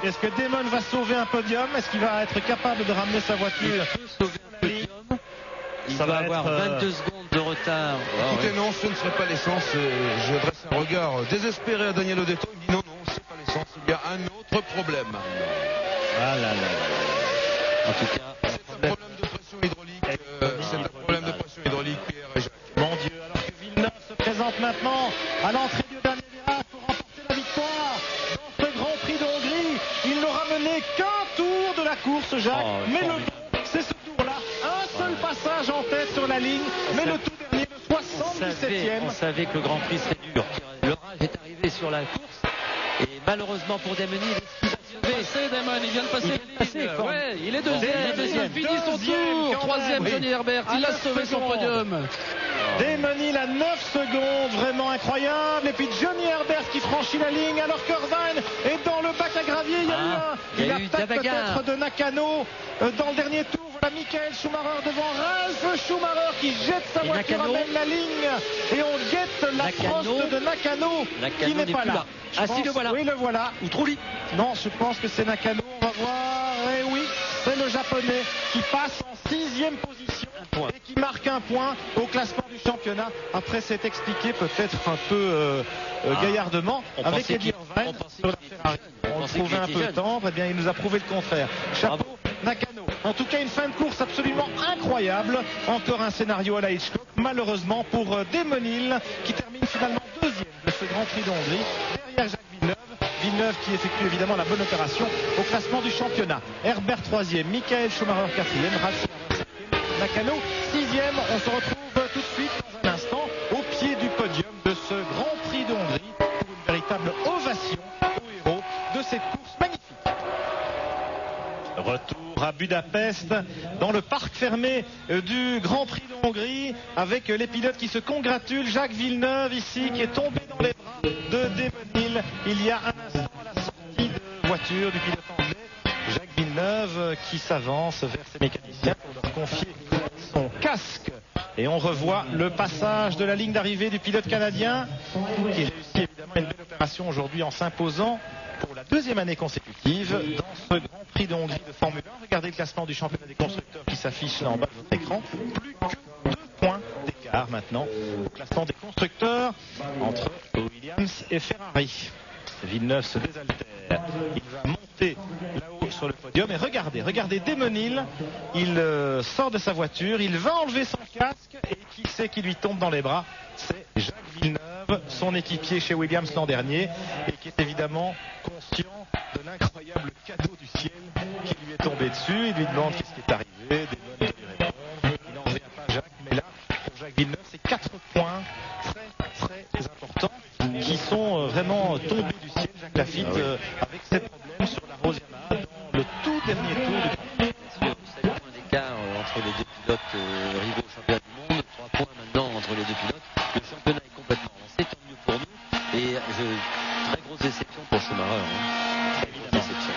Est-ce que Damon va sauver un podium? Est-ce qu'il va être capable de ramener sa voiture? Il peut sauver un podium. Il Ça doit va avoir être, 22 secondes de retard. Écoutez, non, ce ne serait pas l'essence. Je dresse un regard désespéré à Daniel Odetto. Il me dit non, non, c'est pas l'essence. Il y a un autre problème. Ah là là. En tout cas, C'est un problème de pression hydraulique. C'est un problème de pression hydraulique, Pierre et Jacques. Mon Dieu, alors que Villeneuve se présente maintenant à l'entrée du dernier virage pour remporter la victoire dans ce Grand Prix de Hongrie. Il n'aura mené qu'un tour de la course, Jacques. Oh, mais le formidable. bon, c'est ce tour-là. Un seul passage en tête sur la ligne. Mais le tout dernier, le on 77e. savait que le Grand Prix serait dur. L'orage est arrivé sur la course et malheureusement pour Demoni, il va Passé, Damon, il vient de passer. Ouais, il est deuxième. Il finit son Deuxième, tour. quand Troisième, même. Johnny Herbert. Il À a 9 sauvé son secondes. podium. Demonil à 9 secondes, vraiment incroyable. Et puis Johnny Herbert qui franchit la ligne alors que Irvine est dans le bac à gravier. Il y a eu de la bagarre. peut-être de Nakano dans le dernier tour. Voilà Michael Schumacher devant Ralf Schumacher qui jette sa Et voiture à Nakano. même la ligne. Et on guette la frost de Nakano Nakano qui n'est n'est pas plus là. là. Je Ah si, pense- le voilà. Oui, le voilà. ou Trulli. Non, je pense que c'est Nakano. On va voir. Et oui, c'est le japonais qui passe en 6e position point. et qui marque un point au classement du championnat. Après s'être expliqué peut-être un peu gaillardement on avec pensait Eddie qu'il- Irvine on pensait sur la qu'il était Ferrari. jeune. On On le pensait trouvait qu'il un était peu jeune. tendre. Eh bien, il nous a prouvé le contraire. Chapeau. Bravo. Nakano. En tout cas, une fin de course absolument incroyable. Encore un scénario à la Hitchcock. Malheureusement pour Demonil qui termine finalement deuxième de ce Grand Prix de Hongrie derrière Jacques Villeneuve. Villeneuve qui effectue évidemment la bonne opération au classement du championnat. Herbert 3e, Michael Schumacher 4e, Ralf Schumacher 5e, Nakano 6e. On se retrouve tout de suite dans un instant au pied du podium de ce Grand Prix de Hongrie pour une véritable ovation aux héros de cette course magnifique. Retour à Budapest dans le parc fermé du Grand Prix de Hongrie avec les pilotes qui se congratulent. Jacques Villeneuve ici qui est tombé dans les bras de Demonil il y a un instant à la sortie de voiture du pilote anglais. Jacques Villeneuve qui s'avance vers ses mécaniciens pour leur confier son casque. Et on revoit le passage de la ligne d'arrivée du pilote canadien qui réussit évidemment une belle opération aujourd'hui en s'imposant pour la deuxième année consécutive dans ce Grand Prix de Hongrie de Formule 1. Regardez le classement du championnat des constructeurs qui s'affiche là en bas de votre écran. Plus que 2 points d'écart maintenant au classement des constructeurs entre Williams et Ferrari. Villeneuve se désaltère. Il va monter là-haut sur le podium. Et regardez Demonil. Il sort de sa voiture. Il va enlever son casque. Et qui c'est qui lui tombe dans les bras? C'est Jacques Villeneuve, son équipier chez Williams l'an dernier. Et qui est évidemment conscient de l'incroyable cadeau du ciel qui lui est tombé dessus. Il lui demande qu'est-ce qui est arrivé. Desmond lui répond. Il n'en revient pas, Jacques. Mais là, pour Jacques Villeneuve, c'est 4 points très importants qui sont vraiment tombés du ciel. Jacques Lafitte avec ses problèmes sur la Rose Yamaha dans le tout dernier tour du Grand Prix. 7 points d'écart entre les deux pilotes rivaux au championnat du monde. 3 points maintenant entre les deux pilotes. Le championnat est complètement lancé, tant mieux pour nous. Et très grosse déception pour Schumacher. Très grosse déception.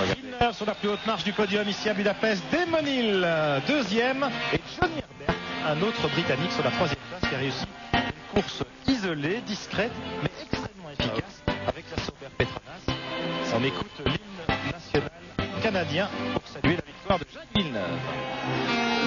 Regardez. Villeneuve sur la plus haute marche du podium ici à Budapest. Demonil deuxième et Johnny Herbert, un autre Britannique sur la troisième place qui a réussi une course isolée, discrète mais extrêmement efficace avec la Sauber Petronas. On écoute l'hymne national canadien pour saluer la victoire de Jacques Villeneuve.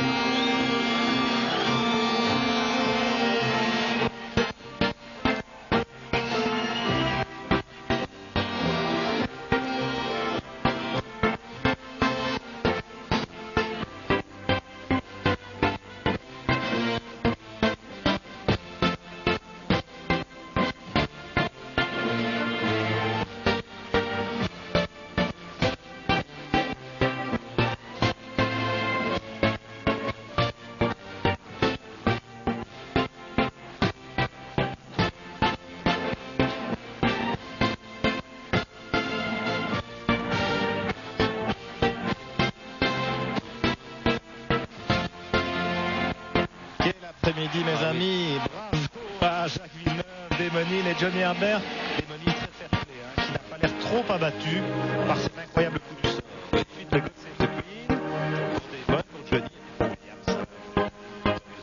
Après-midi, mes amis, bravo à Jacques Villeneuve, Demonil et Johnny Herbert. Demonil très fair-play, qui n'a pas l'air trop abattu par cet incroyable coup du sort. Ensuite, le God Save the Queen pour Damon, pour Johnny et pour Williams.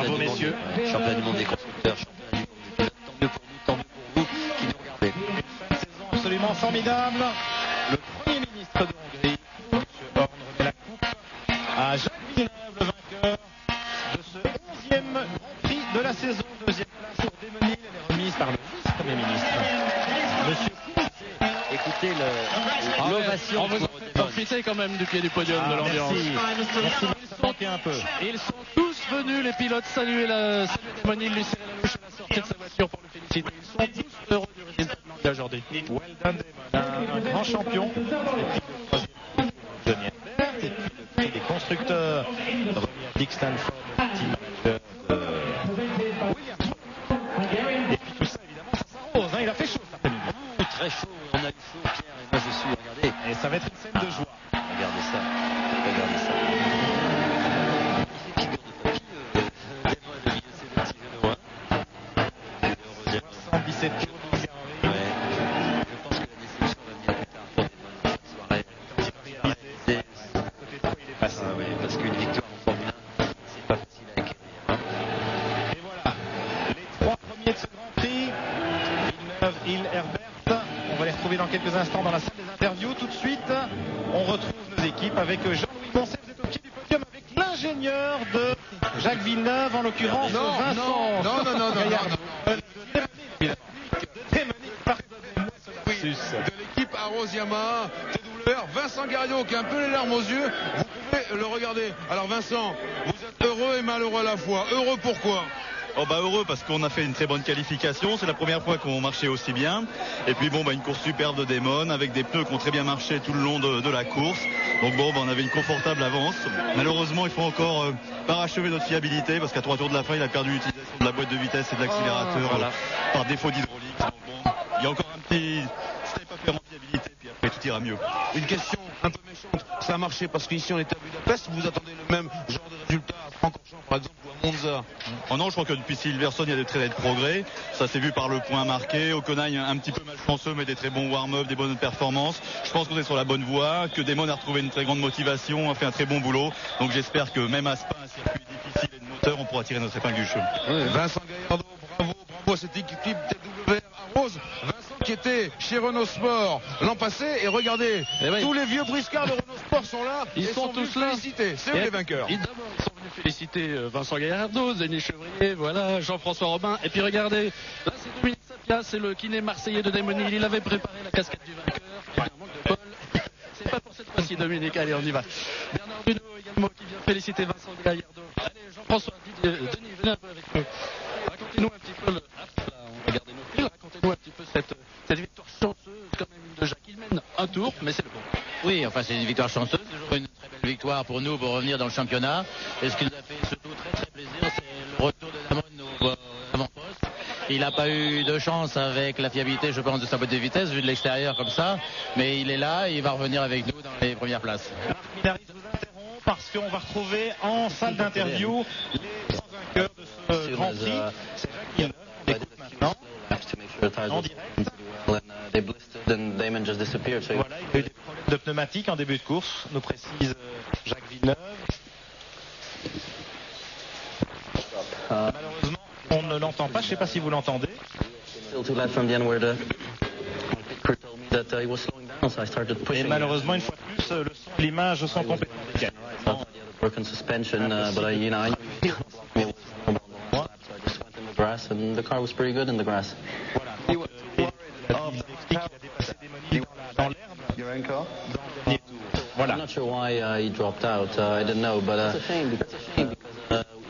championnat Bravo, du monde, messieurs. championnat du monde des constructeurs, championnat du monde des pilotes. Tant mieux pour nous, tant mieux pour vous qui nous regardez. Une fin de saison absolument formidable. Le Premier ministre de Hongrie, M. Horn, remet la coupe à Jacques Villeneuve, le vainqueur de ce 11e Grand Prix de la saison. Deuxième place pour Demonil. Elle est remise par le vice-premier ministre, Monsieur Koulze. Écoutez l'ovation. On vous en fait profiter quand même du pied du podium de l'ambiance. Merci. Ça manquait un peu. Ils sont tous venus, les pilotes, saluer Demonil, lui serrer la louche à la sortie de sa voiture pour le féliciter. Ils sont tous heureux du résultat de l'Anglais aujourd'hui. Well done, Damon. Un grand champion. Et puis le troisième, Johnny Herbert. Et puis le prix des constructeurs, remis à Dick Stanford, le team manager de Williams. Et puis tout ça, évidemment, ça s'arrose. Il a fait chaud cet après-midi. Très chaud, on a eu chaud, Pierre, et moi je suis, regardez. Et ça va être une scène de joie. Regardez ça, regardez ça. Figure de papy, les mois de milieu, c'est le petit vélo, hein. 77 kilos de Hongrie. Ouais, je pense que la déception va venir plus tard pour Desmond cette soirée. Quand il va réaliser, à côté de toi, il est passé. Ah oui, parce qu'une victoire en Formule 1, c'est pas facile à acquérir. Hein. Et voilà, les trois premiers de ce Grand Prix, Villeneuve, Hill, Herbert. On va les retrouver dans quelques instants dans la salle des interviews. Tout de suite, on retrouve nos équipes avec Jean-Louis Poncet. Vous êtes au pied du podium avec l'ingénieur de Jacques Villeneuve, en l'occurrence Vincent. Non. De l'équipe Arros Yamaha TWR, Vincent Gariot qui a un peu les larmes aux yeux. Vous pouvez le regarder. Alors Vincent, vous êtes heureux et malheureux à la fois. Heureux pourquoi ? Oh bah heureux parce qu'on a fait une très bonne qualification, c'est la première fois qu'on marchait aussi bien. Et puis bon bah une course superbe de Damon avec des pneus qui ont très bien marché tout le long de la course. Donc bon bah on avait une confortable avance. Malheureusement il faut encore parachever notre fiabilité parce qu'à 3 tours de la fin il a perdu l'utilisation de la boîte de vitesse et de l'accélérateur par défaut d'hydraulique. Donc bon, il y a encore un petit step à faire en fiabilité puis après tout ira mieux. Une question un peu méchante. Ça a marché parce qu'ici on était à Budapest. Vous attendez le même genre de résultat à Francorchamps par exemple ou à Monza ? Oh non, je crois que depuis Silverstone, il y a de très nets progrès. Ça s'est vu par le point marqué. Hockenheim un petit peu malchanceux, mais des très bons warm-up, des bonnes performances. Je pense qu'on est sur la bonne voie, que Damon a retrouvé une très grande motivation, a fait un très bon boulot. Donc j'espère que même à Spa, un circuit difficile et de moteur, on pourra tirer notre épingle du jeu. Vincent Gallardo, bravo à cette équipe TWR Arros. Vincent qui était chez Renault Sport l'an passé. Et regardez, tous les vieux briscards de Renault Sport sont là. Ils sont tous là. Félicités. C'est eux les vainqueurs. D'abord, ils sont venus féliciter Vincent Gallardo, Denis Chevrier, voilà, Jean-François Robin. Et puis regardez, là c'est Dominique Sapia, c'est le kiné marseillais de Demonil. Il avait préparé la casquette du vainqueur. Et bien, manque de bol. C'est pas pour cette fois-ci, Dominique. Allez, on y va. Bernard Duno également qui vient féliciter Vincent Gallardo. Allez, Jean-François, Didier, Denis, venez un peu avec nous. Racontez-nous un petit peu on va garder nos fils. Racontez-nous un petit peu cette victoire chanceuse quand même de Jacques. Il mène un tour, mais c'est le bon. Oui, enfin c'est une victoire chanceuse, toujours une très belle victoire pour nous pour revenir dans le championnat. Et ce qui nous a fait surtout très plaisir, c'est le retour de Damon au avant-poste. Il n'a pas eu de chance avec la fiabilité, je pense, de sa boîte de vitesse, vu de l'extérieur comme ça. Mais il est là et il va revenir avec nous dans les premières places. Marc Minaris vous interrompt parce qu'on va retrouver en salle d'interview les grands vainqueurs de ce Grand Prix. C'est Jacques Villeneuve qu'on écoute maintenant. En direct. Voilà, il a eu des problèmes de pneumatique en début de course, nous précise Jacques Villeneuve. Malheureusement, on ne l'entend pas, je ne sais pas si vous l'entendez. Et malheureusement, une fois de plus, le son et l'image sont complètement décalés. Voilà. I'm not sure why he dropped out. I didn't know, but it's a shame because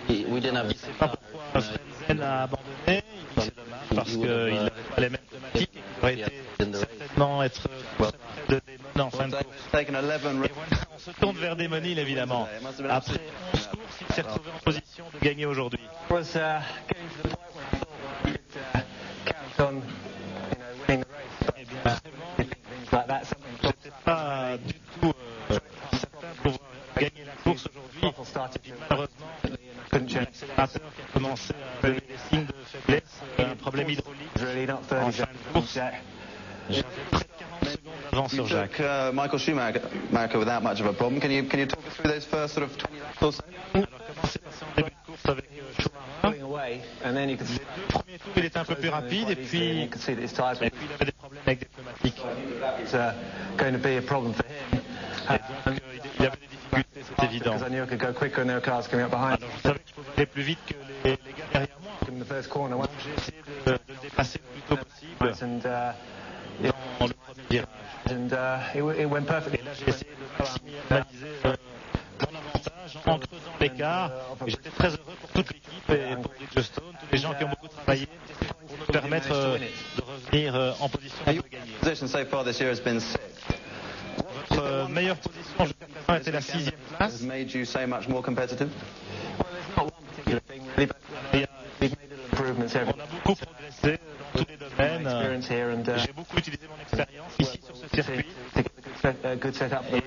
we didn't have. C'est pas pourquoi Frentzen a abandonné. C'est dommage parce qu'il n'avait pas les mêmes thématiques et qu'il aurait été certainement être près de Damon en fin de course. Et voilà, on se tourne vers Demonil évidemment. Après 11 courses, il s'est retrouvé en position de gagner aujourd'hui. J'étais pas du tout certain de pouvoir gagner la course aujourd'hui. Et puis malheureusement, l'accélérateur qui a commencé à donner des signes de faiblesse, un problème hydraulique en fin de course. J'avais près de 40 secondes d'avance sur Jacques. Michael Schumacher without much of a problem. Can you talk us through those first sort of 20 laps or so? Alors comment s'est passé en début de course avec Schumacher? Les deux premiers tours, il était un peu plus rapide et puis il avait des problèmes avec des pneumatiques. Et donc il avait des difficultés, c'est évident. Alors je savais que je pouvais aller plus vite que les gars derrière moi. Donc j'ai essayé de le dépasser le plus tôt possible dans le premier virage. Et là j'ai essayé de maximiser mon avantage en creusant l'écart. Et j'étais très heureux pour toute l'équipe et pour Bridgestone, tous les gens qui ont beaucoup travaillé pour nous permettre de revenir en position de gagner. Votre meilleure position jusqu'à présent était la 6e place. On a beaucoup progressé dans tous les domaines. J'ai beaucoup utilisé mon expérience ici sur ce circuit. Et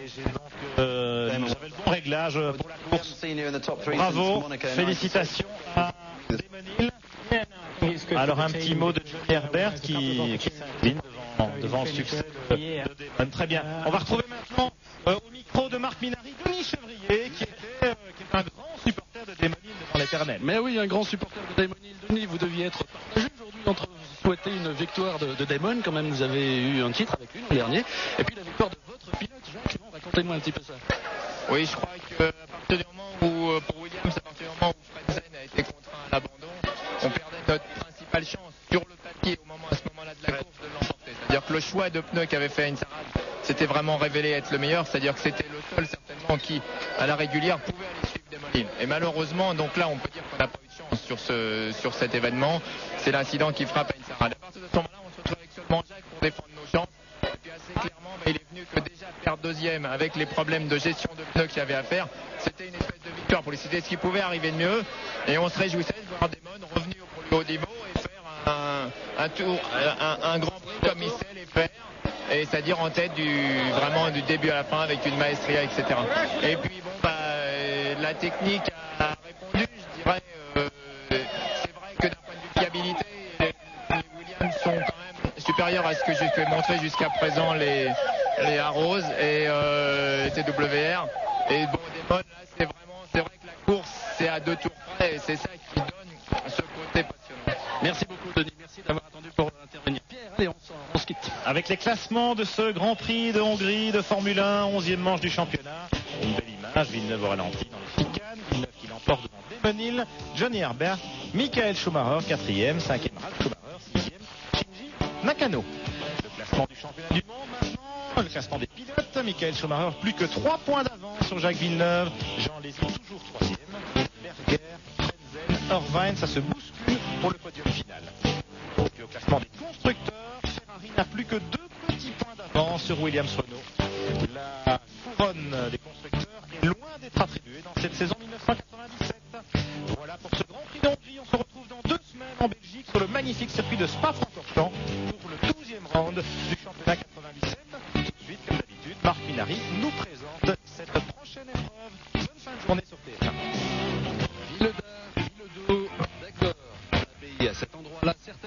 j'ai donc j'avais le bon réglage pour la course. Bravo, félicitations à Damon Hill. Alors un petit mot de Johnny Herbert qui s'incline devant le succès de Damon. Très bien. On va retrouver maintenant au micro de Marc Minary, Denis Chevrier, qui est un grand supporter de Damon Hill devant l'éternel. Mais oui, un grand supporter de Damon Hill. Denis, vous deviez être partagé aujourd'hui entre souhaiter une victoire de Damon, quand même vous avez eu un titre avec lui l'an dernier, et puis la victoire de votre pilote, Jacques. Racontez-moi un petit peu ça. Oui, je crois qu'à partir du moment où, pour Williams, à partir du moment où Frentzen a été contraint à l'abandon, on perdait notre principale chance sur le papier à ce moment-là de la course de l'emporter. C'est-à-dire que le choix de pneus qu'avait fait Insarad s'était vraiment révélé être le meilleur, c'est-à-dire que c'était le seul certainement qui, à la régulière, pouvait aller suivre Damon Hill. Et malheureusement, donc là, on peut dire qu'on n'a pas eu de chance sur cet événement. C'est l'incident qui frappe à Insarad. À partir de ce moment-là, on se retrouve avec seulement Jacques pour défendre nos chances. Et puis assez clairement, il est venu que déjà faire deuxième avec les problèmes de gestion de pneus qu'il y avait à faire. C'était une espèce de victoire pour lui. C'était ce qui pouvait arriver de mieux. Et on se réjouissait de voir Damon revenu au plus haut niveau et faire un tour, un grand prix comme il sait les faire. Et c'est-à-dire en tête vraiment du début à la fin avec une maestria, etc. Et puis bon, la technique a répondu, je dirais. C'est vrai que d'un point de vue fiabilité, les Williams sont quand même supérieurs à ce que j'ai pu montrer jusqu'à présent les Arrows et TWR. Et bon, Damon, là, c'est vrai que la course, c'est à 2 tours près et c'est ça qui donne ce côté passionnant. Merci beaucoup, Denis. Merci d'avoir attendu pour intervenir. Pierre, allez, on se quitte. Avec les classements de ce Grand Prix de Hongrie de Formule 1, 11e manche du championnat. Une belle image, Villeneuve au ralenti dans les chicanes, Villeneuve qui l'emporte devant Damon Hill, Johnny Herbert, Michael Schumacher, 4e, 5e Ralf Schumacher, 6e Shinji Nakano. Le classement du championnat du monde maintenant, le classement des pilotes, Michael Schumacher plus que 3 points d'avance sur Jacques Villeneuve, Jean Lézy toujours 3e, Berger, Frentzen, Irvine, ça se bouscule pour le podium final. Et puis au classement des constructeurs, Ferrari n'a plus que 2 petits points d'avance sur Williams Renault. La couronne des constructeurs est loin d'être attribuée dans cette saison 1997. Voilà pour ce Grand Prix d'Hongrie. On se retrouve dans 2 semaines en Belgique sur le magnifique circuit de Spa-Francorchamps pour le 12e round du championnat 97. Tout de suite, comme d'habitude, Marc Minary nous présente cette prochaine épreuve. Bonne fin de journée sur TF1. Villedo, d'accord. On a payé à cet endroit-là certains